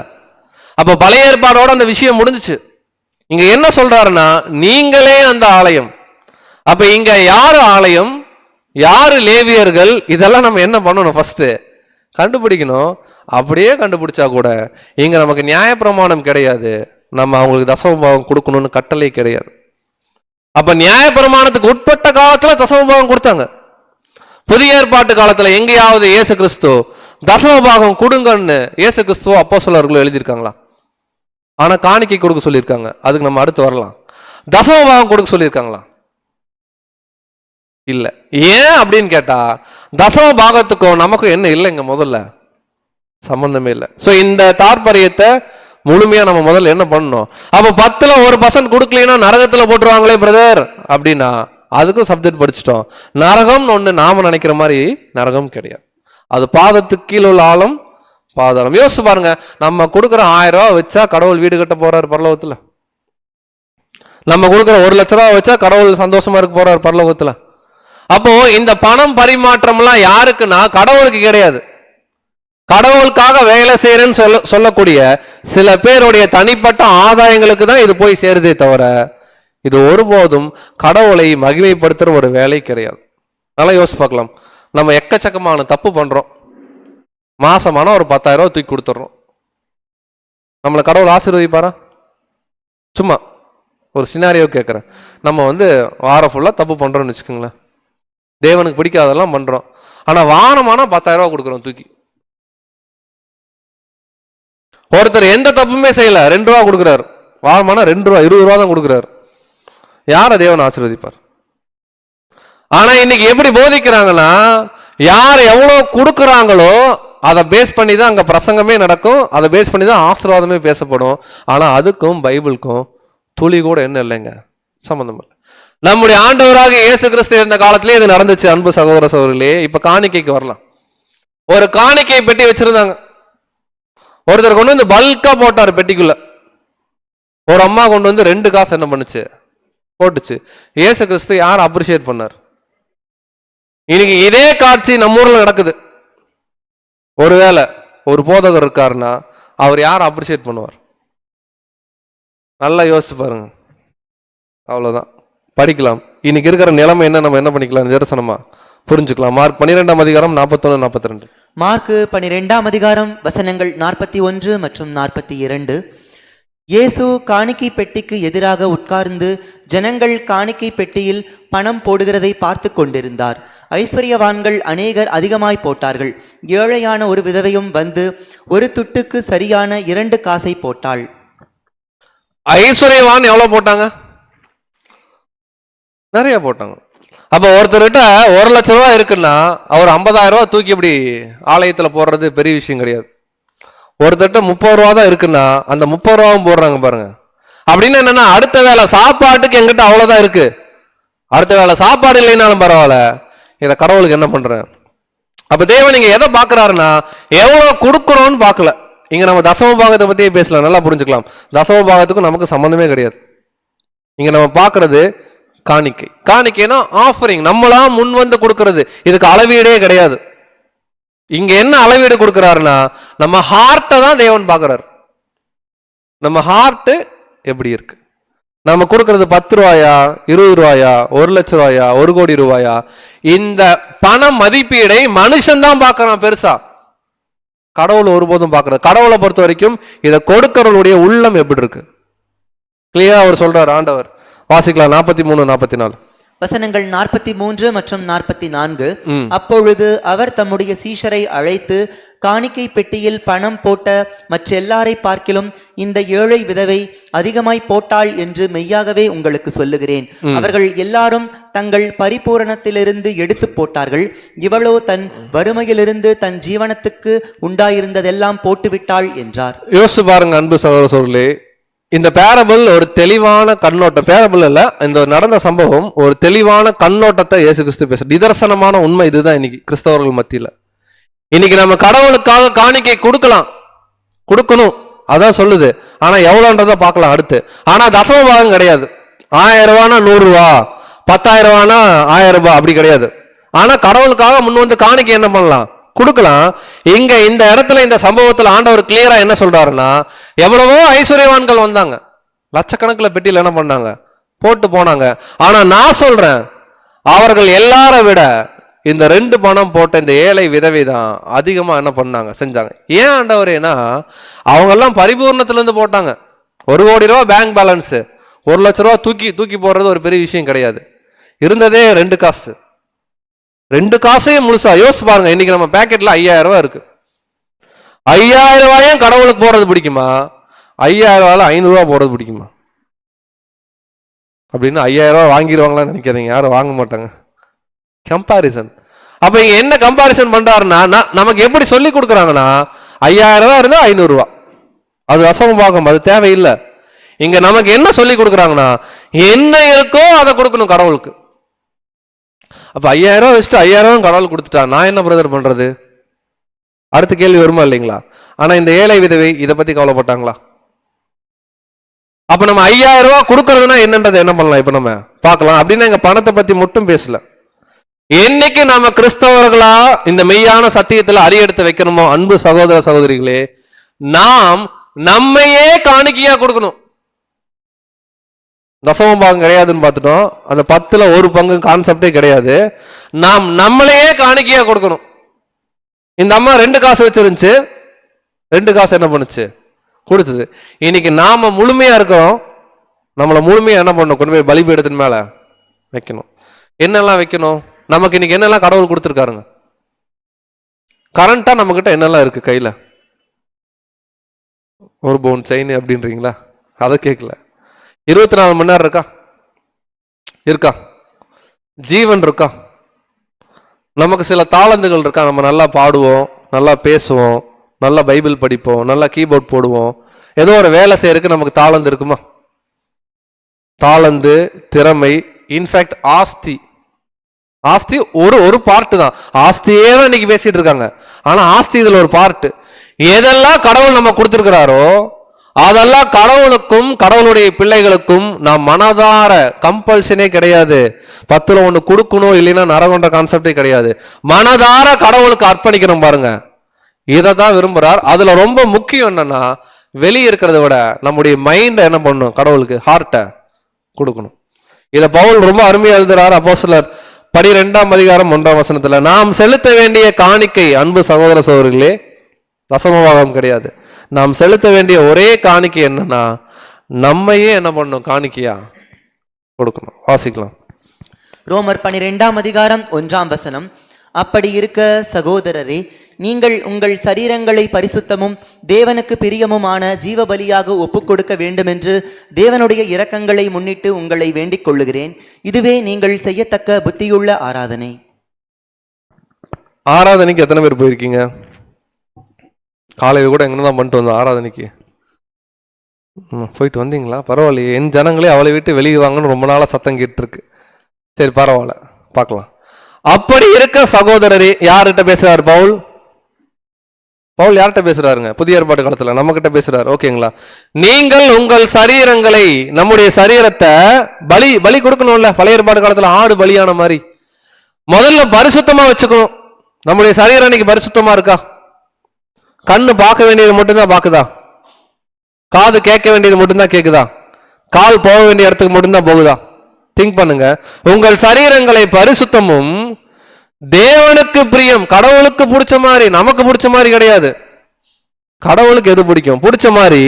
அப்ப பழைய ஏற்பாடோட அந்த விஷயம் முடிஞ்சுச்சு. இங்க என்ன சொல்றாருன்னா நீங்களே அந்த ஆலயம். அப்ப இங்க யாரு ஆலயம், யாரு லேவியர்கள், இதெல்லாம் நம்ம என்ன பண்ணணும், ஃபர்ஸ்ட் கண்டுபிடிக்கணும். அப்படியே கண்டுபிடிச்சா கூட இங்க நமக்கு நியாயப்பிரமாணம் கிடையாது, நம்ம அவங்களுக்கு தசமபாகம் கொடுக்கணும்னு கட்டளை கிடையாது. அப்ப நியாயப்பிரமாணத்துக்கு உட்பட்ட காலத்துல தசமபாகம் கொடுத்தாங்க. புதிய ஏற்பாட்டு காலத்துல எங்கேயாவது இயேசு கிறிஸ்து தசமபாகம் கொடுங்கன்னு இயேசு கிறிஸ்துவோ அப்போஸ்தலர்களோ எழுதியிருக்காங்களா? ஆனா காணிக்கை கொடுக்க சொல்லியிருக்காங்க, அதுக்கு நம்ம அடுத்து வரலாம். தசமபாகம் கொடுக்க சொல்லியிருக்காங்களா? இல்ல. ஏன் அப்படின்னு கேட்டா தசம பாகத்துக்கும் நமக்கும் என்ன இல்லைங்க, முதல்ல சம்பந்தமே இல்லை. சோ இந்த தாற்பயத்தை முழுமையா நம்ம முதல்ல என்ன பண்ணணும்? அப்ப 10ல் 1% கொடுக்கலன்னா நரகத்துல போட்டுருவாங்களே பிரதர் அப்படின்னா, அதுக்கும் சப்ஜெக்ட் படிச்சுட்டோம். நரகம்னு ஒண்ணு நாம நினைக்கிற மாதிரி நரகம் கிடையாது. அது பாதத்துக்கு கீழே உள்ள ஆழம் பாதாளம். யோசிச்சு பாருங்க, நம்ம கொடுக்குற 1000 ரூபாய் வச்சா கடவுள் வீடு கட்ட போறாரு பரலோகத்துல. நம்ம கொடுக்குற 1 லட்ச ரூபாய் வச்சா கடவுள் சந்தோஷமா இருக்க போறாரு பரலோகத்துல. அப்போ இந்த பணம் பரிமாற்றம் எல்லாம் யாருக்குன்னா கடவுளுக்கு கிடையாது. கடவுளுக்காக வேலை செய்யறேன்னு சொல்லக்கூடிய சில பேருடைய தனிப்பட்ட ஆதாயங்களுக்கு தான் இது போய் சேருதே தவிர, இது ஒருபோதும் கடவுளை மகிமைப்படுத்துற ஒரு வேலை கிடையாது. நல்லா யோசிச்சு பார்க்கலாம். நம்ம எக்கச்சக்கமான தப்பு பண்றோம். மாசமான ஒரு 10,000 ரூபாய் தூக்கி கொடுத்துட்றோம். நம்மளை கடவுள் ஆசீர்வதிப்பாரா? சும்மா ஒரு சினாரியோ கேட்குறேன். நம்ம வாரம் ஃபுல்லாக தப்பு பண்ணுறோம்னு வச்சுக்கோங்களேன். தேவனுக்கு பிடிக்காதெல்லாம் பண்ணுறோம். ஆனால் வாரமான 10,000 ரூபா கொடுக்குறோம் தூக்கி. ஒருத்தர் எந்த தப்புமே செய்யல, 2 ரூபா கொடுக்குறாரு. வாரமான 2 ரூபா 20 ரூபா தான் கொடுக்குறாரு. யாரை தேவன் ஆசீர்வதிப்பார்? ஆனா இன்னைக்கு எப்படி போதிக்கிறாங்கன்னா, யார் எவ்வளோ கொடுக்குறாங்களோ அதை பேஸ் பண்ணி தான் அங்கே பிரசங்கமே நடக்கும். அதை பேஸ் பண்ணி தான் ஆசீர்வாதமே பேசப்படும். ஆனால் அதுக்கும் பைபிளுக்கும் துளி கூட என்ன இல்லைங்க, சம்பந்தம் இல்லை. நம்முடைய ஆண்டவராக இயேசு கிறிஸ்து இருந்த காலத்திலே இது நடந்துச்சு. அன்பு சகோதர சகோதரிகளே, இப்ப காணிக்கைக்கு வரலாம். ஒரு காணிக்கை பெட்டி வச்சிருந்தாங்க. ஒருத்தர் கொண்டு வந்து பல்கா போட்டார் பெட்டிக்குள்ள. ஒரு அம்மா கொண்டு வந்து 2 காசு என்ன பண்ணுச்சு, போட்டுச்சு. இயேசு கிறிஸ்து யார் அப்ரிஷியேட் பண்ணார்? இன்னைக்கு இதே காட்சி நம்ம ஊர்ல நடக்குது. ஒருவேளை ஒரு போதகர் இருக்காருன்னா அவர் யார் அப்ரிஷியேட் பண்ணுவார்? நல்லா யோசிச்சு பாருங்க. அவ்வளவுதான். படிக்கலாம். இன்னைக்கு இருக்கிற நிலைமை என்ன, நம்ம என்ன பண்ணிக்கலாம் நிதர்சனமா புரிஞ்சுக்கலாம். மார்க் 12ஆம் அதிகாரம் 41, 42. மார்க் 12ஆம் அதிகாரம் வசனங்கள் 41 மற்றும் 42. இயேசு காணிக்கை பெட்டிக்கு எதிராக உட்கார்ந்து ஜனங்கள் காணிக்கை பெட்டியில் பணம் போடுகிறதை பார்த்து கொண்டிருந்தார். ஐஸ்வர்யவான்கள் அநேகர் அதிகமாய் போட்டார்கள். ஏழையான ஒரு விதவையும் வந்து ஒரு துட்டுக்கு சரியான 2 காசை போட்டாள். ஐஸ்வர்யவான் எவ்வளவு போட்டாங்க? நிறைய போட்டாங்க. அப்ப ஒருத்தர்கிட்ட 1 லட்ச ரூபாய் இருக்குன்னா அவர் 50,000 ரூபாய் தூக்கி இப்படி ஆலயத்துல போடுறது பெரிய விஷயம் கிடையாது. ஒருத்தர்கிட்ட 30 ரூபா தான் இருக்குன்னா அந்த 30 ரூபாவும் போடுறாங்க பாருங்க. அப்படின்னு என்னன்னா, அடுத்த வேளை சாப்பாட்டுக்கு எங்கிட்ட அவ்வளவுதான் இருக்கு, அடுத்த வேளை சாப்பாடு இல்லைனாலும் பரவாயில்ல, இதை கடவுளுக்கு என்ன பண்றேன். அப்ப தேவன் நீங்க எதை பாக்குறாருன்னா, எவ்வளவு கொடுக்குறோம்னு பார்க்கல. இங்க நம்ம தசம பாகத்தை பத்தியே பேசலாம், நல்லா புரிஞ்சுக்கலாம். தசம பாகத்துக்கும் நமக்கு சம்பந்தமே கிடையாது. இங்க நம்ம பாக்குறது காணிக்கை. காணிக்கைனா ஆஃபரிங், நம்மளா முன் வந்து கொடுக்கறது. இதுக்கு அளவீடே கிடையாது. இங்க என்ன அளவீடு கொடுக்கிறாருன்னா, நம்ம ஹார்ட்டை தான் தேவன் பார்க்கிறார். நம்ம ஹார்ட் எப்படி இருக்கு, நம்ம கொடுக்கறது 10 ரூபாயா 20 ரூபாயா 1 லட்ச ரூபாயா 1 கோடி ரூபாயா, இந்த பண மதிப்பீடை மனுஷன் தான் பார்க்கறான் பெருசா. கடவுள் ஒருபோதும் பார்க்கறது. கடவுளை பொறுத்த வரைக்கும் இதை கொடுக்கிறவருடைய உள்ளம் எப்படி இருக்கு கிளியரா அவர் சொல்றார் ஆண்டவர். வாசிக்கலாம் 43, 44 வசனங்கள் 43 மற்றும் 44. அப்பொழுது அவர் தம்முடைய சீஷரை அழைத்து, காணிக்கை பெட்டியில் பணம் போட்ட மற்றெல்லாரை பார்க்கிலும் இந்த ஏழை விதவை அதிகமாய் போட்டாள் என்று மெய்யாகவே உங்களுக்கு சொல்லுகிறேன். அவர்கள் எல்லாரும் தங்கள் பரிபூரணத்திலிருந்து எடுத்து போட்டார்கள். இவளோ தன் வறுமையிலிருந்து தன் ஜீவனத்துக்கு உண்டாயிருந்ததெல்லாம் போட்டுவிட்டாள் என்றார். யோசிச்சு பாருங்க அன்பு சகோதர சகோதரிகளே, இந்த பேரபிள் ஒரு தெளிவான கண்ணோட்டம். பேரபிள் இல்ல, இந்த நடந்த சம்பவம் ஒரு தெளிவான கண்ணோட்டத்தை இயேசு கிறிஸ்து பேச. நிதர்சனமான உண்மை இதுதான் இன்னைக்கு கிறிஸ்தவர்கள் மத்தியில. இன்னைக்கு நம்ம கடவுளுக்காக காணிக்கை கொடுக்கணும் அதான் சொல்லுது. ஆனா எவ்வளவுன்றத பார்க்கலாம் அடுத்து. ஆனா தசம பாகம் கிடையாது. 1000 ரூபானா 100 ரூபா, 10,000 ரூபானா 1000 ரூபாய் அப்படி கிடையாது. ஆனா கடவுளுக்காக முன் வந்து காணிக்கை என்ன பண்ணலாம், கொடுக்கலாம். இங்க இந்த இடத்துல இந்த சம்பவத்துல ஆண்டவர் கிளியரா என்ன சொல்றாருன்னா, எவ்வளவோ ஐஸ்வர்யவான்கள் வந்தாங்க, லட்சக்கணக்கில் பெட்டியில் என்ன பண்ணாங்க, போட்டு போனாங்க. ஆனா நான் சொல்றேன், அவர்கள் எல்லாரை விட இந்த 2 பணம் போட்ட இந்த ஏழை விதவை தான் அதிகமா என்ன பண்ணாங்க, செஞ்சாங்க. ஏன் ஆண்டவரேனா, அவங்க எல்லாம் பரிபூர்ணத்துல இருந்து போட்டாங்க. 1 கோடி ரூபா பேங்க் பேலன்ஸ், 1 லட்ச ரூபா தூக்கி போடுறது ஒரு பெரிய விஷயம் கிடையாது. இருந்ததே 2 காசு, 2 காசையும் முழுசா யோசிச்சு பாருங்க. இன்னைக்கு நம்ம பேக்கெட்ல 5000 ரூபாய் இருக்கு. 5000 ரூபாயும் கடவுளுக்கு போடுறது பிடிக்குமா, 5000 ரூபாயில 500 ரூபாய் போடுறது பிடிக்குமா? அப்படின்னு 5000 ரூபாய் வாங்கிடுவாங்களான்னு நினைக்காதீங்க, யாரும் வாங்க மாட்டாங்க. கம்பாரிசன். அப்ப இங்க என்ன கம்பாரிசன் பண்றாருன்னா, நமக்கு எப்படி சொல்லி கொடுக்குறாங்கன்னா, 5000 ரூபாய் இருந்தா 500 ரூபாய், அது அசமபாகம், அது தேவையில்லை. இங்க நமக்கு என்ன சொல்லி கொடுக்குறாங்கன்னா, என்ன இருக்கோ அதை கொடுக்கணும் கடவுளுக்கு. அப்ப 5000 வச்சுட்டு 5000 கடவுள் கொடுத்துட்டா நான் என்ன பிரதர் பண்றது? அடுத்த கேள்வி வருமா இல்லைங்களா? ஆனா இந்த ஏழை விதவை இதை பத்தி கவலைப்பட்டாங்களா? அப்ப நம்ம 5000 கொடுக்கறதுனா என்னன்றதை என்ன பண்ணலாம் இப்ப நம்ம பார்க்கலாம். அப்படின்னா எங்க பணத்தை பத்தி மட்டும் பேசல. என்னைக்கு நாம கிறிஸ்தவர்களா இந்த மெய்யான சத்தியத்துல அடியெடுத்து வைக்கணுமோ, அன்பு சகோதர சகோதரிகளே, நாம் நம்மையே காணிக்கையா கொடுக்கணும். தசம பாகம் கிடையாதுன்னு பார்த்துட்டோம். அந்த 10ல் 1 பங்கு கான்செப்டே கிடையாது. நாம் நம்மளையே காணிக்கையா கொடுக்கணும். இந்த அம்மா 2 காசு வச்சிருந்துச்சு, 2 காசு என்ன பண்ணுச்சு? கொடுத்தது. இன்னைக்கு நாம முழுமையா இருக்கிறோம். நம்மளை முழுமையா என்ன பண்ணணும்? கொண்டு போய் பலிபீடத்தின் மேல வைக்கணும். என்னெல்லாம் வைக்கணும்? நமக்கு இன்னைக்கு என்னெல்லாம் கடவுள் கொடுத்துருக்காருங்க? கரண்டா நம்ம கிட்ட என்னெல்லாம் இருக்கு கையில? 1 பவுன் செயின் அப்படின்றீங்களா? அதை கேட்கல. 24 மணி நேரம் இருக்கா? இருக்கா? ஜீவன் இருக்கா? நமக்கு சில தாளந்துகள் இருக்கா? நம்ம நல்லா பாடுவோம், நல்லா பேசுவோம், நல்லா பைபிள் படிப்போம், நல்லா கீபோர்ட் போடுவோம். ஏதோ ஒரு வேலை செய்யறதுக்கு நமக்கு தாளந்து இருக்குமா? தாளந்து, திறமை, இன்ஃபேக்ட் ஆஸ்தி. ஆஸ்தி ஒரு பார்ட்டு தான். ஆஸ்தியே தான் இன்னைக்கு பேசிட்டு இருக்காங்க. ஆனா ஆஸ்தி இதுல ஒரு பார்ட்டு. எதெல்லாம் கடவுள் நம்ம கொடுத்திருக்கிறாரோ அதெல்லாம் கடவுளுக்கும் கடவுளுடைய பிள்ளைகளுக்கும் நாம் மனதார, கம்பல்ஷனே கிடையாது. 10ல் 1 கொடுக்கணும் இல்லைன்னா நரகன்ற கான்செப்டே கிடையாது. மனதார கடவுளுக்கு அர்ப்பணிக்கணும் பாருங்க. இதை தான் விரும்புறார். அதுல ரொம்ப முக்கியம் என்னன்னா, வெளியே இருக்கிறத விட நம்முடைய மைண்டை என்ன பண்ணணும்? கடவுளுக்கு ஹார்ட்டை கொடுக்கணும். இதை பவுல் ரொம்ப அருமையா எழுதுறார். அப்போஸ்தலர் 12ஆம் அதிகாரம் 1ஆம் வசனத்துல, நாம் செலுத்த வேண்டிய காணிக்கை, அன்பு சகோதர சகோதரிகளே, தசமபாகம் கிடையாது. நாம் செலுத்த வேண்டிய ஒரே காணிக்கை என்னன்னா, நம்மையே என்ன பண்ணணும்? காணிக்கையா கொடுக்கணும். வாசிக்கலாம். ரோமர் 12ஆம் அதிகாரம் 1ஆம் வசனம். அப்படி இருக்க சகோதரரே, நீங்கள் உங்கள் சரீரங்களை பரிசுத்தமும் தேவனுக்கு பிரியமுமான ஜீவ பலியாக ஒப்புக் கொடுக்க வேண்டுமென்று தேவனுடைய இரக்கங்களை முன்னிட்டு உங்களை வேண்டிக் கொள்ளுகிறேன். இதுவே நீங்கள் செய்யத்தக்க புத்தியுள்ள ஆராதனை. ஆராதனைக்கு எத்தனை பேர் போயிருக்கீங்க? காலையில் கூட எங்கதான் பண்ணிட்டு வந்தோம் ஆராதனைக்கு. போயிட்டு வந்தீங்களா? பரவாயில்லையே. என் ஜனங்களே அவளை விட்டு வெளியே வாங்கன்னு ரொம்ப நாளா சத்தம் கேட்டு இருக்கு. சரி, பரவாயில்ல, பார்க்கலாம். அப்படி இருக்க சகோதரரே, யார்கிட்ட பேசுறாரு பவுல்? பவுல் யார்கிட்ட பேசுறாருங்க? புதிய ஏற்பாட்டு காலத்துல நம்ம கிட்ட பேசுறாரு. ஓகேங்களா? நீங்கள் உங்கள் சரீரங்களை, நம்முடைய சரீரத்தை பலி கொடுக்கணும்ல. பழைய ஏற்பாட்டு காலத்துல ஆடு பலியான மாதிரி முதல்ல பரிசுத்தமா வச்சுக்கணும். நம்முடைய சரீரம் இன்னைக்கு பரிசுத்தமா இருக்கா? கண்ணு பார்க்க வேண்டியது மட்டும்தான் பார்க்குதா? காது கேட்க வேண்டியது மட்டும்தான் கேட்குதா? கால் போக வேண்டிய இடத்துக்கு மட்டும்தான் போகுதா? திங்க் பண்ணுங்க. உங்கள் சரீரங்களை பரிசுத்தமும் தேவனுக்கு பிரியம், கடவுளுக்கு பிடிச்ச மாதிரி, நமக்கு பிடிச்ச மாதிரி கிடையாது. கடவுளுக்கு எது பிடிக்கும்? பிடிச்ச மாதிரி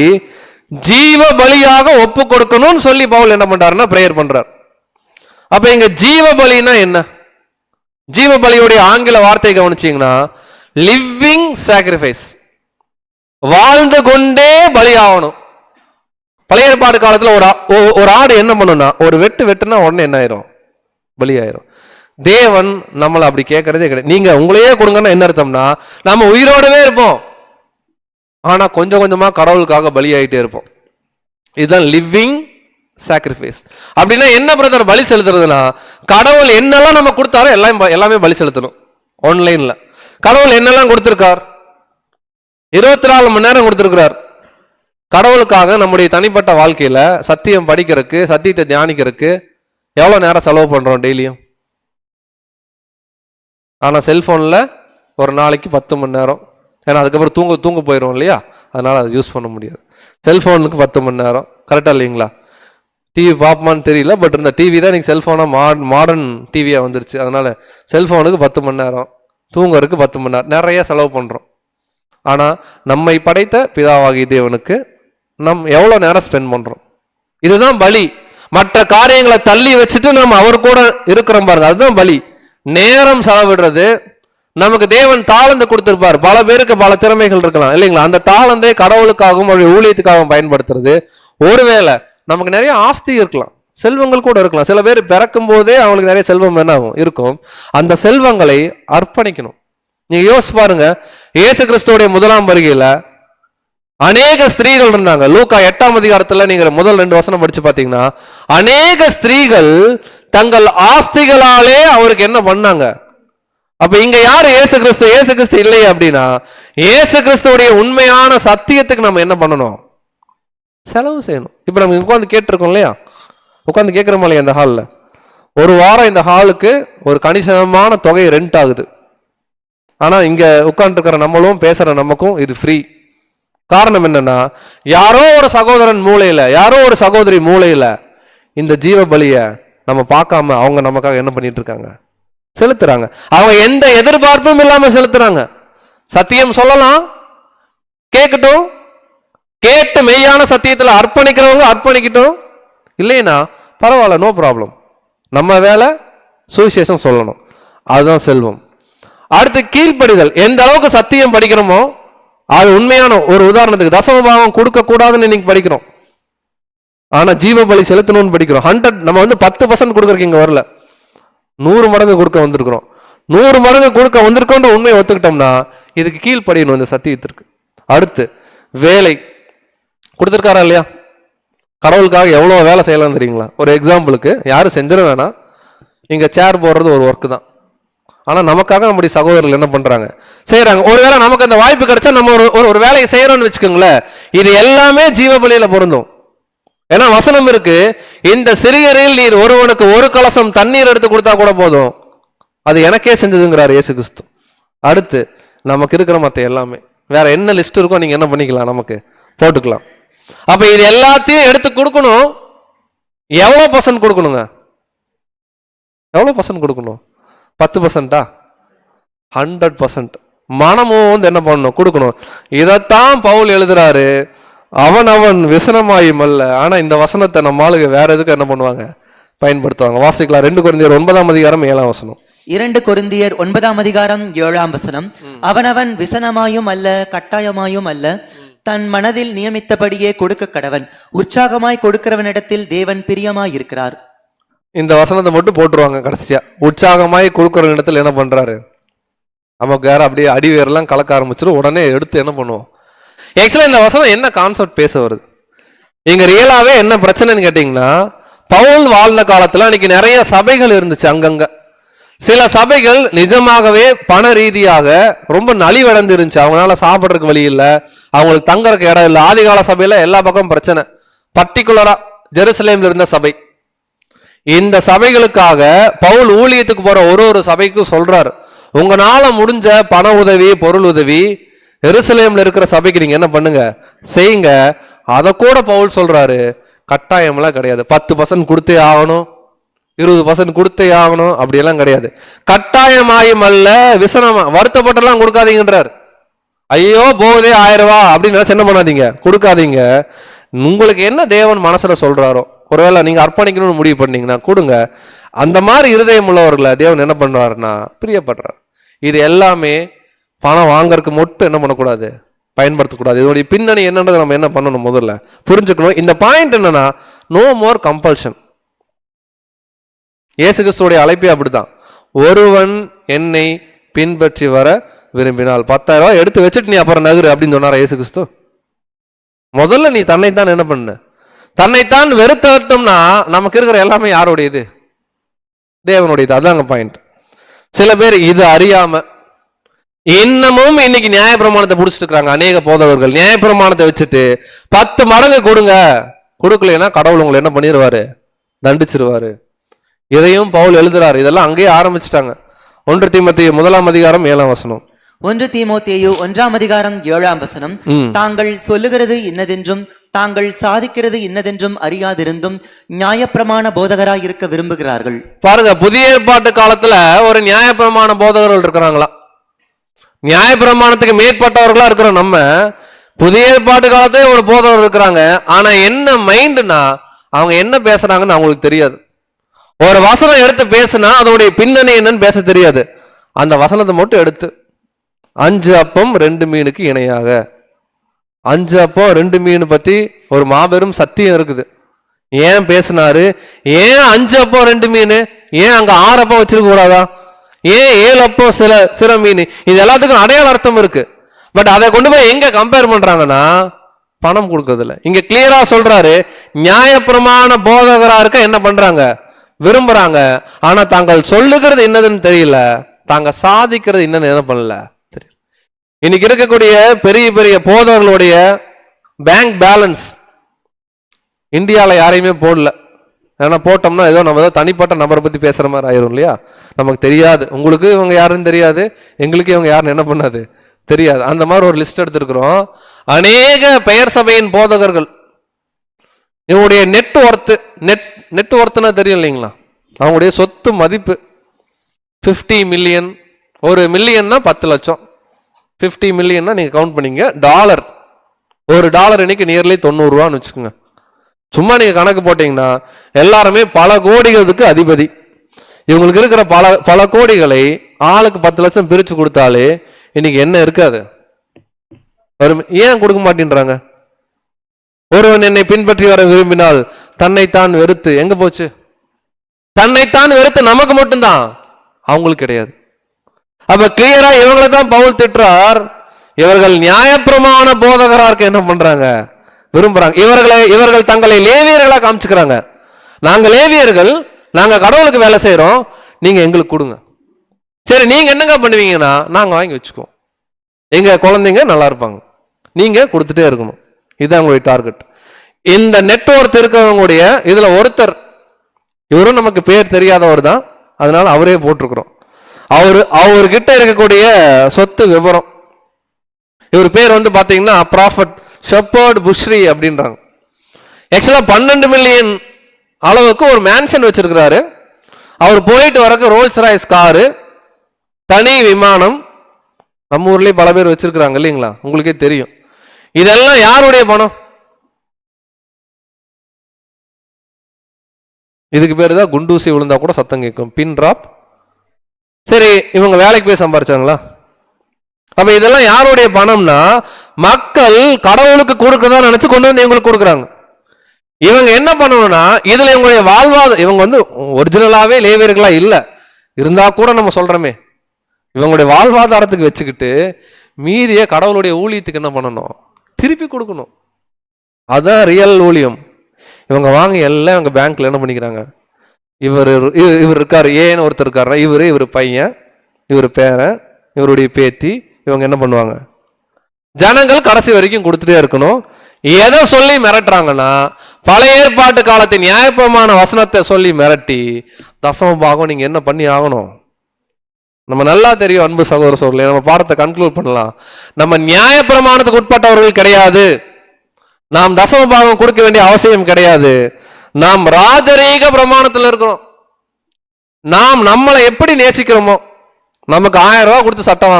ஜீவ பலியாக ஒப்பு கொடுக்கணும்னு சொல்லி பவுல் என்ன பண்றாருன்னா பிரேயர் பண்றார். அப்ப இங்க ஜீவ பலினா என்ன? ஜீவ பலியுடைய ஆங்கில வார்த்தை கவனிச்சீங்கன்னா லிவிங் சாக்ரிஃபைஸ். வாழ்ந்து கொண்டே பலி ஆகணும். பழைய ஏற்பாடு காலத்துல ஒரு ஆடு என்ன பண்ணும்னா, ஒரு வெட்டுனா உடனே என்ன ஆயிரும்? பலி ஆயிரும். தேவன் நம்மளை அப்படி கேட்கறதே கிடையாது. நீங்க உங்களையே கொடுங்கன்னா என்ன அர்த்தம்னா, நம்ம உயிரோடவே இருப்போம், ஆனா கொஞ்சம் கொஞ்சமா கடவுளுக்காக பலி ஆயிட்டே இருப்போம். இதுதான் லிவிங் சாக்ரிஃபைஸ். அப்படின்னா என்ன பிரதர் பலி செலுத்துறதுன்னா, கடவுள் என்னெல்லாம் நம்ம கொடுத்தாரோ எல்லாமே பலி செலுத்தணும். ஆன்லைன்ல கடவுள் என்னெல்லாம் கொடுத்திருக்கார்? 24 மணி நேரம் கொடுத்திருக்கிறார். கடவுளுக்காக நம்முடைய தனிப்பட்ட வாழ்க்கையில சத்தியம் படிக்கிறதுக்கு, சத்தியத்தை தியானிக்கிறதுக்கு எவ்வளவு நேரம் செலவு பண்றோம் டெய்லியும்? ஆனா செல்போன்ல ஒரு நாளைக்கு 10 மணி நேரம். ஏன்னா அதுக்கப்புறம் தூங்க போயிடும் இல்லையா? அதனால அதை யூஸ் பண்ண முடியாது. செல்போனுக்கு 10 மணி நேரம். கரெக்டா இல்லைங்களா? டிவி பார்ப்போமான்னு தெரியல, பட் இந்த டிவி தான் இன்னைக்கு செல்போனா மாடர்ன் டிவியா வந்துருச்சு. அதனால செல்போனுக்கு 10 மணி நேரம், தூங்குறதுக்கு 10 மணி நேரம், நிறைய செலவு பண்றோம். ஆனா நம்மை படைத்த பிதாவாகிய தேவனுக்கு நம் எவ்வளவு நேரம் ஸ்பெண்ட் பண்றோம்? இதுதான் பலி. மற்ற காரியங்களை தள்ளி வச்சுட்டு நம்ம அவர் கூட இருக்கிறோம் பாருங்க, அதுதான் பலி. நேரம் செலவிடுறது. நமக்கு தேவன் தாளந்து கொடுத்திருப்பார். பல பேருக்கு பல திறமைகள் இருக்கலாம் இல்லைங்களா? அந்த தாளந்தை கடவுளுக்காகவும் அவருடைய ஊழியத்துக்காகவும் பயன்படுத்துறது. ஒருவேளை நமக்கு நிறைய ஆஸ்தி இருக்கலாம், செல்வங்கள் கூட இருக்கலாம். சில பேர் பிறக்கும் போதே அவங்களுக்கு நிறைய செல்வம் என்ன இருக்கும். அந்த செல்வங்களை அர்ப்பணிக்கணும். நீங்க யோசிச்சு பாருங்க, இயேசு கிறிஸ்துவோடைய முதலாம் வருகையில அநேக ஸ்திரீகள் இருந்தாங்க. லூக்கா 8ஆம் அதிகாரத்துல நீங்க முதல் 2 வசனம் படிச்சு பாத்தீங்கன்னா, அநேக ஸ்திரீகள் தங்கள் ஆஸ்திகளாலே அவருக்கு என்ன பண்ணாங்க. அப்ப இங்க யாரு? இயேசு கிறிஸ்து. இயேசு கிறிஸ்து இல்லையே அப்படின்னா, இயேசு கிறிஸ்துவுடைய உண்மையான சத்தியத்துக்கு நம்ம என்ன பண்ணணும்? செலவு செய்யணும். இப்ப நம்ம உட்காந்து கேட்டிருக்கோம் இல்லையா? உட்காந்து கேட்கிறோம் இல்லையா? இந்த ஹாலில் ஒரு வாரம் இந்த ஹாலுக்கு ஒரு கணிசமான தொகை ரெண்ட் ஆகுது. ஆனா இங்க உட்காந்துருக்கிற நம்மளும் பேசுற நமக்கும் இது ஃப்ரீ. காரணம் என்னன்னா, யாரோ ஒரு சகோதரன் மூளையில, யாரோ ஒரு சகோதரி மூளையில இந்த ஜீவ பலிய நம்ம பார்க்காம அவங்க நமக்காக என்ன பண்ணிட்டு இருக்காங்க? செலுத்துறாங்க. அவங்க எந்த எதிர்பார்ப்பும் இல்லாம செலுத்துறாங்க. சத்தியம் சொல்லலாம், கேட்கட்டும், கேட்டு மெய்யான சத்தியத்துல அர்ப்பணிக்கிறவங்க அர்ப்பணிக்கட்டும், இல்லைன்னா பரவாயில்ல, நோ ப்ராப்ளம். நம்ம வேலை சுவிசேஷம் சொல்லணும், அதுதான் செல்வம். அடுத்து கீழ்ப்படிதல். எந்த அளவுக்கு சத்தியம் படிக்கிறோமோ அது உண்மையான ஒரு உதாரணத்துக்கு தசமபாகம் கொடுக்க கூடாதுன்னு இன்னைக்கு படிக்கிறோம். ஆனா ஜீவ பலி செலுத்தணும்னு படிக்கிறோம். 100 நம்ம 10% கொடுக்கறதுக்கு இங்க வரல, 100 மடங்கு கொடுக்க வந்திருக்கிறோம். 100 மடங்கு கொடுக்க வந்திருக்கோன்ற உண்மையை ஒத்துக்கிட்டோம்னா இதுக்கு கீழ்ப்படியணும் இந்த சத்தியத்திற்கு. அடுத்து வேலை கொடுத்துருக்காரா இல்லையா? கடவுளுக்காக எவ்வளோ வேலை செய்யலாம் தெரியுங்களா? ஒரு எக்ஸாம்பிளுக்கு, யாரும் செஞ்சிட வேணாம், இங்க சேர் போடுறது ஒரு ஒர்க்கு தான். ஆனா நமக்காக நம்முடைய சகோதரர்கள் என்ன பண்றாங்க? செய்யறாங்க. ஒருவேளை நமக்கு அந்த வாய்ப்பு கிடைச்சா நம்ம ஒரு வேலையை செய்யறோம்னு வச்சுக்கோங்களேன், இது எல்லாமே ஜீவ பலியில பொருந்தும். ஏன்னா வசனம் இருக்கு, இந்த சிறியரில் நீர் ஒருவனுக்கு ஒரு கலசம் தண்ணீர் எடுத்து கொடுத்தா கூட போதும், அது எனக்கே செஞ்சதுங்கிறார் இயேசு கிறிஸ்து. அடுத்து நமக்கு இருக்கிற மற்ற எல்லாமே, வேற என்ன லிஸ்ட் இருக்கோ நீங்க என்ன பண்ணிக்கலாம், நமக்கு போட்டுக்கலாம். அப்ப இது எல்லாத்தையும் எடுத்து கொடுக்கணும். எவ்வளோ % கொடுக்கணுங்க? எவ்வளோ % கொடுக்கணும்? 10%? 100%. மனமும் என்ன பண்ணணும்? கொடுக்கணும். இதைத்தான் பவுல் எழுதுறாரு, அவன் விசனமாயும் அல்ல. ஆனா இந்த வசனத்தை நம்ம ஆளுங்க வேற எதுக்கு என்ன பண்ணுவாங்க? பயன்படுத்துவாங்க. வாசிக்கலாம். 2 கொரிந்தியர் 9ஆம் அதிகாரம் 7ஆம் வசனம். 2 கொரிந்தியர் 9ஆம் அதிகாரம் 7ஆம் வசனம். அவனவன் விசனமாயும் அல்ல கட்டாயமாயும் அல்ல, தன் மனதில் நியமித்தபடியே கொடுக்க கடவன். உற்சாகமாய் கொடுக்கிறவனிடத்தில் தேவன் பிரியமாய் இருக்கிறார். இந்த வசனத்தை மட்டும் போட்டுருவாங்க கடைசியா. உற்சாகமாய் கொடுக்கிற இடத்துல என்ன பண்றாரு? நமக்கு வேற அப்படியே அடிவேரெல்லாம் கலக்க ஆரம்பிச்சிடும். உடனே எடுத்து என்ன பண்ணுவோம்? ஆக்சுவலா இந்த வசனம் என்ன கான்செப்ட் பேச வருது இங்க? ரியலாவே என்ன பிரச்சனைன்னு கேட்டீங்கன்னா, பவுல் வாழ்ந்த காலத்துல அன்னைக்கு நிறைய சபைகள் இருந்துச்சு அங்கங்க. சில சபைகள் நிஜமாகவே பண ரீதியாக ரொம்ப நலிவடைந்து இருந்துச்சு. அவங்களால சாப்பிட்றதுக்கு வழி இல்லை, அவங்களுக்கு தங்கறதுக்கு இடம் இல்லை. ஆதிகால சபையில எல்லா பக்கமும் பிரச்சனை. பர்டிகுலரா ஜெருசலேம்ல இருந்த சபை, இந்த சபைகளுக்காக பவுல் ஊழியத்துக்கு போற ஒரு சபைக்கும் சொல்றாரு, உங்களால முடிஞ்ச பண உதவி, பொருள் உதவி எருசலேம்ல இருக்கிற சபைக்கு நீங்க என்ன பண்ணுங்க, செய்யுங்க. அதை கூட பவுல் சொல்றாரு, கட்டாயம்லாம் கிடையாது. 10% கொடுத்தே ஆகணும், 20% கொடுத்தே ஆகணும், அப்படியெல்லாம் கிடையாது. கட்டாயமாயும் அல்ல விசனமா, வருத்தப்பட்டெல்லாம் கொடுக்காதீங்கன்றார். ஐயோ போகுதே 1000 ரூபா அப்படின்னு என்ன பண்ணாதீங்க, கொடுக்காதீங்க. உங்களுக்கு என்ன தேவன் மனசுல சொல்றாரோ, ஒருவேளை நீங்க அர்ப்பணிக்கணும்னு முடிவு பண்ணீங்கன்னா கொடுங்க. அந்த மாதிரி இருதயம் உள்ளவர்களை தேவன் என்ன பண்ணுவாருன்னா பிரியப்படுறார். இது எல்லாமே பணம் வாங்கறதுக்கு மட்டும் என்ன பண்ணக்கூடாது, பயன்படுத்தக்கூடாது. இதனுடைய பின்னணி என்னன்றதை நம்ம என்ன பண்ணணும், முதல்ல புரிஞ்சுக்கணும். இந்த பாயிண்ட் என்னன்னா, நோ மோர் கம்பல்ஷன். இயேசு கிறிஸ்துவோடைய அழைப்பே அப்படித்தான். ஒருவன் என்னை பின்பற்றி வர விரும்பினால் 10,000 ரூபாய் எடுத்து வச்சுட்டு நீ அப்புறம் நகரு அப்படின்னு சொன்னாரா இயேசு கிறிஸ்து? முதல்ல நீ தன்னைத்தான் என்ன பண்ணு, தன்னைத்தான் வெறுத்தோம்னா நமக்கு இருக்கிற எல்லாமே யாருடையது? தேவனுடையது. அதாங்க பாயிண்ட். சில பேர் இது அறியாம இன்னமும் இன்னைக்கு நியாயப்பிரமாணத்தை புடிச்சிட்டு இருக்காங்க. அநேக போதவர்கள் நியாயப்பிரமாணத்தை வச்சுட்டு 10 மடங்கு கொடுங்க, கொடுக்கலைன்னா கடவுள் உங்களை என்ன பண்ணிடுவாரு, தண்டிச்சிருவாரு. இதையும் பவுல் எழுதுறாரு. இதெல்லாம் அங்கேயே ஆரம்பிச்சுட்டாங்க. 1 தீமோத்தேயு 1ஆம் அதிகாரம் 7ஆம் வசனம். 1 தீமோத்தேயு 1ஆம் அதிகாரம் 7ஆம் வசனம். தாங்கள் சொல்லுகிறது இன்னதென்றும் தாங்கள் சாதிக்கிறது இன்னதென்றும் அறியாதிருந்தும் நியாயப்பிரமாண போதகராய் இருக்க விரும்புகிறார்கள். பாருங்க, புதிய ஏற்பாட்டு காலத்துல ஒரு நியாயப்பிரமாண போதகர்கள் இருக்கிறாங்களா? நியாயப்பிரமாணத்துக்கு மேற்பட்டவர்களா இருக்கிற நம்ம புதிய ஏற்பாட்டு காலத்திலே ஒரு போதகர் இருக்கிறாங்க. ஆனா என்ன மைண்ட்னா, அவங்க என்ன பேசுறாங்கன்னு அவங்களுக்கு தெரியாது. ஒரு வசனம் எடுத்து பேசுனா அதோடைய பின்னணி என்னன்னு பேச தெரியாது. அந்த வசனத்தை மட்டும் எடுத்து 5 அப்பம் 2 மீனுக்கு இணையாக, 5 அப்பம் 2 மீன் பத்தி ஒரு மாபெரும் சத்தியம் இருக்குது. ஏன் பேசினாரு? ஏன் 5 அப்பம் 2 மீன்? ஏன் அங்க 6 அப்பம் வச்சிருக்க கூடாதா? ஏன் 7 அப்பம் சில மீன்? இது எல்லாத்துக்கும் அடையாள அர்த்தம் இருக்கு. பட் அதை கொண்டு போய் எங்க கம்பேர் பண்றாங்கன்னா, பணம் கொடுக்கறதில்ல. இங்க கிளியரா சொல்றாரு, நியாயப்பிரமாண போதகரா இருக்க என்ன பண்றாங்க, விரும்புறாங்க. ஆனா தாங்கள் சொல்லுகிறது என்னதுன்னு தெரியல, தாங்க சாதிக்கிறது என்னன்னு என்ன பண்ணல தெரியல. இன்னைக்கு இருக்கக்கூடிய பெரிய பெரிய போதகர்களுடைய பேங்க் பேலன்ஸ் இந்தியாவில் யாரையுமே போடல. ஏன்னா போட்டோம்னா ஏதோ நம்ம ஏதோ தனிப்பட்ட நபரை பத்தி பேசுற மாதிரி ஆயிரும் இல்லையா. நமக்கு தெரியாது, உங்களுக்கு இவங்க யாருன்னு தெரியாது, எங்களுக்கு இவங்க யாருன்னு என்ன பண்ணாது தெரியாது. அந்த மாதிரி ஒரு லிஸ்ட் எடுத்திருக்கிறோம். அநேக பெயர் சபையின் போதகர்கள் இவங்களுடைய நெட் ஒர்த்துனா தெரியும் இல்லைங்களா, அவங்களுடைய சொத்து மதிப்பு 50 மில்லியன். ஒரு மில்லியன்னா 10 லட்சம், 50 மில்லியன்னா நீங்க கவுண்ட் பண்ணீங்க டாலர். ஒரு டாலர் இன்னைக்கு நியர்லி 90 ரூபான்னு வச்சுக்கோங்க. சும்மா நீங்க கணக்கு போட்டீங்கன்னா எல்லாருமே பல கோடிகளுக்கு அதிபதி. இவங்களுக்கு இருக்கிற பல கோடிகளை ஆளுக்கு 10 லட்சம் பிரிச்சு கொடுத்தாலே இன்னைக்கு என்ன இருக்காது. ஏன் கொடுக்க மாட்டேன்றாங்க? ஒருவன் என்னை பின்பற்றி வர விரும்பினால் தன்னைத்தான் வெறுத்து, எங்க போச்சு? தன்னைத்தான் வெறுத்து நமக்கு மட்டும்தான், அவங்களுக்கு கிடையாது. அப்ப கிளியரா இவங்களை தான் பவுல் திட்டுறார். இவர்கள் நியாயப்பிரமாண போதகரா இருக்க என்ன பண்றாங்க, விரும்புறாங்க. இவர்கள் தங்களை லேவியர்களா காமிச்சுக்கிறாங்க. நாங்க லேவியர்கள், நாங்க கடவுளுக்கு வேலை செய்யறோம், நீங்க எங்களுக்கு கொடுங்க. சரி, நீங்க என்னங்க பண்ணுவீங்கன்னா நாங்க வாங்கி வச்சுக்குவோம், எங்க குழந்தைங்க நல்லா இருப்பாங்க, நீங்க கொடுத்துட்டே இருக்கணும். இதுதான் உங்களுடைய டார்கெட். இந்த நெட்வொர்க் இருக்கிறவங்களுடைய இதுல ஒருத்தர், இவரும் நமக்கு பேர் தெரியாதவர் தான், அதனால அவரே போட்டிருக்கிறோம். அவர்கிட்ட இருக்கக்கூடிய சொத்து விவரம், இவர் பேர் வந்து பாத்தீங்கன்னா ப்ராஃபட் ஷெப்பர்ட் புஷ்ரி அப்படின்றாங்க. ஆக்சுவலா 12 மில்லியன் அளவுக்கு ஒரு மேன்ஷன் வச்சிருக்கிறாரு. அவர் போயிட்டு வரக்கு ரோல்ஸ் ராய்ஸ் காரு, தனி விமானம், நம்ம ஊர்லயே பல பேர் வச்சிருக்கிறாங்க இல்லைங்களா, உங்களுக்கே தெரியும். இதெல்லாம் யாருடைய பணம்? இதுக்கு பேரு தான் குண்டூசி விழுந்தா கூட சத்தம் கேட்கும், பின் டிராப். சரி, இவங்க வேலைக்கு போய் சம்பாரிச்சாங்களா? அப்ப இதெல்லாம் யாருடைய பணம்னா, மக்கள் கடவுளுக்கு கொடுக்கறதா நினைச்சு கொண்டு வந்து இவங்களுக்கு கொடுக்குறாங்க. இவங்க என்ன பண்ணணும்னா, இதுல இவங்களுடைய வாழ்வாதாரம், இவங்க வந்து ஒரிஜினலாவே லேவியர்களா இல்ல, இருந்தா கூட நம்ம சொல்றோமே, இவங்களுடைய வாழ்வாதாரத்துக்கு வச்சுக்கிட்டு மீதிய கடவுளுடைய ஊழியத்துக்கு என்ன பண்ணணும், திருப்பி கொடுக்கணும். அதான் ரியல் ஊழியம். இவங்க வாங்க எல்லாம் இவங்க பேங்க்ல என்ன பண்ணிக்கிறாங்க, இவர் இருக்காரு, ஏன்னு ஒருத்தர் இருக்காருன்னா இவர் பையன், இவர் பேரன், இவருடைய பேத்தி, இவங்க என்ன பண்ணுவாங்க, ஜனங்கள் கடைசி வரைக்கும் கொடுத்துட்டே இருக்கணும். எதை சொல்லி மிரட்டுறாங்கன்னா, பழைய ஏற்பாட்டு காலத்தின் நியாயப்பிரமாண வசனத்தை சொல்லி மிரட்டி தசம பாகம் நீங்க என்ன பண்ணி ஆகணும். நம்ம நல்லா தெரியும் அன்பு சகோதர சகோதரர்களே, நம்ம பாடத்தை கன்க்ளூட் பண்ணலாம். நம்ம நியாயப்பிரமாணத்துக்கு உட்பட்டவர்கள் கிடையாது, நாம் தசம பாகம் கொடுக்க வேண்டிய அவசியம் கிடையாது. நாம் ராஜரீக பிரமாணத்தில் இருக்கிறோம். நாம் நம்மளை எப்படி நேசிக்கிறோமோ, நமக்கு 1000 ரூபாய் கொடுத்து சட்டம்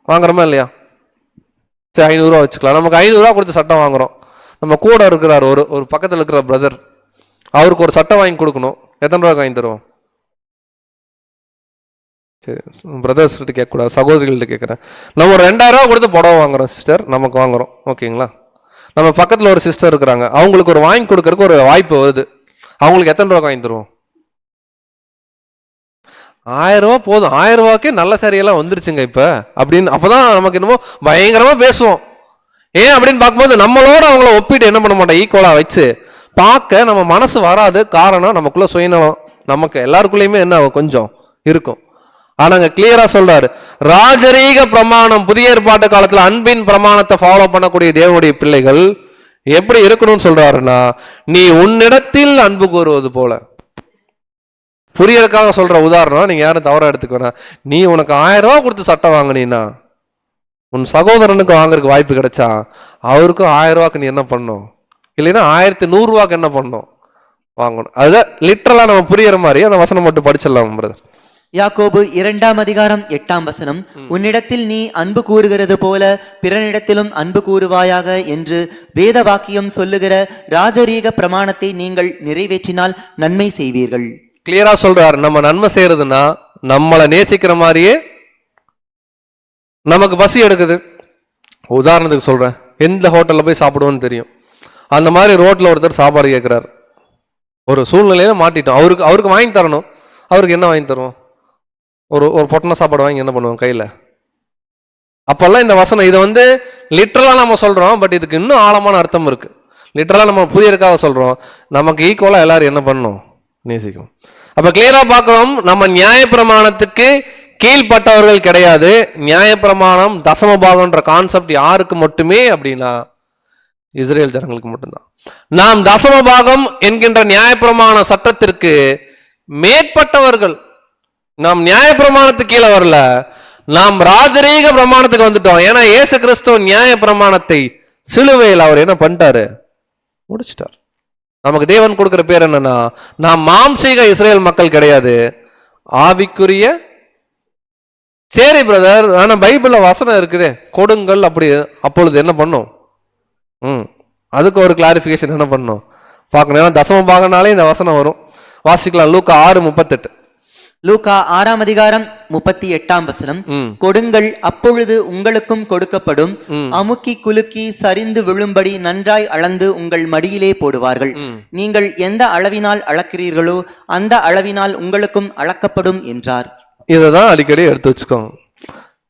வாங்குறோமா இல்லையா? சரி, 500 ரூபா வச்சுக்கலாம். நமக்கு 500 ரூபா கொடுத்து சட்டம் வாங்குறோம். நம்ம கூட இருக்கிறார் ஒரு பக்கத்தில் இருக்கிற பிரதர், அவருக்கு ஒரு சட்டம் வாங்கி கொடுக்கணும், எத்தனை ரூபாய்க்கு வாங்கி தருவோம்? சரி, பிரதர்ஸ் கிட்ட கேட்கக்கூடாது, சகோதரிகள்கிட்ட கேட்குறேன். நம்ம ஒரு 2000 ரூபா கொடுத்து புடவை வாங்குறோம் சிஸ்டர், நமக்கு வாங்குறோம், ஓகேங்களா? நம்ம பக்கத்தில் ஒரு சிஸ்டர் இருக்கிறாங்க, அவங்களுக்கு ஒரு வாங்கி கொடுக்கறதுக்கு ஒரு வாய்ப்பு வருது, அவங்களுக்கு எத்தனை ரூபா வாங்கி தருவோம்? 1000 ரூபா போதும், 1000 ரூபாய்க்கே நல்ல சாரியெல்லாம் வந்துருச்சுங்க இப்ப அப்படின்னு. அப்பதான் நமக்கு என்னமோ பயங்கரமா பேசுவோம். ஏன் அப்படின்னு பார்க்கும்போது நம்மளோட அவங்கள ஒப்பிட்டு என்ன பண்ண மாட்டோம், ஈக்குவலா வச்சு பார்க்க நம்ம மனசு வராது. காரணம், நமக்குள்ள சுயநலம் நமக்கு எல்லாருக்குள்ளயுமே என்ன கொஞ்சம் இருக்கும். ஆனாங்க கிளியரா சொல்றாரு, ராஜரீக பிரமாணம், புதிய ஏற்பாட்டு காலத்துல அன்பின் பிரமாணத்தை ஃபாலோ பண்ணக்கூடிய தேவனுடைய பிள்ளைகள் எப்படி இருக்கணும்னு சொல்றாருன்னா, நீ உன்னிடத்தில் அன்பு கூறுவது போல. புரியறதுக்காக சொல்ற உதாரணம், நீங்க யாரும் தவறா எடுத்துக்க வேணாம். நீ உனக்கு 1000 ரூபா கொடுத்து சட்டம் வாங்கினீன்னா, உன் சகோதரனுக்கு வாங்குறதுக்கு வாய்ப்பு கிடைச்சா அவருக்கும் 1000 ரூபாய்க்கு நீ என்ன பண்ணும், இல்லைன்னா 1100 ரூபாய்க்கு என்ன பண்ணும், வாங்கணும். அதுதான் லிட்டரலா நம்ம புரியற மாதிரி அந்த வசனம் மட்டும் படிச்சிடலாம் பிரதர். யாக்கோபு 2ஆம் அதிகாரம் 8ஆம் வசனம், உன்னிடத்தில் நீ அன்பு கூறுகிறது போல பிறனிடத்திலும் அன்பு கூறுவாயாக என்று வேத வாக்கியம் சொல்லுகிற ராஜரீக பிரமாணத்தை நீங்கள் நிறைவேற்றினால் நன்மை செய்வீர்கள். கிளியரா சொல்றாரு, நம்ம நன்மை செய்யறதுன்னா நம்மளை நேசிக்கிற மாதிரியே. நமக்கு பசி எடுக்குது, உதாரணத்துக்கு சொல்றேன், எந்த ஹோட்டல்ல போய் சாப்பிடுவோன்னு தெரியும், அந்த மாதிரி ரோட்ல ஒருத்தர் சாப்பாடு கேட்கிறார், ஒரு சூழ்நிலையில மாட்டிட்டோம், அவருக்கு வாங்கி தரணும். அவருக்கு என்ன வாங்கி தருவோம்? ஒரு பொட்டண சாப்பாடு வாங்கி என்ன பண்ணுவோம் கையில, அப்பெல்லாம் இந்த வசனம் இதை வந்து லிட்டரலா நம்ம சொல்றோம், பட் இதுக்கு இன்னும் ஆழமான அர்த்தம் இருக்கு. லிட்டரலா நம்ம புரியறதுக்காக சொல்றோம், நமக்கு ஈக்குவலா எல்லாரும் என்ன பண்ணணும், நேசிக்கணும். அப்ப கிளியரா பார்க்கிறோம், நம்ம நியாயப்பிரமாணத்துக்கு கீழ்பட்டவர்கள் கிடையாது. நியாயப்பிரமாணம் தசமபாகம்ன்ற கான்செப்ட் யாருக்கு மட்டுமே அப்படின்னா இஸ்ரேல் ஜனங்களுக்கு மட்டும்தான். நாம் தசமபாகம் என்கின்ற நியாயப்பிரமாண சட்டத்திற்கு மேற்பட்டவர்கள். நாம் நியாயப்பிரமாணத்துக்கு கீழே வரல, நாம் ராஜரீக பிரமாணத்துக்கு வந்துட்டோம். ஏன்னா இயேசு கிறிஸ்துவ நியாயப்பிரமாணத்தை சிலுவையில் அவர் என்ன பண்ணிட்டாரு, முடிச்சிட்டார். நமக்கு தேவன் கொடுக்கிற பேர் என்னன்னா, நாம் மாம்சீக இஸ்ரேல் மக்கள் கிடையாது, ஆவிக்குரிய. சரி பிரதர், ஆனா பைபிள்ல வசனம் இருக்குது கொடுங்கள், அப்படி அப்பொழுது என்ன பண்ணும், அதுக்கு ஒரு கிளாரிபிகேஷன் என்ன பண்ணும் பார்க்கணும். ஏன்னா தசம பாகனாலே இந்த வசனம் வரும். வாசிக்கலாம், லூக்கா 6:38. லூக்கா 6:38. கொடுங்கள், அப்பொழுது உங்களுக்கும் கொடுக்கப்படும், அமுக்கி குலுக்கி சரிந்து விழும்படி நன்றாய் அளந்து உங்கள் மடியிலே போடுவார்கள். நீங்கள் எந்த அளவினால் அளக்கிறீர்களோ அந்த அளவினால் உங்களுக்கும் அளக்கப்படும் என்றார். இததான் அடிக்கடி எடுத்து வச்சுக்கோங்க.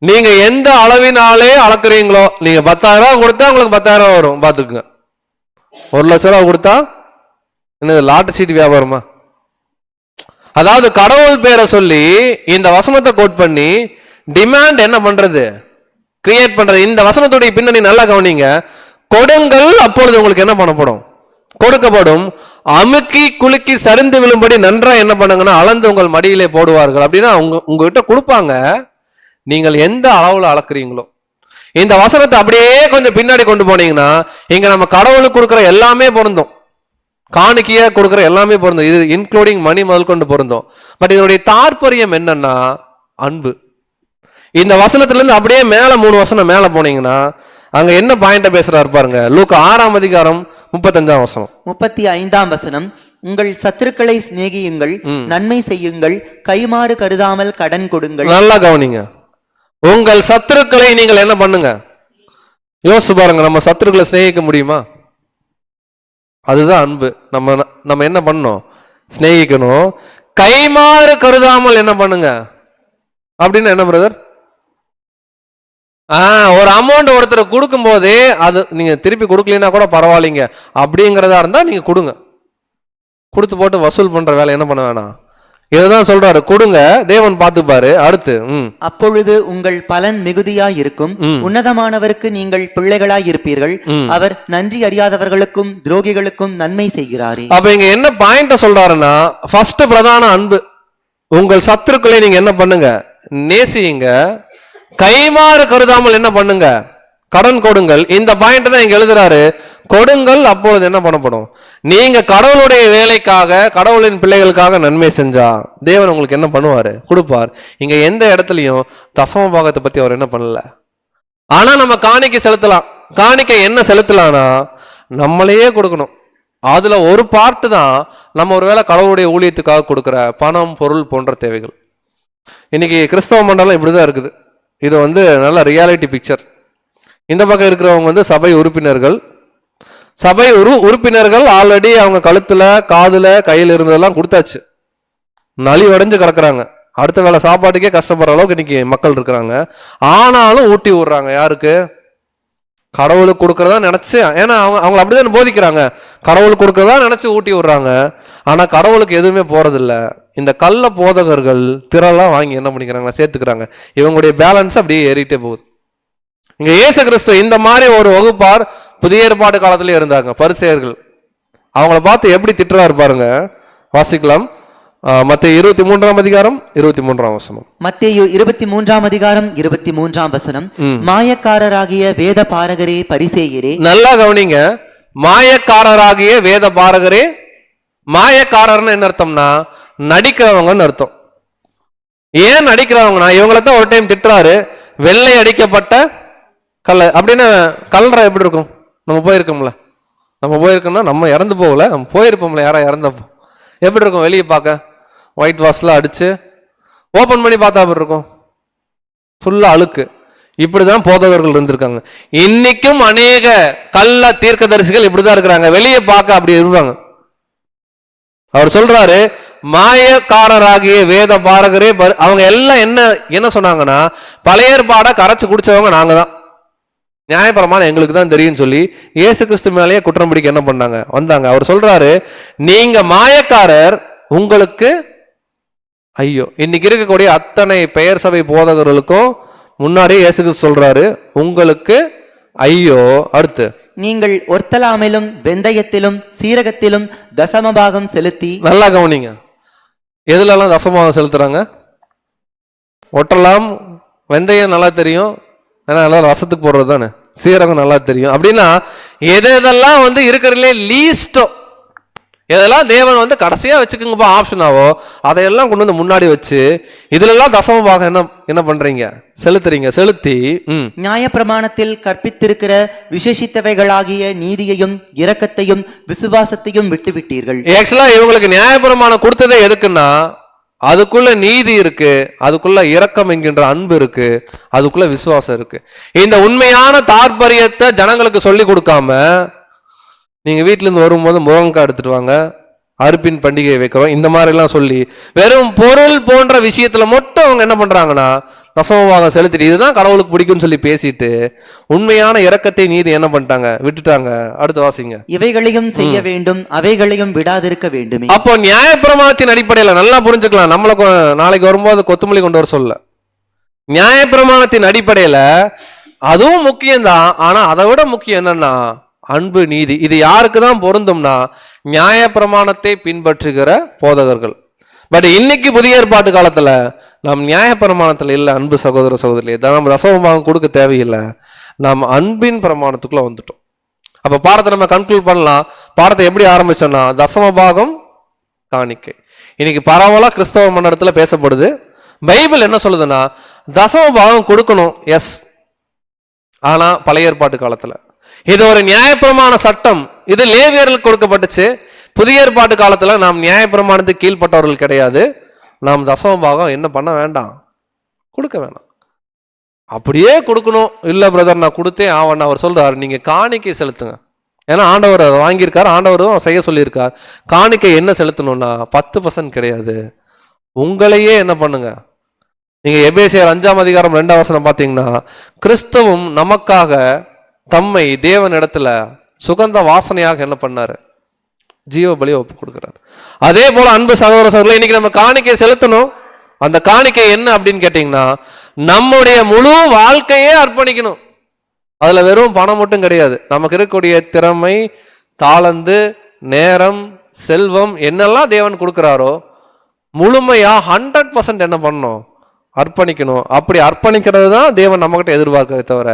நீங்க எந்த அளவினாலே அளக்குறீங்களோ, நீங்க 10,000 ரூபாய் கொடுத்தா உங்களுக்கு 10,000 வரும் பாத்துக்குங்க. 1,00,000 ரூபாய் கொடுத்தா என்னது லாட்டரி சீட் வியாபாரமா? அதாவது கடவுள் பேரை சொல்லி இந்த வசனத்தை கோட் பண்ணி டிமாண்ட் என்ன பண்றது, கிரியேட் பண்றது. இந்த வசனத்துடைய பின்னணி நல்லா கவனிங்க. கொடுங்கள், அப்பொழுது உங்களுக்கு என்ன பண்ணப்படும், கொடுக்கப்படும், அமுக்கி குலுக்கி சரிந்து விழும்படி நன்றா என்ன பண்ணுங்கன்னா அளந்து உங்கள் மடியிலே போடுவார்கள். அப்படின்னா உங்ககிட்ட கொடுப்பாங்க, நீங்கள் எந்த அளவுல அளக்குறீங்களோ. இந்த வசனத்தை அப்படியே கொஞ்சம் பின்னாடி கொண்டு போனீங்கன்னா இங்க நம்ம கடவுளுக்கு கொடுக்குற எல்லாமே பொருந்தும், காணிக்கையா கொடுக்குற எல்லாமே பொருந்தும், இது இன்க்ளூடிங் மணி முதல் கொண்டு பொருந்தும். பட் இதனுடைய தாற்பயம் என்னன்னா அன்பு. இந்த வசனத்துல இருந்து அப்படியே மேல 3 வசனம் மேல போனீங்கன்னா அங்க என்ன பாயிண்ட பேசுறாரு பாருங்க. லூக்கா 6:35. 35. உங்கள் சத்துருக்களை சிநேகியுங்கள், நன்மை செய்யுங்கள், கைமாறு கருதாமல் கடன் கொடுங்கள். நல்லா கவனிங்க, உங்கள் சத்துருக்களை நீங்கள் என்ன பண்ணுங்க. யோசிச்சு பாருங்க, நம்ம சத்துருக்களை சிநேகிக்க முடியுமா? அதுதான் அன்பு. நம்ம என்ன பண்ணணும், சிநேகிக்கணும். கைமாறு கருதாமல் என்ன பண்ணுங்க அப்படின்னு என்ன பிரதர்? ஒரு அமௌண்ட் ஒருத்தர் கொடுக்கும் போதே அது நீங்க திருப்பி கொடுக்கலன்னா கூட பரவாயில்லைங்க அப்படிங்கிறதா இருந்தா நீங்க கொடுங்க. கொடுத்து போட்டு வசூல் பண்ற வேலை என்ன பண்ண வேணாம். இதுதான் சொல்றாரு, கொடுங்க, தேவன் பார்த்துப்பாரு. அடுத்து, அப்பொழுது உங்கள் பலன் மிகுதியாய் இருக்கும், உன்னதமானவருக்கு நீங்கள் பிள்ளைகளாய் இருப்பீர்கள், அவர் நன்றி அறியாதவர்களுக்கும் துரோகிகளுக்கும் நன்மை செய்கிறாரே. அப்ப இங்க என்ன பாயிண்ட சொல்றாருன்னா, ஃபர்ஸ்ட் பிரதான அன்பு. உங்கள் சத்துருக்களை நீங்க என்ன பண்ணுங்க, நேசியுங்க. கைமாறு கருதாமல் என்ன பண்ணுங்க, கடன் கொடுங்கள். இந்த பாயிண்ட் தான் இங்க எழுதுறாரு. கொடுங்கள், அப்பொழுது என்ன பண்ணப்படும், நீங்க கடவுளுடைய வேலைக்காக கடவுளின் பிள்ளைகளுக்காக நன்மை செஞ்சா தேவன் உங்களுக்கு என்ன பண்ணுவாரு, கொடுப்பார். இங்க எந்த இடத்துலயும் தசம பாகத்தை பத்தி அவர் என்ன பண்ணல. ஆனா நம்ம காணிக்கை செலுத்தலாம். காணிக்கை என்ன செலுத்தலாம்னா நம்மளையே கொடுக்கணும். அதுல ஒரு பார்ட்டு தான் நம்ம ஒருவேளை கடவுளுடைய ஊழியத்துக்காக கொடுக்கிற பணம், பொருள் போன்ற தேவைகள். இன்னைக்கு கிறிஸ்தவ மண்டலம் இப்படிதான் இருக்குது. இது நல்ல ரியாலிட்டி பிக்சர். இந்த பக்கம் இருக்கிறவங்க சபை உறுப்பினர்கள். சபை உறுப்பினர்கள் ஆல்ரெடி அவங்க கழுத்துல, காதுல, கையில் இருந்ததெல்லாம் கொடுத்தாச்சு, நலிவடைஞ்சு கிடக்குறாங்க. அடுத்த வேளை சாப்பாட்டுக்கே கஷ்டப்படுற அளவுக்கு இன்னைக்கு மக்கள் இருக்கிறாங்க. ஆனாலும் ஊட்டி விடுறாங்க. யாருக்கு? கடவுளுக்கு கொடுக்கறதா நினைச்சு. ஏன்னா அவங்க அப்படிதான் போதிக்கிறாங்க, கடவுளுக்கு கொடுக்கறதா நினைச்சு ஊட்டி விடுறாங்க. ஆனா கடவுளுக்கு எதுவுமே போறதில்ல. இந்த கள்ள போதகர்கள் திரளாம் வாங்கி என்ன பண்ணிக்கிறாங்க, சேர்த்துக்கிறாங்க. இவங்களுடைய பேலன்ஸ் அப்படியே ஏறிட்டே போகுது. இங்க இயேசு கிறிஸ்து இந்த மாதிரி ஒரு வகுப்பார் புதிய ஏற்பாடு காலத்திலே இருந்தாங்க, பரிசேயர்கள். அவங்கள பார்த்து எப்படி திட்டுறாரு பாருங்க. வாசிக்கலாம், மத்தேயு 23:23. மத்தேயு 23:23. மாயக்காரராகிய வேத பாரகரே, பரிசேயரே. நல்லா கவனிங்க, மாயக்காரராகிய வேத பாரகரே. மாயக்காரர்னு என்ன அர்த்தம்னா நடிக்கிறவங்கன்னு அர்த்தம். ஏன் நடிக்கிறவங்கன்னா இவங்களத்தான் ஒரு டைம் திட்டுறாரு, வெள்ளை அடிக்கப்பட்ட கல்ல. அப்படின்னு கல்ற எப்படி இருக்கும்? நம்ம போயிருக்கோம்ல, நம்ம இறந்து போகல, நம்ம போயிருப்போம்ல, யாரா இறந்தப்போ எப்படி இருக்கும்? வெளியே பார்க்க ஒயிட் வாஷ்ல அடிச்சு ஓபன் பண்ணி பார்த்தா அப்படி இருக்கும், ஃபுல்லா அழுக்கு. இப்படிதான் போதகர்கள் இருந்திருக்காங்க. இன்னைக்கும் அநேக கள்ள தீர்க்கதரிசிகள் இப்படிதான் இருக்கிறாங்க, வெளியே பார்க்க அப்படி இருப்பாங்க. அவர் சொல்றாரு, மாயக்காரராகிய வேத பாரகரே அவங்க எல்லாம் என்ன சொன்னாங்கன்னா, பழைய ஏற்பாடை கரைச்சு குடிச்சவங்க நாங்க தான், நியாயப்பிரமாணம் எங்களுக்கு தான் தெரியும் சொல்லி இயேசு கிறிஸ்து மேலேயே குற்றம் பிடிக்க என்ன பண்ணாங்க, வந்தாங்க. அவர் சொல்றாரு, நீங்க மாயக்காரர், உங்களுக்கு ஐயோ. இன்னைக்கு இருக்கக்கூடிய அத்தனை பெயர் சபை போதகர்களுக்கும் முன்னாடியே இயேசு கிறிஸ்து சொல்றாரு, உங்களுக்கு ஐயோ. அடுத்து, நீங்கள் ஒர்த்தலாமிலும் வெந்தயத்திலும் சீரகத்திலும் தசமபாகம் செலுத்தி. நல்லா கவனிங்க, எதுலலாம் தசமபாகம் செலுத்துறாங்க? ஒட்டலாம், வெந்தயம் நல்லா தெரியும், ஏன்னா எல்லாம் ரசத்துக்கு போடுறது தானே. சீரகம் நல்லா தெரியும். அப்படின்னா எதெல்லாம் இருக்கிறதுலே லீஸ்டோ, எதெல்லாம் தேவன் கடைசியா வச்சுக்கோங்கப்பா ஆப்ஷனாவோ, அதையெல்லாம் கொண்டு முன்னாடி வச்சு இதுலெல்லாம் தசமபாகம் என்ன பண்றீங்க, செலுத்துறீங்க. செலுத்தி நியாயப்பிரமாணத்தில் கற்பித்திருக்கிற விசேஷித்தவைகளாகிய நீதியையும் இரக்கத்தையும் விசுவாசத்தையும் விட்டுவிட்டீர்கள். ஆக்சுவலா இவங்களுக்கு நியாயப்பிரமாணம் கொடுத்ததே எதுக்குன்னா, அதுக்குள்ள நீதி இருக்கு, அதுக்குள்ள இரக்கம் என்கின்ற அன்பு இருக்கு, அதுக்குள்ள விசுவாசம் இருக்கு. இந்த உண்மையான தாற்பயத்தை ஜனங்களுக்கு சொல்லி கொடுக்காம, நீங்க வீட்டுல இருந்து வரும்போது முருங்கக்காய் எடுத்துட்டு வாங்க, அறுப்பின் பண்டிகையை வைக்கிறோம், இந்த மாதிரி எல்லாம் சொல்லி வெறும் பொருள் போன்ற விஷயத்துல மட்டும் அவங்க என்ன பண்றாங்கன்னா தசமபாகம் செலுத்திட்டு இதுதான் கடவுளுக்கு பிடிக்கும்னு சொல்லி பேசிட்டு உண்மையான இரக்கத்தை நீதி என்ன பண்ணிட்டாங்க, விட்டுட்டாங்க. அடுத்து வாசிங்க. இவைகளையும் செய்ய வேண்டும், அவைகளையும் விடாதிருக்க வேண்டும். அப்போ நியாயப்பிரமாணத்தின் அடிப்படையில நல்லா புரிஞ்சுக்கலாம். நம்மள நாளைக்கு வரும்போது கொத்துமல்லி கொண்டு வர சொல்ல, நியாயப்பிரமாணத்தின் அடிப்படையில அதுவும் முக்கியம்தான். ஆனா அதை விட முக்கியம் என்னன்னா அன்பு, நீதி. இது யாருக்கு தான் பொருந்தும்னா நியாயப்பிரமாணத்தை பின்பற்றுகிற போதகர்கள். பட் இன்னைக்கு புதிய ஏற்பாட்டு காலத்துல நாம் நியாயப்பிரமாணத்துல இல்ல, அன்பு சகோதர சகோதரி, நம்ம தசமபாகம் கொடுக்க தேவையில்லை, நாம் அன்பின் பிரமாணத்துக்குள்ள வந்துட்டோம். அப்ப பாடத்தை நம்ம கன்க்ளூட் பண்ணலாம். பாடத்தை எப்படி ஆரம்பிச்சோம்னா தசமபாகம், காணிக்கை. இன்னைக்கு பரவலா கிறிஸ்தவ மண்டலத்துல பேசப்படுது. பைபிள் என்ன சொல்லுதுன்னா தசமபாகம் கொடுக்கணும், எஸ். ஆனா பழைய ஏற்பாட்டு காலத்துல இது ஒரு நியாயப்பிரமாண சட்டம், இது லேவியர்களுக்கு கொடுக்கப்பட்டுச்சு. புதிய ஏற்பாட்டு காலத்துல நாம் நியாயப்பிரமாணத்துக்கு கீழ்பட்டவர்கள் கிடையாது. நாம் தசமபாகம் என்ன பண்ண வேண்டாம், கொடுக்க வேண்டாம், அப்படியே கொடுக்கணும். இல்ல பிரதர் நான் கொடுத்தே ஆவன் அவர் சொல்றாரு, நீங்க காணிக்கை செலுத்துங்க. ஏன்னா ஆண்டவர் அதை வாங்கியிருக்காரு, ஆண்டவரும் செய்ய சொல்லியிருக்கார். காணிக்கை என்ன செலுத்தணும்னா 10% கிடையாது, உங்களையே என்ன பண்ணுங்க. நீங்க எபேசியர் 5ஆம் அதிகாரம் 2ஆம் வசனம் பாத்தீங்கன்னா, கிறிஸ்துவும் நமக்காக தம்மை தேவன் இடத்துல சுகந்த வாசனையாக என்ன பண்ணாரு, ஜீவ பலியை ஒப்பு கொடுக்கிறார். அதே போல அன்பு சகோதர சகோதரர்களே, இன்னைக்கு நம்ம காணிக்கை செலுத்தணும். அந்த காணிக்கை என்ன அப்படின்னு கேட்டீங்கன்னா நம்முடைய முழு வாழ்க்கையே அர்ப்பணிக்கணும். அதுல வெறும் பணம் மட்டும் கிடையாது, நமக்கு இருக்கக்கூடிய திறமை, தாளந்து, நேரம், செல்வம் என்னெல்லாம் தேவன் கொடுக்கிறாரோ முழுமையா 100% என்ன பண்ணணும், அர்ப்பணிக்கணும். அப்படி அர்ப்பணிக்கிறது தான் தேவன் நம்ம கிட்ட எதிர்பார்க்கிறத தவிர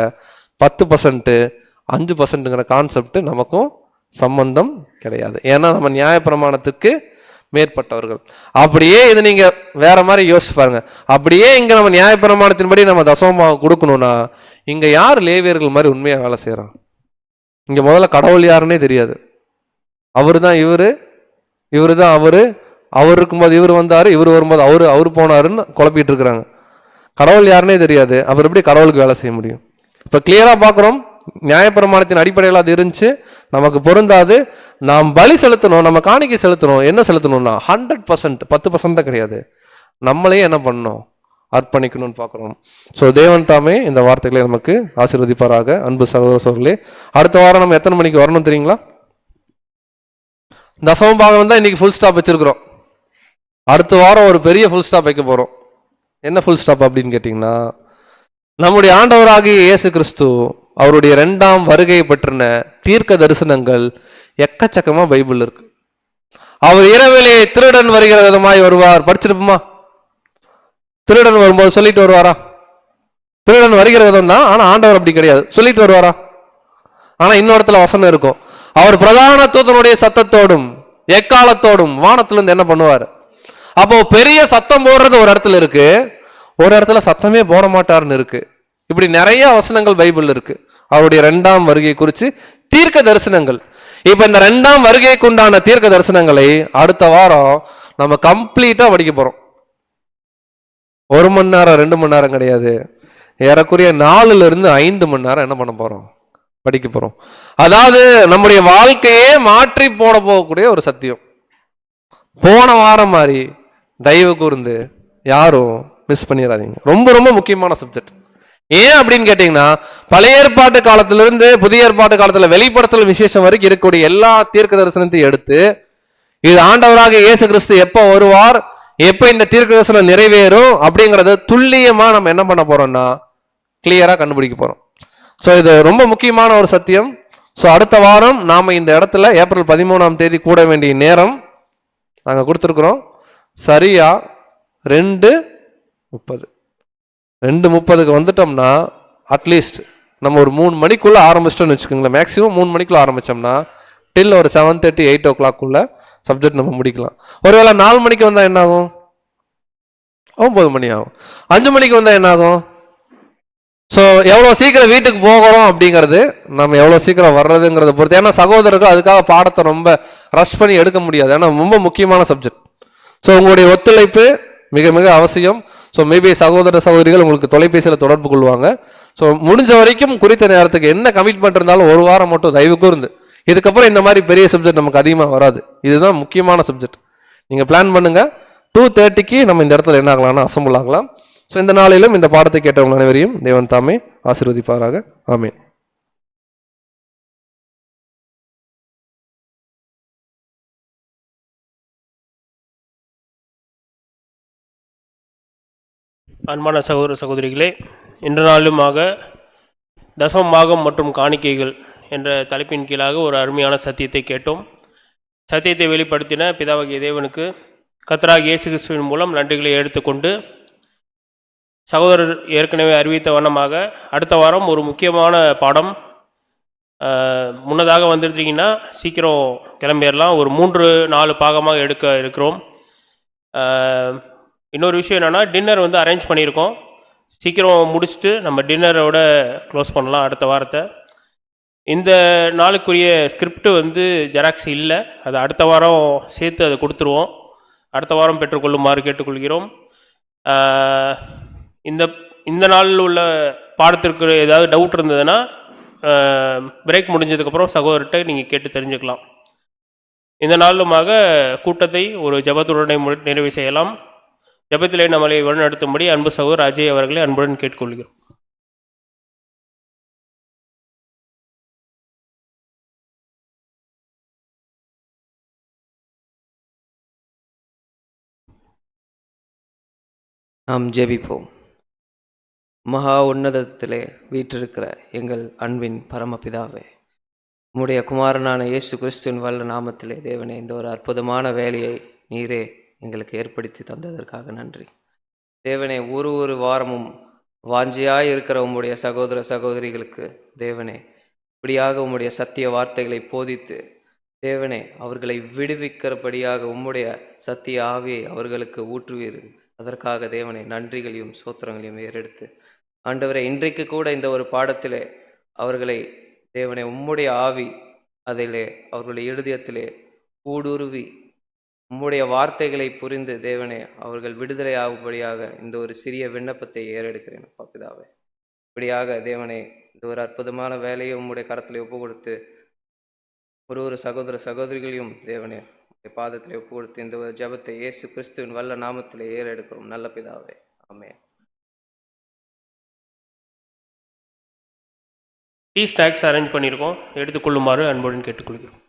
10% 5%ங்கிற கான்செப்ட் நமக்கும் சம்பந்தம் கிடையாது. ஏன்னா நம்ம நியாயப்பிரமாணத்துக்கு மேற்பட்டவர்கள். அப்படியே இது நீங்க வேற மாதிரி யோசிச்சு பாருங்க. அப்படியே இங்க நம்ம நியாயப்பிரமாணத்தின்படி நம்ம தசமபாகம் கொடுக்கணும்னா இங்க யார் லேவியர்கள் மாதிரி உண்மையா வேலை செய்யறான்? இங்க முதல்ல கடவுள் யாருன்னே தெரியாது. அவரு தான் இவரு, இவரு தான் அவரு, அவர் இருக்கும்போது இவர் வந்தாரு, இவர் வரும்போது அவரு போனாருன்னு குழப்பிட்டு இருக்கிறாங்க. கடவுள் யாருன்னே தெரியாது, அவர் எப்படி கடவுளுக்கு வேலை செய்ய முடியும்? இப்ப கிளியரா பாக்குறோம், நியாயப்பிரமாணத்தின் அடிப்படையில் அது இருந்துச்சு, நமக்கு பொருந்தாது. நாம் பலி செலுத்தணும், நம்ம காணிக்கை செலுத்தணும். என்ன செலுத்தணும்னா 100%, 10% கிடையாது, நம்மளே என்ன பண்ணணும், அர்ப்பணிக்கணும்னு பார்க்குறோம். ஸோ தேவன் தாமே இந்த வார்த்தைகளை நமக்கு ஆசீர்வதிப்பாராக. அன்பு சகோதர சகோதரர்களே, அடுத்த வாரம் நம்ம எத்தனை மணிக்கு வரணும் தெரியுங்களா? தசமபாகம் தான் இன்னைக்கு ஃபுல் ஸ்டாப் வச்சிருக்கிறோம். அடுத்த வாரம் ஒரு பெரிய ஃபுல் ஸ்டாப் வைக்க போறோம். என்ன ஃபுல் ஸ்டாப் அப்படின்னு கேட்டிங்கன்னா, நம்முடைய ஆண்டவராகிய இயேசு கிறிஸ்து அவருடைய 2ஆம் வருகையை பற்றின தீர்க்க தரிசனங்கள் எக்கச்சக்கமா பைபிள் இருக்கு. அவர் இரவிலே திருடன் வருகிற விதமாய் வருவார். படிச்சிருப்போமா? திருடன் வரும்போது சொல்லிட்டு வருவாரா? திருடன் வருகிற விதம் தான், ஆனா ஆண்டவர் அப்படி கிடையாது, சொல்லிட்டு வருவாரா? ஆனா இன்னொருத்துல வசனம் இருக்கும், அவர் பிரதான தூதனுடைய சத்தத்தோடும் எக்காலத்தோடும் வானத்திலிருந்து என்ன பண்ணுவார். அப்போ பெரிய சத்தம் போடுறது ஒரு இடத்துல இருக்கு, ஒரு இடத்துல சத்தமே போட மாட்டார்னு இருக்கு. இப்படி நிறைய வசனங்கள் பைபிள் இருக்கு அவருடைய 2ஆம் வருகை குறித்து தீர்க்க தரிசனங்கள். இப்ப இந்த 2ஆம் வருகைக்கு உண்டான தீர்க்க தரிசனங்களை அடுத்த வாரம் நம்ம கம்ப்ளீட்டா படிக்க போறோம். 1 மணி நேரம் 2 மணி நேரம் கிடையாது, ஏறக்குறைய 4 to 5 மணி நேரம் என்ன பண்ண போறோம், படிக்க போறோம். அதாவது நம்முடைய வாழ்க்கையே மாற்றி போட போகக்கூடிய ஒரு சத்தியம். போன வாரம் மாதிரி தயவு கூர்ந்து யாரும் மிஸ் பண்ணிடாதீங்க. ரொம்ப ரொம்ப முக்கியமான சப்ஜெக்ட். ஏன் அப்படின்னு கேட்டீங்கன்னா, பழைய ஏற்பாட்டு காலத்திலிருந்து புதிய ஏற்பாட்டு காலத்துல வெளிப்படுத்தல் விசேஷம் வரைக்கும் இருக்கக்கூடிய எல்லா தீர்க்க தரிசனத்தையும் எடுத்து, இது ஆண்டவராக இயேசு கிறிஸ்து எப்போ வருவார், எப்ப இந்த தீர்க்க தரிசனம் நிறைவேறும் அப்படிங்கறத துல்லியமா நம்ம என்ன பண்ண போறோம்னா கிளியரா கண்டுபிடிக்க போறோம். ஸோ இது ரொம்ப முக்கியமான ஒரு சத்தியம். ஸோ அடுத்த வாரம் நாம இந்த இடத்துல ஏப்ரல் 13ஆம் தேதி கூட வேண்டிய நேரம் நாங்கள் கொடுத்துருக்குறோம். சரியா 2:30 2:30க்கு வந்துட்டோம்னா அட்லீஸ்ட் நம்ம ஒரு 3 மணிக்குள்ள ஆரம்பிச்சிட்டோம்னு வச்சுக்கோங்களேன். மேக்ஸிமம் 3 மணிக்குள்ள ஆரம்பிச்சோம்னா டில் ஒரு 7:30 8 o'clock சப்ஜெக்ட் நம்ம முடிக்கலாம். ஒருவேளை 4 மணிக்கு வந்தா என்ன ஆகும்? 9 மணி ஆகும். 5 மணிக்கு வந்தா என்ன ஆகும்? ஸோ எவ்வளோ சீக்கிரம் வீட்டுக்கு போகிறோம் அப்படிங்கிறது நம்ம எவ்வளோ சீக்கிரம் வர்றதுங்கிறத பொறுத்து. ஏன்னா சகோதரர்கள் அதுக்காக பாடத்தை ரொம்ப ரஷ் பண்ணி எடுக்க முடியாது. ஏன்னா ரொம்ப முக்கியமான சப்ஜெக்ட். ஸோ உங்களுடைய ஒத்துழைப்பு மிக மிக அவசியம். ஸோ மேபி சகோதர சகோதரிகள் உங்களுக்கு தொலைபேசியில் தொடர்பு கொள்வாங்க. ஸோ முடிஞ்ச வரைக்கும் குறித்த நேரத்துக்கு என்ன கமிட்மெண்ட் இருந்தாலும் ஒரு வாரம் மட்டும் தயவுக்கு இருந்து. இதுக்கப்புறம் இந்த மாதிரி பெரிய சப்ஜெக்ட் நமக்கு அதிகமாக வராது. இதுதான் முக்கியமான சப்ஜெக்ட். நீங்கள் பிளான் பண்ணுங்க. 2:30க்கு நம்ம இந்த இடத்துல என்ன ஆகலாம்னா அசம்பிள் ஆகலாம். ஸோ இந்த நாளிலும் இந்த பாடத்தை கேட்டவங்க அனைவரையும் தேவன் தாமே ஆசீர்வதிப்பாராக. ஆமென். அன்பான சகோதர சகோதரிகளே, இன்று நாளுமாக தசமபாகம் மற்றும் காணிக்கைகள் என்ற தலைப்பின் கீழாக ஒரு அருமையான சத்தியத்தை கேட்டோம். சத்தியத்தை வெளிப்படுத்தின பிதாவாகிய தேவனுக்கு கர்த்தராகிய இயேசு கிறிஸ்துவின் மூலம் நன்றிகளை எடுத்துக்கொண்டு, சகோதரர் ஏற்கனவே அறிவித்த வண்ணமாக அடுத்த வாரம் ஒரு முக்கியமான பாடம் முன்னதாக வந்துருந்தீங்கன்னா சீக்கிரம் கிளம்பிடலாம். ஒரு 3-4 பாகமாக எடுக்க இருக்கிறோம். இன்னொரு விஷயம் என்னென்னா, டின்னர் அரேஞ்ச் பண்ணியிருக்கோம். சீக்கிரம் முடிச்சுட்டு நம்ம டின்னரோட க்ளோஸ் பண்ணலாம் அடுத்த வாரத்தை. இந்த நாளுக்குரிய ஸ்கிரிப்ட் ஜெராக்ஸ் இல்லை, அது அடுத்த வாரம் சேர்த்து அதை கொடுத்துருவோம். அடுத்த வாரம் பெற்றுக்கொள்ளுமாறு கேட்டுக்கொள்கிறோம். இந்த இந்த நாளில் உள்ள பாடத்திற்கு ஏதாவது டவுட் இருந்ததுன்னா பிரேக் முடிஞ்சதுக்கப்புறம் சகோதரர்கிட்ட நீங்கள் கேட்டு தெரிஞ்சுக்கலாம். இந்த நாளுமாக கூட்டத்தை ஒரு ஜெபத்துடனே நிறைவு செய்யலாம். ஜெபத்திலே நம்மளை வழிநடத்தும்படி அன்பு சகோதரர் அஜய் அவர்களை அன்புடன் கேட்டுக்கொள்கிறோம். நாம் ஜெபிப்போம். மகா உன்னதத்திலே வீற்றிருக்கிற எங்கள் அன்பின் பரமபிதாவே, உம்முடைய குமாரனான இயேசு கிறிஸ்துவின் வல்ல நாமத்திலே தேவனே, இந்த ஒரு அற்புதமான வேலையை நீரே எங்களுக்கு ஏற்படுத்தி தந்ததற்காக நன்றி. தேவனே, ஒரு வாரமும் வாஞ்சியாய் இருக்கிற உம்முடைய சகோதர சகோதரிகளுக்கு தேவனே, இப்படியாக உம்முடைய சத்திய வார்த்தைகளை போதித்து தேவனே அவர்களை விடுவிக்கிறபடியாக உம்முடைய சத்திய ஆவியை அவர்களுக்கு ஊற்றுவீர். அதற்காக தேவனே நன்றிகளையும் சோத்திரங்களையும் ஏறெடுத்து ஆண்டவரே, இன்றைக்கு கூட இந்த ஒரு பாடத்திலே அவர்களை தேவனே உம்முடைய ஆவி அதிலே அவர்களுடைய இருதயத்திலே ஊடுருவி உம்முடைய வார்த்தைகளை புரிந்து தேவனே அவர்கள் விடுதலை ஆகும்படியாக இந்த ஒரு சிறிய விண்ணப்பத்தை ஏறெடுக்கிறேன் பிதாவே. இப்படியாக தேவனே இந்த ஒரு அற்புதமான வேலையை உம்முடைய கரத்திலே ஒப்பு கொடுத்து ஒரு சகோதர சகோதரிகளையும் தேவனே பாதத்திலே ஒப்பு கொடுத்து இந்த ஒரு ஜெபத்தை இயேசு கிறிஸ்துவின் வல்ல நாமத்திலே ஏறெடுக்கிறோம் நல்ல பிதாவே. ஆமென். டீ ஸ்நாக்ஸ் அரேஞ்ச் பண்ணியிருக்கோம், எடுத்துக்கொள்ளுமாறு அன்புடன் கேட்டுக்கொள்கிறோம்.